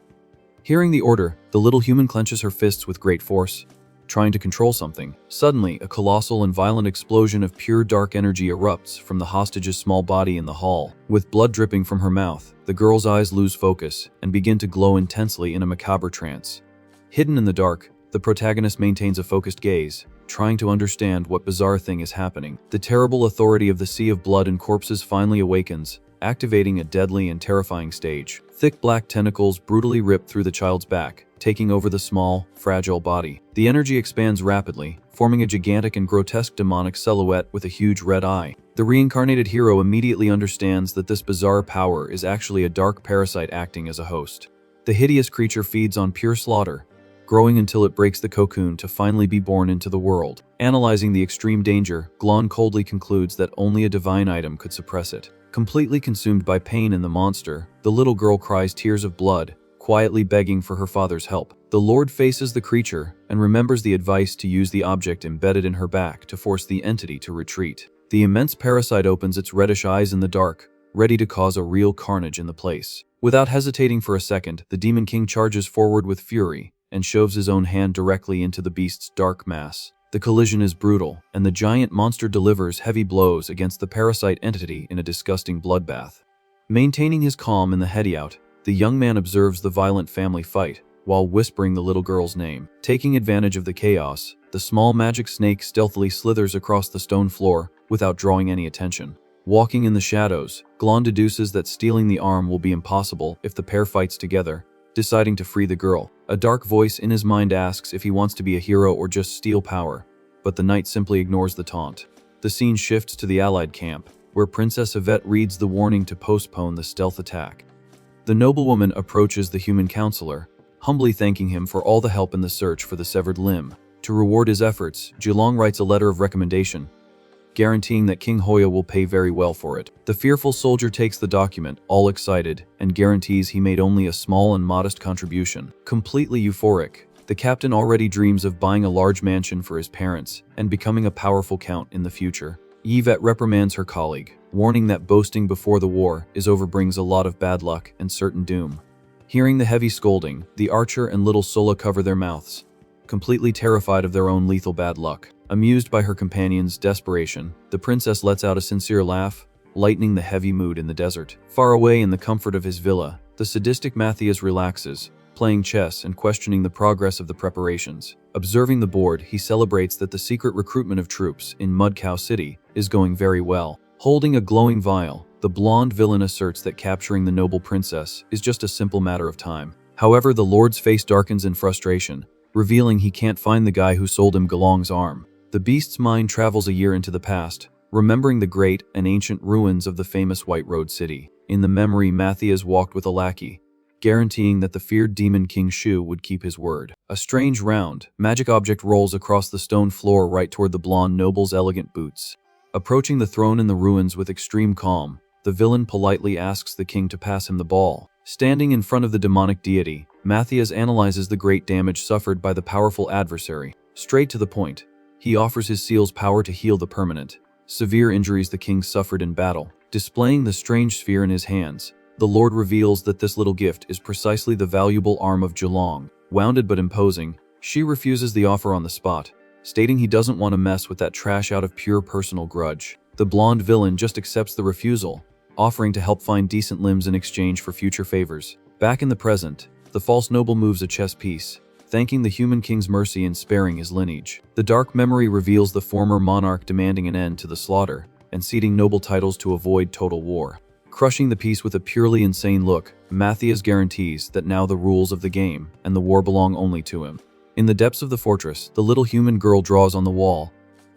Hearing the order, the little human clenches her fists with great force, trying to control something. Suddenly, a colossal and violent explosion of pure dark energy erupts from the hostage's small body in the hall. With blood dripping from her mouth, the girl's eyes lose focus and begin to glow intensely in a macabre trance. Hidden in the dark, the protagonist maintains a focused gaze, trying to understand what bizarre thing is happening. The terrible authority of the sea of blood and corpses finally awakens, activating a deadly and terrifying stage. Thick black tentacles brutally rip through the child's back, taking over the small, fragile body. The energy expands rapidly, forming a gigantic and grotesque demonic silhouette with a huge red eye. The reincarnated hero immediately understands that this bizarre power is actually a dark parasite acting as a host. The hideous creature feeds on pure slaughter, growing until it breaks the cocoon to finally be born into the world. Analyzing the extreme danger, Glan coldly concludes that only a divine item could suppress it. Completely consumed by pain in the monster, the little girl cries tears of blood, quietly begging for her father's help. The Lord faces the creature and remembers the advice to use the object embedded in her back to force the entity to retreat. The immense parasite opens its reddish eyes in the dark, ready to cause a real carnage in the place. Without hesitating for a second, the Demon King charges forward with fury and shoves his own hand directly into the beast's dark mass. The collision is brutal, and the giant monster delivers heavy blows against the parasite entity in a disgusting bloodbath. Maintaining his calm in the heady-out, the young man observes the violent family fight, while whispering the little girl's name. Taking advantage of the chaos, the small magic snake stealthily slithers across the stone floor without drawing any attention. Walking in the shadows, Glan deduces that stealing the arm will be impossible if the pair fights together, deciding to free the girl. A dark voice in his mind asks if he wants to be a hero or just steal power, but the knight simply ignores the taunt. The scene shifts to the Allied camp, where Princess Yvette reads the warning to postpone the stealth attack. The noblewoman approaches the human counselor, humbly thanking him for all the help in the search for the severed limb. To reward his efforts, Jilong writes a letter of recommendation, guaranteeing that King Hoya will pay very well for it. The fearful soldier takes the document, all excited, and guarantees he made only a small and modest contribution. Completely euphoric, the captain already dreams of buying a large mansion for his parents and becoming a powerful count in the future. Yvette reprimands her colleague, warning that boasting before the war is over brings a lot of bad luck and certain doom. Hearing the heavy scolding, the archer and little Sola cover their mouths, completely terrified of their own lethal bad luck. Amused by her companion's desperation, the princess lets out a sincere laugh, lightening the heavy mood in the desert. Far away in the comfort of his villa, the sadistic Matthias relaxes, playing chess and questioning the progress of the preparations. Observing the board, he celebrates that the secret recruitment of troops in Mudcow City is going very well. Holding a glowing vial, the blonde villain asserts that capturing the noble princess is just a simple matter of time. However, the Lord's face darkens in frustration, revealing he can't find the guy who sold him Galong's arm. The beast's mind travels a year into the past, remembering the great and ancient ruins of the famous White Road City. In the memory, Matthias walked with a lackey, guaranteeing that the feared demon King Shu would keep his word. A strange round, magic object rolls across the stone floor right toward the blonde noble's elegant boots. Approaching the throne in the ruins with extreme calm, the villain politely asks the king to pass him the ball. Standing in front of the demonic deity, Matthias analyzes the great damage suffered by the powerful adversary. Straight to the point, he offers his seal's power to heal the permanent, severe injuries the king suffered in battle. Displaying the strange sphere in his hands, the Lord reveals that this little gift is precisely the valuable arm of Zhilong. Wounded but imposing, she refuses the offer on the spot, stating he doesn't want to mess with that trash out of pure personal grudge. The blonde villain just accepts the refusal, offering to help find decent limbs in exchange for future favors. Back in the present, the false noble moves a chess piece, thanking the human king's mercy in sparing his lineage. The dark memory reveals the former monarch demanding an end to the slaughter and ceding noble titles to avoid total war. Crushing the piece with a purely insane look, Matthias guarantees that now the rules of the game and the war belong only to him. In the depths of the fortress, the little human girl draws on the wall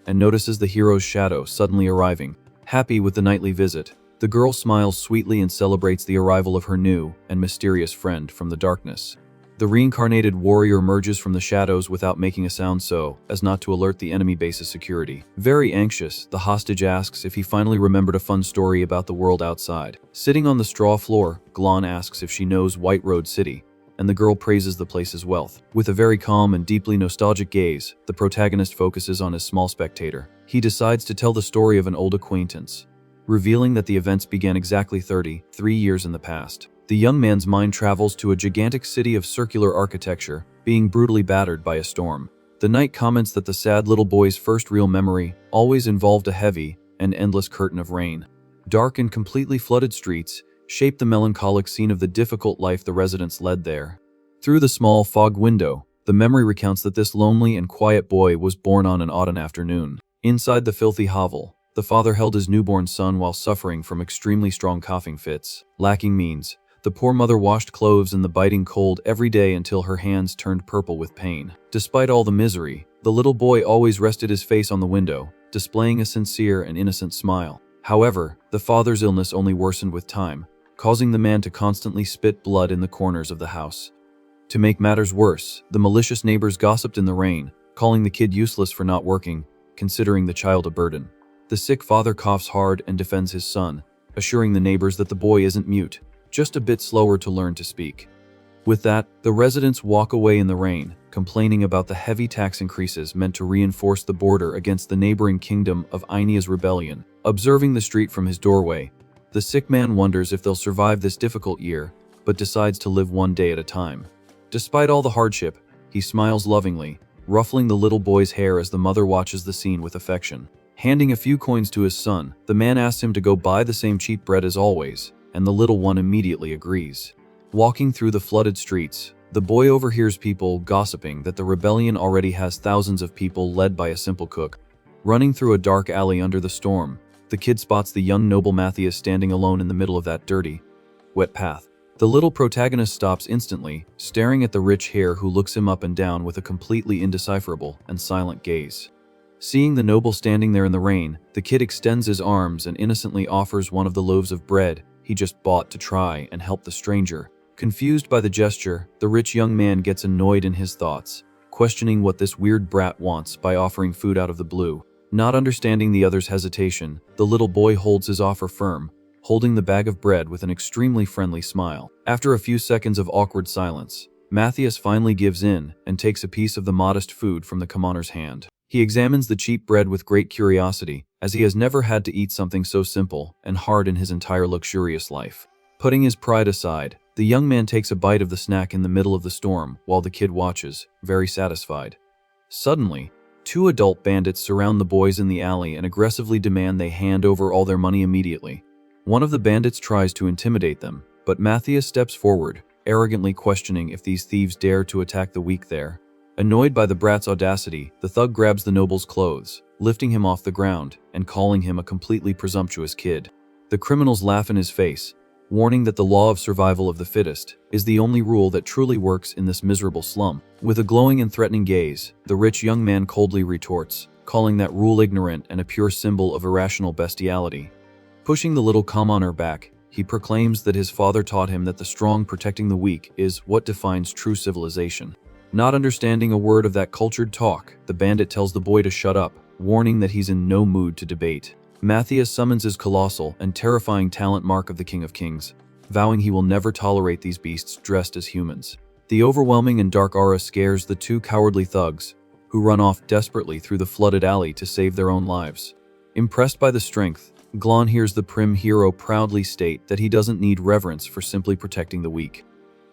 and notices the hero's shadow suddenly arriving. Happy with the nightly visit, the girl smiles sweetly and celebrates the arrival of her new and mysterious friend from the darkness. The reincarnated warrior emerges from the shadows without making a sound so as not to alert the enemy base's security. Very anxious, the hostage asks if he finally remembered a fun story about the world outside. Sitting on the straw floor, Glan asks if she knows White Road City, and the girl praises the place's wealth. With a very calm and deeply nostalgic gaze, the protagonist focuses on his small spectator. He decides to tell the story of an old acquaintance, revealing that the events began exactly 33 years in the past. The young man's mind travels to a gigantic city of circular architecture, being brutally battered by a storm. The knight comments that the sad little boy's first real memory always involved a heavy and endless curtain of rain. Dark and completely flooded streets shape the melancholic scene of the difficult life the residents led there. Through the small fog window, the memory recounts that this lonely and quiet boy was born on an autumn afternoon. Inside the filthy hovel, the father held his newborn son while suffering from extremely strong coughing fits. Lacking means, the poor mother washed clothes in the biting cold every day until her hands turned purple with pain. Despite all the misery, the little boy always rested his face on the window, displaying a sincere and innocent smile. However, the father's illness only worsened with time, causing the man to constantly spit blood in the corners of the house. To make matters worse, the malicious neighbors gossiped in the rain, calling the kid useless for not working, considering the child a burden. The sick father coughs hard and defends his son, assuring the neighbors that the boy isn't mute, just a bit slower to learn to speak. With that, the residents walk away in the rain, complaining about the heavy tax increases meant to reinforce the border against the neighboring kingdom of Ainea's rebellion. Observing the street from his doorway, the sick man wonders if they'll survive this difficult year, but decides to live one day at a time. Despite all the hardship, he smiles lovingly, ruffling the little boy's hair as the mother watches the scene with affection. Handing a few coins to his son, the man asks him to go buy the same cheap bread as always, and the little one immediately agrees. Walking through the flooded streets, the boy overhears people gossiping that the rebellion already has thousands of people led by a simple cook. Running through a dark alley under the storm, the kid spots the young noble Matthias standing alone in the middle of that dirty, wet path. The little protagonist stops instantly, staring at the rich hair who looks him up and down with a completely indecipherable and silent gaze. Seeing the noble standing there in the rain, the kid extends his arms and innocently offers one of the loaves of bread he just bought to try and help the stranger. Confused by the gesture, the rich young man gets annoyed in his thoughts, questioning what this weird brat wants by offering food out of the blue. Not understanding the other's hesitation, the little boy holds his offer firm, holding the bag of bread with an extremely friendly smile. After a few seconds of awkward silence, Matthias finally gives in and takes a piece of the modest food from the commoner's hand. He examines the cheap bread with great curiosity, as he has never had to eat something so simple and hard in his entire luxurious life. Putting his pride aside, the young man takes a bite of the snack in the middle of the storm while the kid watches, very satisfied. Suddenly, two adult bandits surround the boys in the alley and aggressively demand they hand over all their money immediately. One of the bandits tries to intimidate them, but Matthias steps forward, arrogantly questioning if these thieves dare to attack the weak there. Annoyed by the brat's audacity, the thug grabs the noble's clothes, lifting him off the ground and calling him a completely presumptuous kid. The criminals laugh in his face, warning that the law of survival of the fittest is the only rule that truly works in this miserable slum. With a glowing and threatening gaze, the rich young man coldly retorts, calling that rule ignorant and a pure symbol of irrational bestiality. Pushing the little commoner back, he proclaims that his father taught him that the strong protecting the weak is what defines true civilization. Not understanding a word of that cultured talk, the bandit tells the boy to shut up, warning that he's in no mood to debate. Matthias summons his colossal and terrifying talent mark of the King of Kings, vowing he will never tolerate these beasts dressed as humans. The overwhelming and dark aura scares the two cowardly thugs, who run off desperately through the flooded alley to save their own lives. Impressed by the strength, Glan hears the prim hero proudly state that he doesn't need reverence for simply protecting the weak.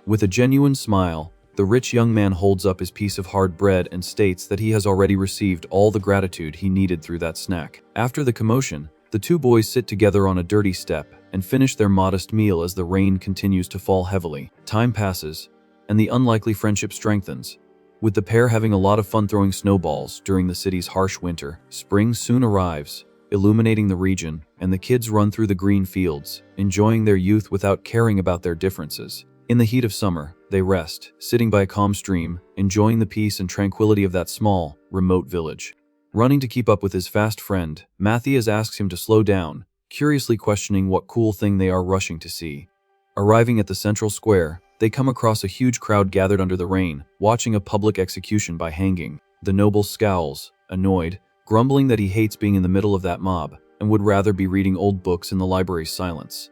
With a genuine smile, the rich young man holds up his piece of hard bread and states that he has already received all the gratitude he needed through that snack. After the commotion, the two boys sit together on a dirty step and finish their modest meal as the rain continues to fall heavily. Time passes, and the unlikely friendship strengthens. With the pair having a lot of fun throwing snowballs during the city's harsh winter, spring soon arrives, illuminating the region, and the kids run through the green fields, enjoying their youth without caring about their differences. In the heat of summer, they rest, sitting by a calm stream, enjoying the peace and tranquility of that small, remote village. Running to keep up with his fast friend, Matthias asks him to slow down, curiously questioning what cool thing they are rushing to see. Arriving at the central square, they come across a huge crowd gathered under the rain, watching a public execution by hanging. The noble scowls, annoyed, grumbling that he hates being in the middle of that mob, and would rather be reading old books in the library's silence.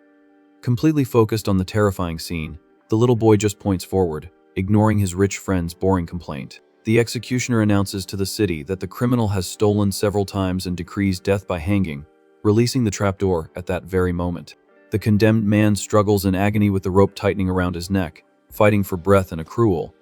Completely focused on the terrifying scene, the little boy just points forward, ignoring his rich friend's boring complaint. The executioner announces to the city that the criminal has stolen several times and decrees death by hanging, releasing the trapdoor at that very moment. The condemned man struggles in agony with the rope tightening around his neck, fighting for breath in a cruel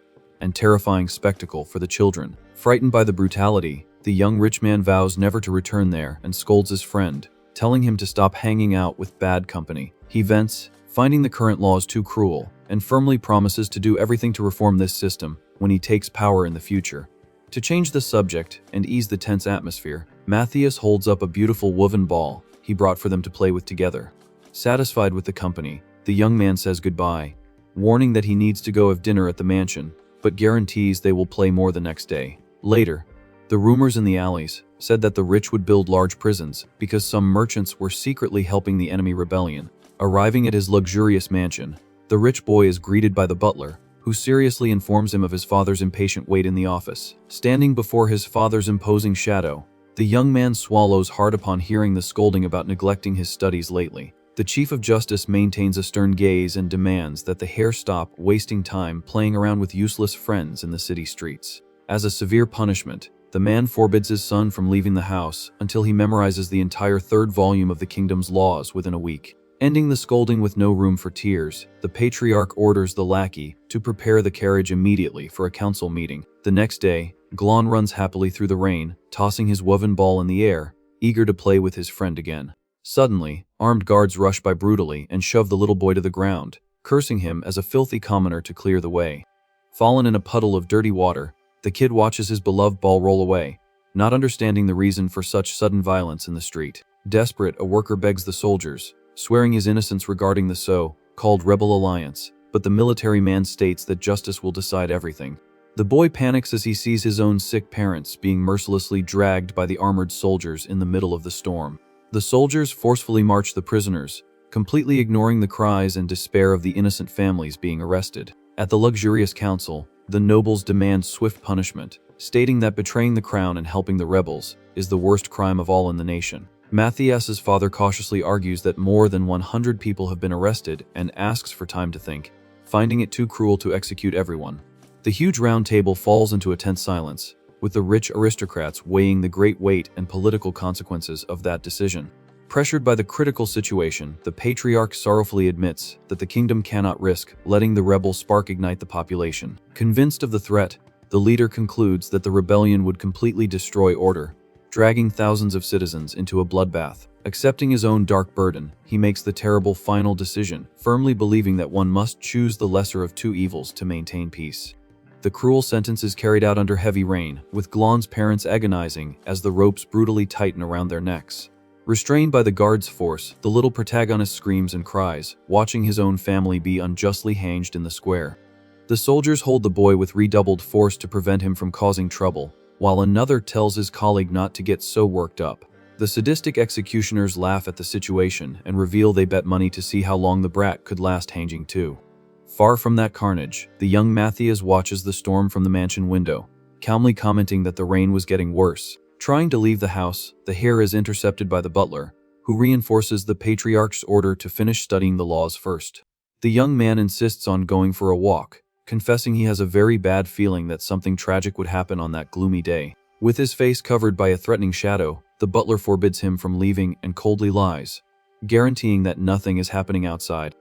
and terrifying spectacle for the children. Frightened by the brutality, the young rich man vows never to return there and scolds his friend, telling him to stop hanging out with bad company. He vents, finding the current laws too cruel, and firmly promises to do everything to reform this system when he takes power in the future. To change the subject and ease the tense atmosphere, Matthias holds up a beautiful woven ball he brought for them to play with together. Satisfied with the company, the young man says goodbye, warning that he needs to go have dinner at the mansion, but guarantees they will play more the next day. Later, the rumors in the alleys said that the rich would build large prisons because some merchants were secretly helping the enemy rebellion. Arriving at his luxurious mansion, the rich boy is greeted by the butler, who seriously informs him of his father's impatient wait in the office. Standing before his father's imposing shadow, the young man swallows hard upon hearing the scolding about neglecting his studies lately. The Chief of Justice maintains a stern gaze and demands that the heir stop wasting time playing around with useless friends in the city streets. As a severe punishment, the man forbids his son from leaving the house until he memorizes the entire third volume of the kingdom's laws within a week. Ending the scolding with no room for tears, the patriarch orders the lackey to prepare the carriage immediately for a council meeting. The next day, Glan runs happily through the rain, tossing his woven ball in the air, eager to play with his friend again. Suddenly, armed guards rush by brutally and shove the little boy to the ground, cursing him as a filthy commoner to clear the way. Fallen in a puddle of dirty water, the kid watches his beloved ball roll away, not understanding the reason for such sudden violence in the street. Desperate, a worker begs the soldiers, swearing his innocence regarding the so-called rebel alliance, but the military man states that justice will decide everything. The boy panics as he sees his own sick parents being mercilessly dragged by the armored soldiers in the middle of the storm. The soldiers forcefully march the prisoners, completely ignoring the cries and despair of the innocent families being arrested. At the luxurious council, the nobles demand swift punishment, stating that betraying the crown and helping the rebels is the worst crime of all in the nation. Matthias's father cautiously argues that more than 100 people have been arrested and asks for time to think, finding it too cruel to execute everyone. The huge round table falls into a tense silence, with the rich aristocrats weighing the great weight and political consequences of that decision. Pressured by the critical situation, the patriarch sorrowfully admits that the kingdom cannot risk letting the rebel spark ignite the population. Convinced of the threat, the leader concludes that the rebellion would completely destroy order, dragging thousands of citizens into a bloodbath. Accepting his own dark burden, he makes the terrible final decision, firmly believing that one must choose the lesser of two evils to maintain peace. The cruel sentence is carried out under heavy rain, with Glan's parents agonizing as the ropes brutally tighten around their necks. Restrained by the guards' force, the little protagonist screams and cries, watching his own family be unjustly hanged in the square. The soldiers hold the boy with redoubled force to prevent him from causing trouble, while another tells his colleague not to get so worked up. The sadistic executioners laugh at the situation and reveal they bet money to see how long the brat could last hanging too. Far from that carnage, the young Matthias watches the storm from the mansion window, calmly commenting that the rain was getting worse. Trying to leave the house, the hare is intercepted by the butler, who reinforces the patriarch's order to finish studying the laws first. The young man insists on going for a walk, confessing he has a very bad feeling that something tragic would happen on that gloomy day. With his face covered by a threatening shadow, the butler forbids him from leaving and coldly lies, guaranteeing that nothing is happening outside.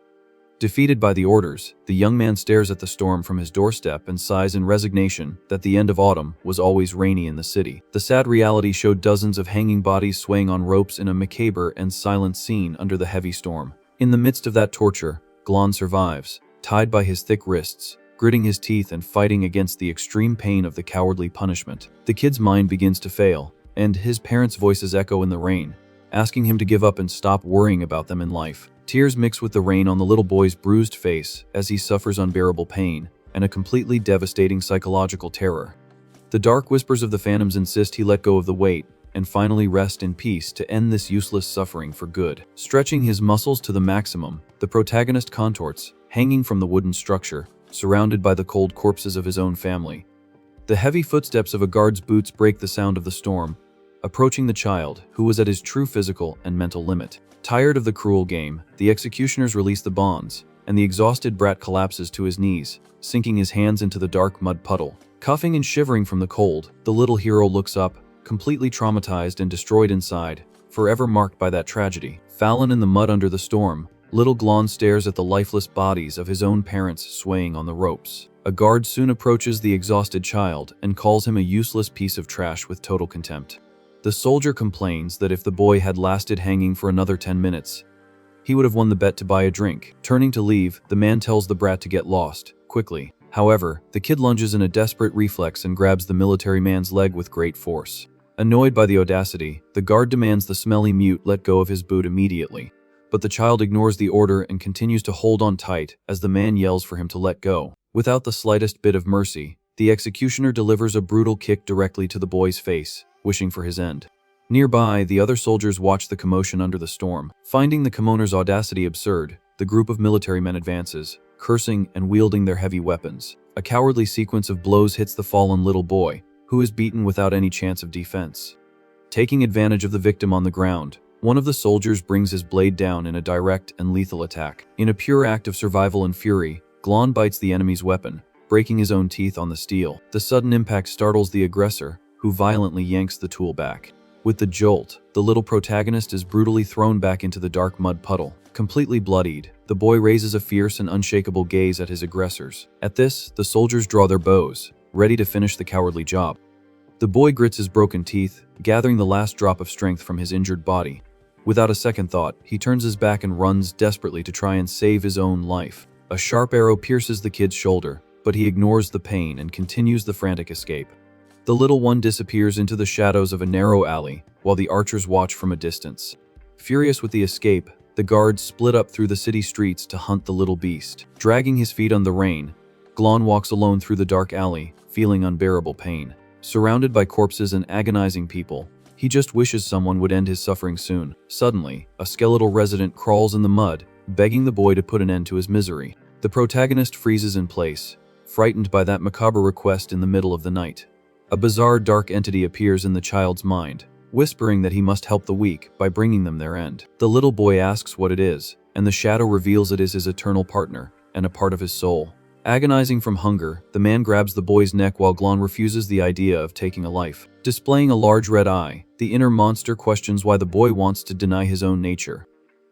Defeated by the orders, the young man stares at the storm from his doorstep and sighs in resignation that the end of autumn was always rainy in the city. The sad reality showed dozens of hanging bodies swaying on ropes in a macabre and silent scene under the heavy storm. In the midst of that torture, Glan survives, tied by his thick wrists, gritting his teeth and fighting against the extreme pain of the cowardly punishment. The kid's mind begins to fail, and his parents' voices echo in the rain, asking him to give up and stop worrying about them in life. Tears mix with the rain on the little boy's bruised face as he suffers unbearable pain and a completely devastating psychological terror. The dark whispers of the phantoms insist he let go of the weight and finally rest in peace to end this useless suffering for good. Stretching his muscles to the maximum, the protagonist contorts, hanging from the wooden structure, surrounded by the cold corpses of his own family. The heavy footsteps of a guard's boots break the sound of the storm, approaching the child, who was at his true physical and mental limit. Tired of the cruel game, the executioners release the bonds, and the exhausted brat collapses to his knees, sinking his hands into the dark mud puddle. Coughing and shivering from the cold, the little hero looks up, completely traumatized and destroyed inside, forever marked by that tragedy. Fallen in the mud under the storm, little Glan stares at the lifeless bodies of his own parents swaying on the ropes. A guard soon approaches the exhausted child and calls him a useless piece of trash with total contempt. The soldier complains that if the boy had lasted hanging for another 10 minutes, he would have won the bet to buy a drink. Turning to leave, the man tells the brat to get lost, quickly. However, the kid lunges in a desperate reflex and grabs the military man's leg with great force. Annoyed by the audacity, the guard demands the smelly mute let go of his boot immediately. But the child ignores the order and continues to hold on tight as the man yells for him to let go. Without the slightest bit of mercy, the executioner delivers a brutal kick directly to the boy's face, wishing for his end. Nearby, the other soldiers watch the commotion under the storm. Finding the commoner's audacity absurd, the group of military men advances, cursing and wielding their heavy weapons. A cowardly sequence of blows hits the fallen little boy, who is beaten without any chance of defense. Taking advantage of the victim on the ground, one of the soldiers brings his blade down in a direct and lethal attack. In a pure act of survival and fury, Glan bites the enemy's weapon, breaking his own teeth on the steel. The sudden impact startles the aggressor, who violently yanks the tool back. With the jolt, the little protagonist is brutally thrown back into the dark mud puddle. Completely bloodied, the boy raises a fierce and unshakable gaze at his aggressors. At this, the soldiers draw their bows, ready to finish the cowardly job. The boy grits his broken teeth, gathering the last drop of strength from his injured body. Without a second thought, he turns his back and runs desperately to try and save his own life. A sharp arrow pierces the kid's shoulder, but he ignores the pain and continues the frantic escape. The little one disappears into the shadows of a narrow alley, while the archers watch from a distance. Furious with the escape, the guards split up through the city streets to hunt the little beast. Dragging his feet on the rain, Glan walks alone through the dark alley, feeling unbearable pain. Surrounded by corpses and agonizing people, he just wishes someone would end his suffering soon. Suddenly, a skeletal resident crawls in the mud, begging the boy to put an end to his misery. The protagonist freezes in place, frightened by that macabre request in the middle of the night. A bizarre dark entity appears in the child's mind, whispering that he must help the weak by bringing them their end. The little boy asks what it is, and the shadow reveals it is his eternal partner, and a part of his soul. Agonizing from hunger, the man grabs the boy's neck while Glan refuses the idea of taking a life. Displaying a large red eye, the inner monster questions why the boy wants to deny his own nature.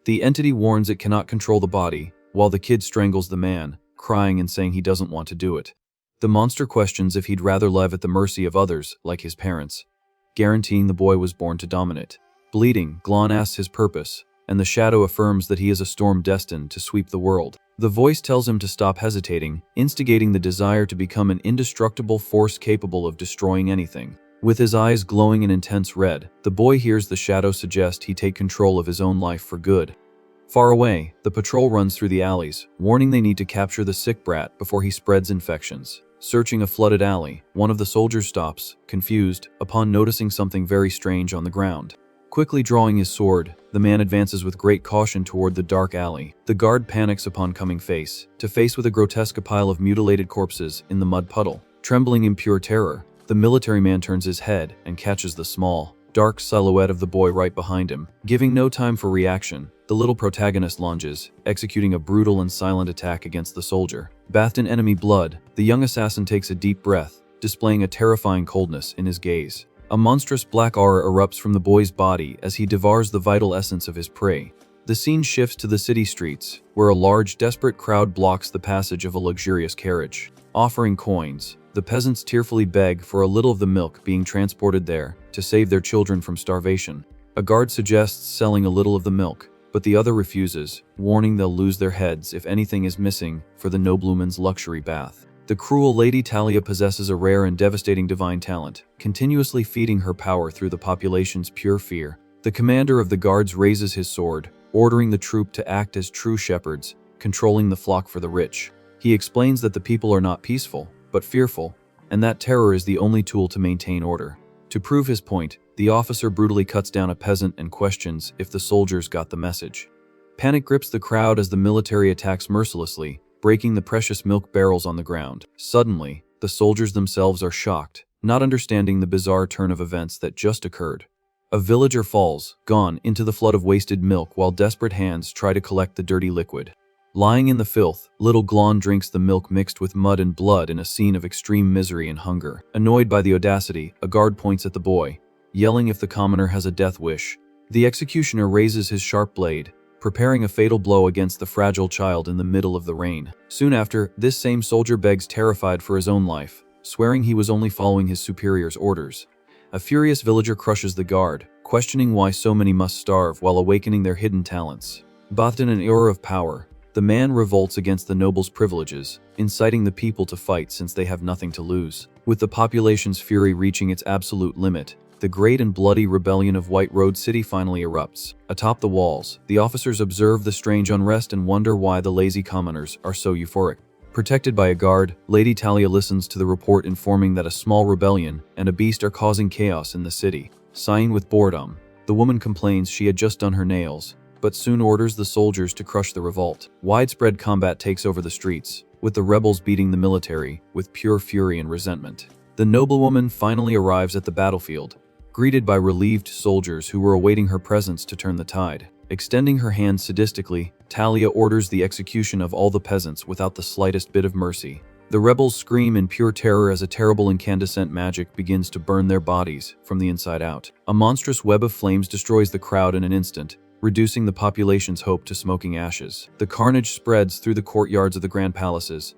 The entity warns it cannot control the body, while the kid strangles the man, crying and saying he doesn't want to do it. The monster questions if he'd rather live at the mercy of others, like his parents, guaranteeing the boy was born to dominate. Bleeding, Glan asks his purpose, and the shadow affirms that he is a storm destined to sweep the world. The voice tells him to stop hesitating, instigating the desire to become an indestructible force capable of destroying anything. With his eyes glowing an intense red, the boy hears the shadow suggest he take control of his own life for good. Far away, the patrol runs through the alleys, warning they need to capture the sick brat before he spreads infections. Searching a flooded alley, one of the soldiers stops, confused, upon noticing something very strange on the ground. Quickly drawing his sword, the man advances with great caution toward the dark alley. The guard panics upon coming face to face with a grotesque pile of mutilated corpses in the mud puddle. Trembling in pure terror, the military man turns his head and catches the small, dark silhouette of the boy right behind him. Giving no time for reaction, the little protagonist lunges, executing a brutal and silent attack against the soldier. Bathed in enemy blood, the young assassin takes a deep breath, displaying a terrifying coldness in his gaze. A monstrous black aura erupts from the boy's body as he devours the vital essence of his prey. The scene shifts to the city streets, where a large, desperate crowd blocks the passage of a luxurious carriage. Offering coins, the peasants tearfully beg for a little of the milk being transported there to save their children from starvation. A guard suggests selling a little of the milk, but the other refuses, warning they'll lose their heads if anything is missing for the nobleman's luxury bath. The cruel Lady Talia possesses a rare and devastating divine talent, continuously feeding her power through the population's pure fear. The commander of the guards raises his sword, ordering the troop to act as true shepherds, controlling the flock for the rich. He explains that the people are not peaceful, but fearful, and that terror is the only tool to maintain order. To prove his point, the officer brutally cuts down a peasant and questions if the soldiers got the message. Panic grips the crowd as the military attacks mercilessly, breaking the precious milk barrels on the ground. Suddenly, the soldiers themselves are shocked, not understanding the bizarre turn of events that just occurred. A villager falls, gone, into the flood of wasted milk while desperate hands try to collect the dirty liquid. Lying in the filth, little Glan drinks the milk mixed with mud and blood in a scene of extreme misery and hunger. Annoyed by the audacity, a guard points at the boy, yelling if the commoner has a death wish. The executioner raises his sharp blade, preparing a fatal blow against the fragile child in the middle of the rain. Soon after, this same soldier begs terrified for his own life, swearing he was only following his superior's orders. A furious villager crushes the guard, questioning why so many must starve while awakening their hidden talents. Bathed in an aura of power, the man revolts against the noble's privileges, inciting the people to fight since they have nothing to lose. With the population's fury reaching its absolute limit, the great and bloody rebellion of White Road City finally erupts. Atop the walls, the officers observe the strange unrest and wonder why the lazy commoners are so euphoric. Protected by a guard, Lady Talia listens to the report informing that a small rebellion and a beast are causing chaos in the city. Sighing with boredom, the woman complains she had just done her nails, but soon orders the soldiers to crush the revolt. Widespread combat takes over the streets, with the rebels beating the military with pure fury and resentment. The noblewoman finally arrives at the battlefield, greeted by relieved soldiers who were awaiting her presence to turn the tide. Extending her hand sadistically, Talia orders the execution of all the peasants without the slightest bit of mercy. The rebels scream in pure terror as a terrible incandescent magic begins to burn their bodies from the inside out. A monstrous web of flames destroys the crowd in an instant, reducing the population's hope to smoking ashes. The carnage spreads through the courtyards of the grand palaces,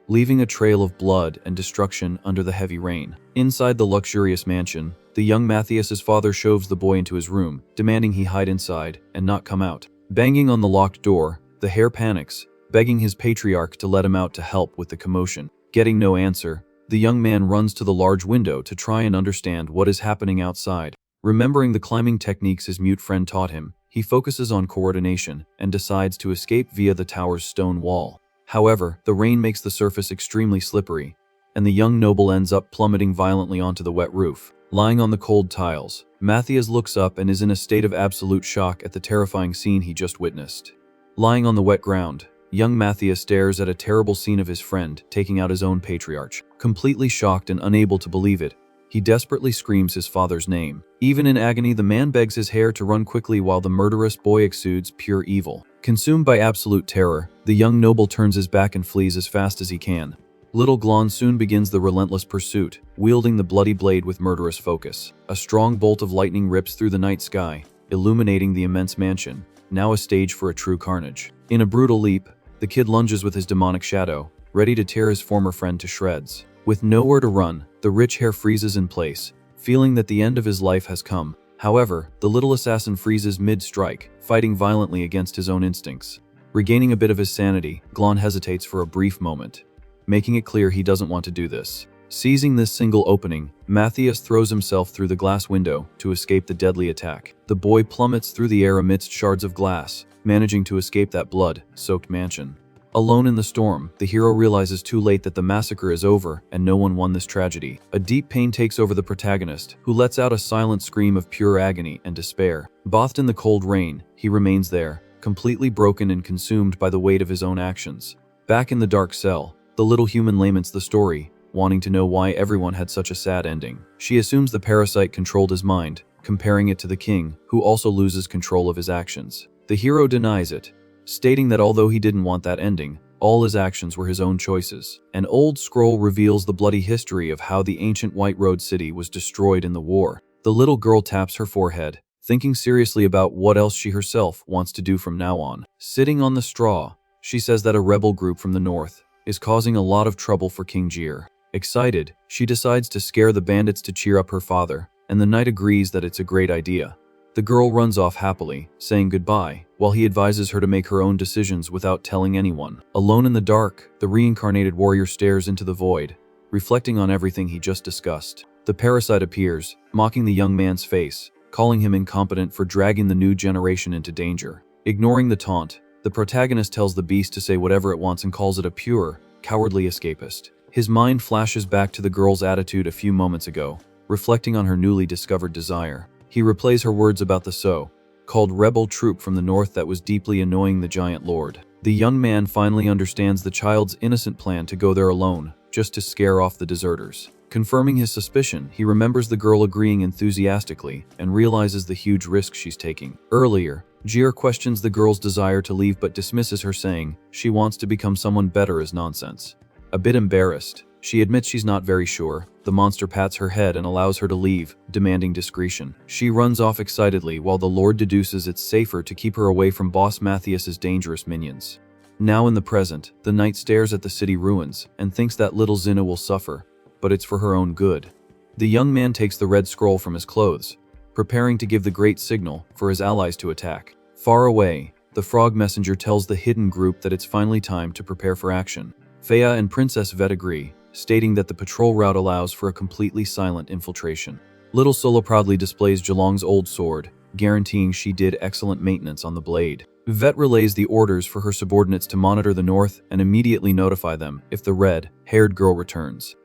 leaving a trail of blood and destruction under the heavy rain. Inside the luxurious mansion, the young Matthias's father shoves the boy into his room, demanding he hide inside and not come out. Banging on the locked door, the heir panics, begging his patriarch to let him out to help with the commotion. Getting no answer, the young man runs to the large window to try and understand what is happening outside. Remembering the climbing techniques his mute friend taught him, he focuses on coordination and decides to escape via the tower's stone wall. However, the rain makes the surface extremely slippery, and the young noble ends up plummeting violently onto the wet roof. Lying on the cold tiles, Matthias looks up and is in a state of absolute shock at the terrifying scene he just witnessed. Lying on the wet ground, young Matthias stares at a terrible scene of his friend taking out his own patriarch. Completely shocked and unable to believe it, he desperately screams his father's name. Even in agony, the man begs his heir to run quickly while the murderous boy exudes pure evil. Consumed by absolute terror, the young noble turns his back and flees as fast as he can. Little Glan soon begins the relentless pursuit, wielding the bloody blade with murderous focus. A strong bolt of lightning rips through the night sky, illuminating the immense mansion, now a stage for a true carnage. In a brutal leap, the kid lunges with his demonic shadow, ready to tear his former friend to shreds. With nowhere to run, the rich hair freezes in place, feeling that the end of his life has come. However, the little assassin freezes mid-strike, fighting violently against his own instincts. Regaining a bit of his sanity, Glan hesitates for a brief moment, making it clear he doesn't want to do this. Seizing this single opening, Matthias throws himself through the glass window to escape the deadly attack. The boy plummets through the air amidst shards of glass, managing to escape that blood-soaked mansion. Alone in the storm, the hero realizes too late that the massacre is over and no one won this tragedy. A deep pain takes over the protagonist, who lets out a silent scream of pure agony and despair. Bathed in the cold rain, he remains there, completely broken and consumed by the weight of his own actions. Back in the dark cell, the little human laments the story, wanting to know why everyone had such a sad ending. She assumes the parasite controlled his mind, comparing it to the king, who also loses control of his actions. The hero denies it, stating that although he didn't want that ending, all his actions were his own choices. An old scroll reveals the bloody history of how the ancient White Road city was destroyed in the war. The little girl taps her forehead, thinking seriously about what else she herself wants to do from now on. Sitting on the straw, she says that a rebel group from the north is causing a lot of trouble for King Jir. Excited, she decides to scare the bandits to cheer up her father, and the knight agrees that it's a great idea. The girl runs off happily, saying goodbye, while he advises her to make her own decisions without telling anyone. Alone in the dark, the reincarnated warrior stares into the void, reflecting on everything he just discussed. The parasite appears, mocking the young man's face, calling him incompetent for dragging the new generation into danger. Ignoring the taunt, the protagonist tells the beast to say whatever it wants and calls it a pure, cowardly escapist. His mind flashes back to the girl's attitude a few moments ago, reflecting on her newly discovered desire. He replays her words about the so-called rebel troop from the north that was deeply annoying the giant lord. The young man finally understands the child's innocent plan to go there alone, just to scare off the deserters. Confirming his suspicion, he remembers the girl agreeing enthusiastically and realizes the huge risk she's taking. Earlier, Jir questions the girl's desire to leave but dismisses her, saying she wants to become someone better as nonsense. A bit embarrassed, she admits she's not very sure. The monster pats her head and allows her to leave, demanding discretion. She runs off excitedly while the Lord deduces it's safer to keep her away from Boss Matthias's dangerous minions. Now in the present, the knight stares at the city ruins and thinks that little Zinna will suffer, but it's for her own good. The young man takes the red scroll from his clothes, preparing to give the great signal for his allies to attack. Far away, the frog messenger tells the hidden group that it's finally time to prepare for action. Feya and Princess Vet agree, stating that the patrol route allows for a completely silent infiltration. Little Sola proudly displays Jelong's old sword, guaranteeing she did excellent maintenance on the blade. Vet relays the orders for her subordinates to monitor the north and immediately notify them if the red-haired girl returns.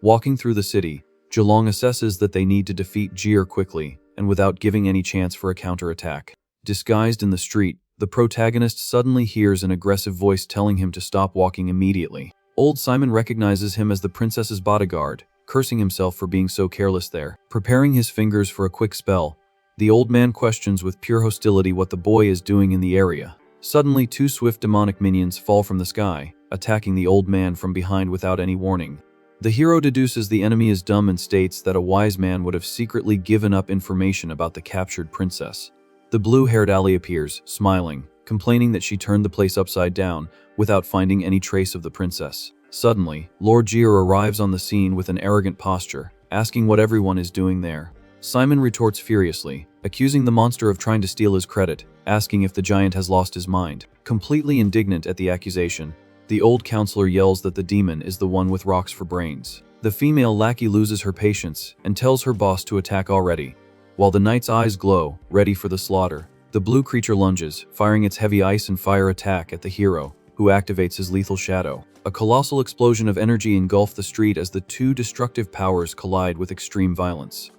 Walking through the city, Jelong assesses that they need to defeat Jir quickly and without giving any chance for a counterattack. Disguised in the street, the protagonist suddenly hears an aggressive voice telling him to stop walking immediately. Old Simon recognizes him as the princess's bodyguard, cursing himself for being so careless there. Preparing his fingers for a quick spell, the old man questions with pure hostility what the boy is doing in the area. Suddenly, two swift demonic minions fall from the sky, attacking the old man from behind without any warning. The hero deduces the enemy is dumb and states that a wise man would have secretly given up information about the captured princess. The blue-haired ally appears, smiling, complaining that she turned the place upside down without finding any trace of the princess. Suddenly, Lord Jir arrives on the scene with an arrogant posture, asking what everyone is doing there. Simon retorts furiously, accusing the monster of trying to steal his credit, asking if the giant has lost his mind. Completely indignant at the accusation, the old counselor yells that the demon is the one with rocks for brains. The female lackey loses her patience and tells her boss to attack already. While the knight's eyes glow, ready for the slaughter, the blue creature lunges, firing its heavy ice and fire attack at the hero, who activates his lethal shadow. A colossal explosion of energy engulfs the street as the two destructive powers collide with extreme violence.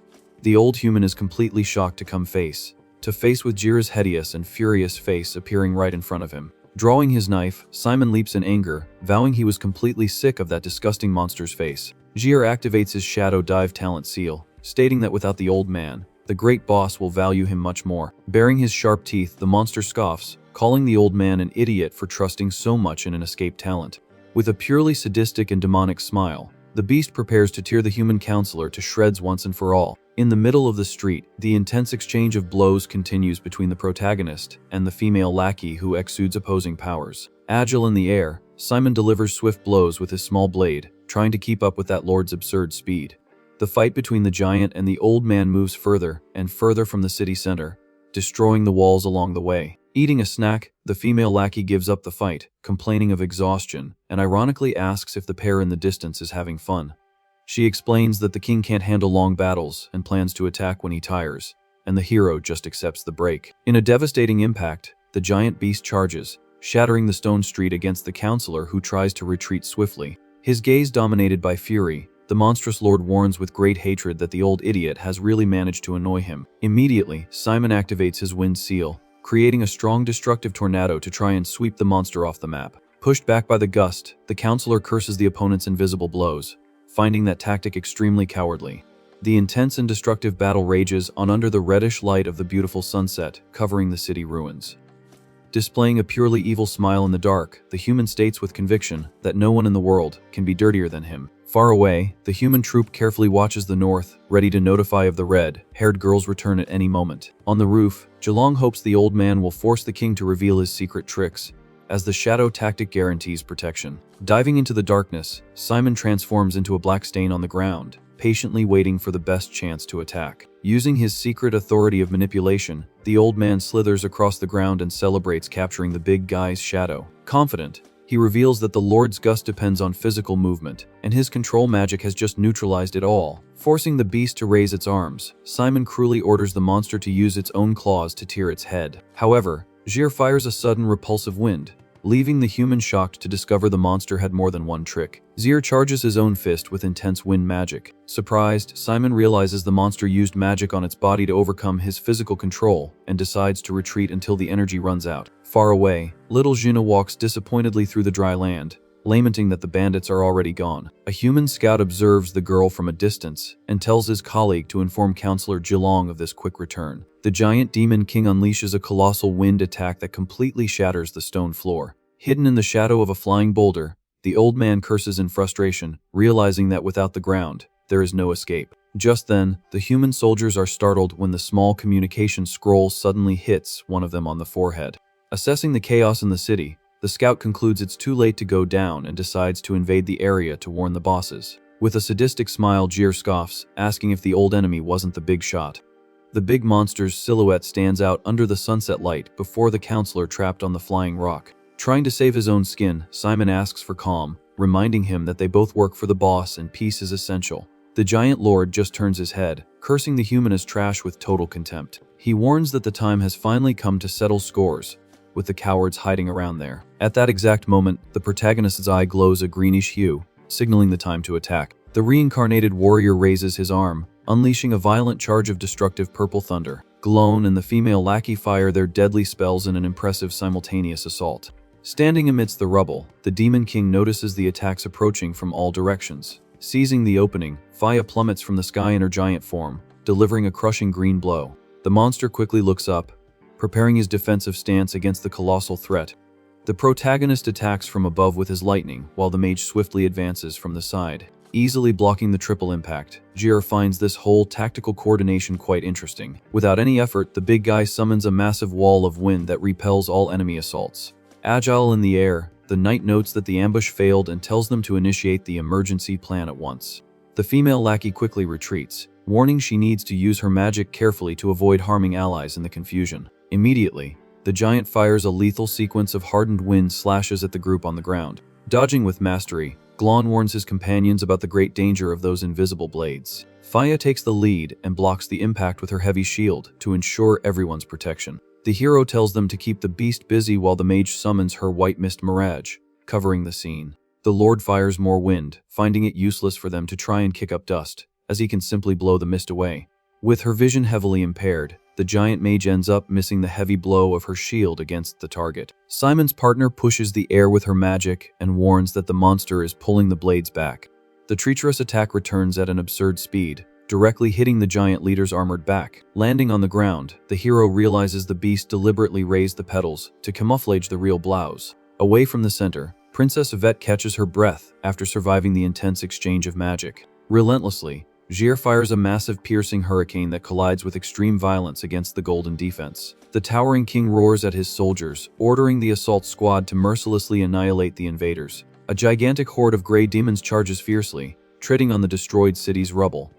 The old human is completely shocked to come face to face with Jira's hideous and furious face appearing right in front of him. Drawing his knife, Simon leaps in anger, vowing he was completely sick of that disgusting monster's face. Jir activates his shadow dive talent seal, stating that without the old man, the great boss will value him much more. Baring his sharp teeth, the monster scoffs, calling the old man an idiot for trusting so much in an escape talent. With a purely sadistic and demonic smile, the beast prepares to tear the human counselor to shreds once and for all. In the middle of the street, the intense exchange of blows continues between the protagonist and the female lackey who exudes opposing powers. Agile in the air, Simon delivers swift blows with his small blade, trying to keep up with that lord's absurd speed. The fight between the giant and the old man moves further and further from the city center, destroying the walls along the way. Eating a snack, the female lackey gives up the fight, complaining of exhaustion, and ironically asks if the pair in the distance is having fun. She explains that the king can't handle long battles and plans to attack when he tires, and the hero just accepts the break. In a devastating impact, the giant beast charges, shattering the stone street against the counselor who tries to retreat swiftly. His gaze dominated by fury, the monstrous lord warns with great hatred that the old idiot has really managed to annoy him. Immediately, Simon activates his wind seal, creating a strong destructive tornado to try and sweep the monster off the map. Pushed back by the gust, the counselor curses the opponent's invisible blows, finding that tactic extremely cowardly. The intense and destructive battle rages on under the reddish light of the beautiful sunset, covering the city ruins. Displaying a purely evil smile in the dark, the human states with conviction that no one in the world can be dirtier than him. Far away, the human troop carefully watches the north, ready to notify of the red-haired girl's return at any moment. On the roof, Zhelong hopes the old man will force the king to reveal his secret tricks, as the shadow tactic guarantees protection. Diving into the darkness, Simon transforms into a black stain on the ground, patiently waiting for the best chance to attack. Using his secret authority of manipulation, the old man slithers across the ground and celebrates capturing the big guy's shadow. Confident, he reveals that the Lord's gust depends on physical movement, and his control magic has just neutralized it all. Forcing the beast to raise its arms, Simon cruelly orders the monster to use its own claws to tear its head. However, Jir fires a sudden repulsive wind, leaving the human shocked to discover the monster had more than one trick. Zir charges his own fist with intense wind magic. Surprised, Simon realizes the monster used magic on its body to overcome his physical control and decides to retreat until the energy runs out. Far away, little Juna walks disappointedly through the dry land, lamenting that the bandits are already gone. A human scout observes the girl from a distance and tells his colleague to inform Counselor Zhelong of this quick return. The giant demon king unleashes a colossal wind attack that completely shatters the stone floor. Hidden in the shadow of a flying boulder, the old man curses in frustration, realizing that without the ground, there is no escape. Just then, the human soldiers are startled when the small communication scroll suddenly hits one of them on the forehead. Assessing the chaos in the city, the scout concludes it's too late to go down and decides to invade the area to warn the bosses. With a sadistic smile, Jir scoffs, asking if the old enemy wasn't the big shot. The big monster's silhouette stands out under the sunset light before the counselor trapped on the flying rock. Trying to save his own skin, Simon asks for calm, reminding him that they both work for the boss and peace is essential. The giant lord just turns his head, cursing the human as trash with total contempt. He warns that the time has finally come to settle scores, with the cowards hiding around there. At that exact moment, the protagonist's eye glows a greenish hue, signaling the time to attack. The reincarnated warrior raises his arm, unleashing a violent charge of destructive purple thunder. Glan and the female lackey fire their deadly spells in an impressive simultaneous assault. Standing amidst the rubble, the Demon King notices the attacks approaching from all directions. Seizing the opening, Faya plummets from the sky in her giant form, delivering a crushing green blow. The monster quickly looks up, preparing his defensive stance against the colossal threat. The protagonist attacks from above with his lightning, while the mage swiftly advances from the side, easily blocking the triple impact. Jir finds this whole tactical coordination quite interesting. Without any effort, the big guy summons a massive wall of wind that repels all enemy assaults. Agile in the air, the knight notes that the ambush failed and tells them to initiate the emergency plan at once. The female lackey quickly retreats, warning she needs to use her magic carefully to avoid harming allies in the confusion. Immediately, the giant fires a lethal sequence of hardened wind slashes at the group on the ground. Dodging with mastery, Glan warns his companions about the great danger of those invisible blades. Faya takes the lead and blocks the impact with her heavy shield to ensure everyone's protection. The hero tells them to keep the beast busy while the mage summons her white mist mirage, covering the scene. The lord fires more wind, finding it useless for them to try and kick up dust, as he can simply blow the mist away. With her vision heavily impaired, the giant mage ends up missing the heavy blow of her shield against the target. Simon's partner pushes the air with her magic and warns that the monster is pulling the blades back. The treacherous attack returns at an absurd speed, directly hitting the giant leader's armored back. Landing on the ground, the hero realizes the beast deliberately raised the petals to camouflage the real blouse. Away from the center, Princess Yvette catches her breath after surviving the intense exchange of magic. Relentlessly, Jir fires a massive piercing hurricane that collides with extreme violence against the golden defense. The towering king roars at his soldiers, ordering the assault squad to mercilessly annihilate the invaders. A gigantic horde of gray demons charges fiercely, treading on the destroyed city's rubble.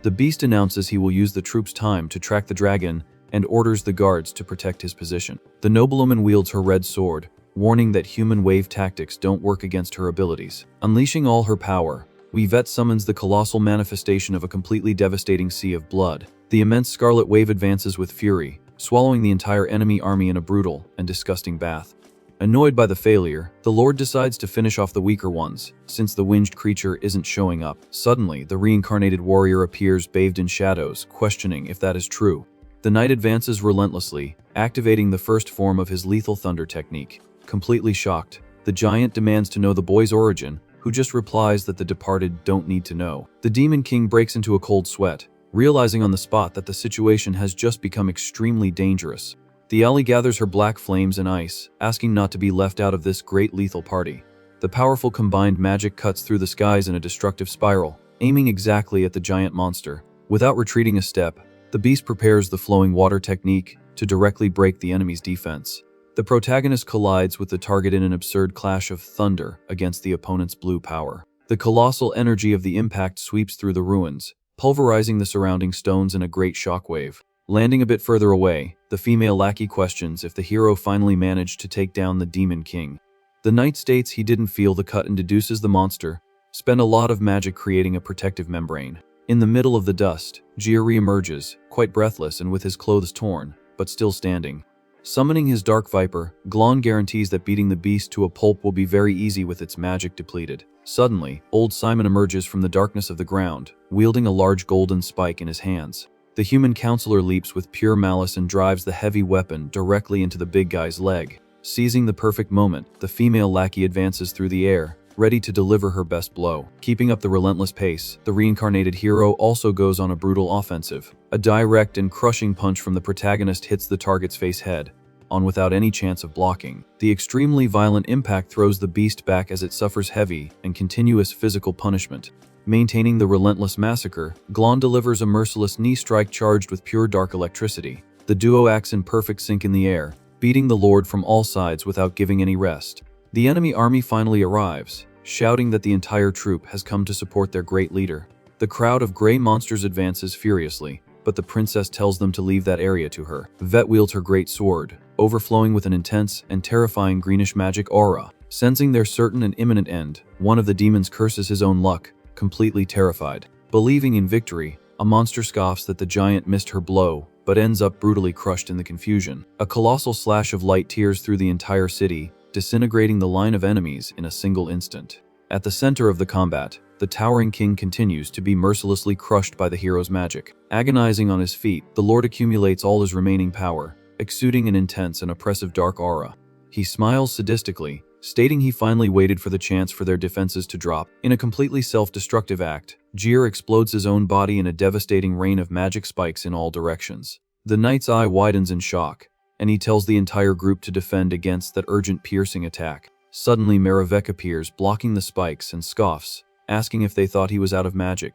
The beast announces he will use the troops' time to track the dragon and orders the guards to protect his position. The noblewoman wields her red sword, warning that human wave tactics don't work against her abilities. Unleashing all her power, Yvette summons the colossal manifestation of a completely devastating sea of blood. The immense scarlet wave advances with fury, swallowing the entire enemy army in a brutal and disgusting bath. Annoyed by the failure, the Lord decides to finish off the weaker ones, since the winged creature isn't showing up. Suddenly, the reincarnated warrior appears bathed in shadows, questioning if that is true. The knight advances relentlessly, activating the first form of his lethal thunder technique. Completely shocked, the giant demands to know the boy's origin, who just replies that the departed don't need to know. The Demon King breaks into a cold sweat, realizing on the spot that the situation has just become extremely dangerous. The alley gathers her black flames and ice, asking not to be left out of this great lethal party. The powerful combined magic cuts through the skies in a destructive spiral, aiming exactly at the giant monster. Without retreating a step, the beast prepares the flowing water technique to directly break the enemy's defense. The protagonist collides with the target in an absurd clash of thunder against the opponent's blue power. The colossal energy of the impact sweeps through the ruins, pulverizing the surrounding stones in a great shockwave. Landing a bit further away, the female lackey questions if the hero finally managed to take down the Demon King. The knight states he didn't feel the cut and deduces the monster spent a lot of magic creating a protective membrane. In the middle of the dust, Jir re-emerges, quite breathless and with his clothes torn, but still standing. Summoning his dark viper, Glan guarantees that beating the beast to a pulp will be very easy with its magic depleted. Suddenly, old Simon emerges from the darkness of the ground, wielding a large golden spike in his hands. The human counselor leaps with pure malice and drives the heavy weapon directly into the big guy's leg. Seizing the perfect moment, the female lackey advances through the air, ready to deliver her best blow. Keeping up the relentless pace, the reincarnated hero also goes on a brutal offensive. A direct and crushing punch from the protagonist hits the target's face head, on without any chance of blocking. The extremely violent impact throws the beast back as it suffers heavy and continuous physical punishment. Maintaining the relentless massacre, Glan delivers a merciless knee strike charged with pure dark electricity. The duo acts in perfect sync in the air, beating the Lord from all sides without giving any rest. The enemy army finally arrives, shouting that the entire troop has come to support their great leader. The crowd of gray monsters advances furiously, but the princess tells them to leave that area to her. Vet wields her great sword, overflowing with an intense and terrifying greenish magic aura. Sensing their certain and imminent end, one of the demons curses his own luck, completely terrified. Believing in victory, a monster scoffs that the giant missed her blow, but ends up brutally crushed in the confusion. A colossal slash of light tears through the entire city, disintegrating the line of enemies in a single instant. At the center of the combat, the towering king continues to be mercilessly crushed by the hero's magic. Agonizing on his feet, the Lord accumulates all his remaining power, exuding an intense and oppressive dark aura. He smiles sadistically, stating he finally waited for the chance for their defenses to drop. In a completely self-destructive act, Jir explodes his own body in a devastating rain of magic spikes in all directions. The knight's eye widens in shock, and he tells the entire group to defend against that urgent piercing attack. Suddenly Merevek appears, blocking the spikes, and scoffs, asking if they thought he was out of magic.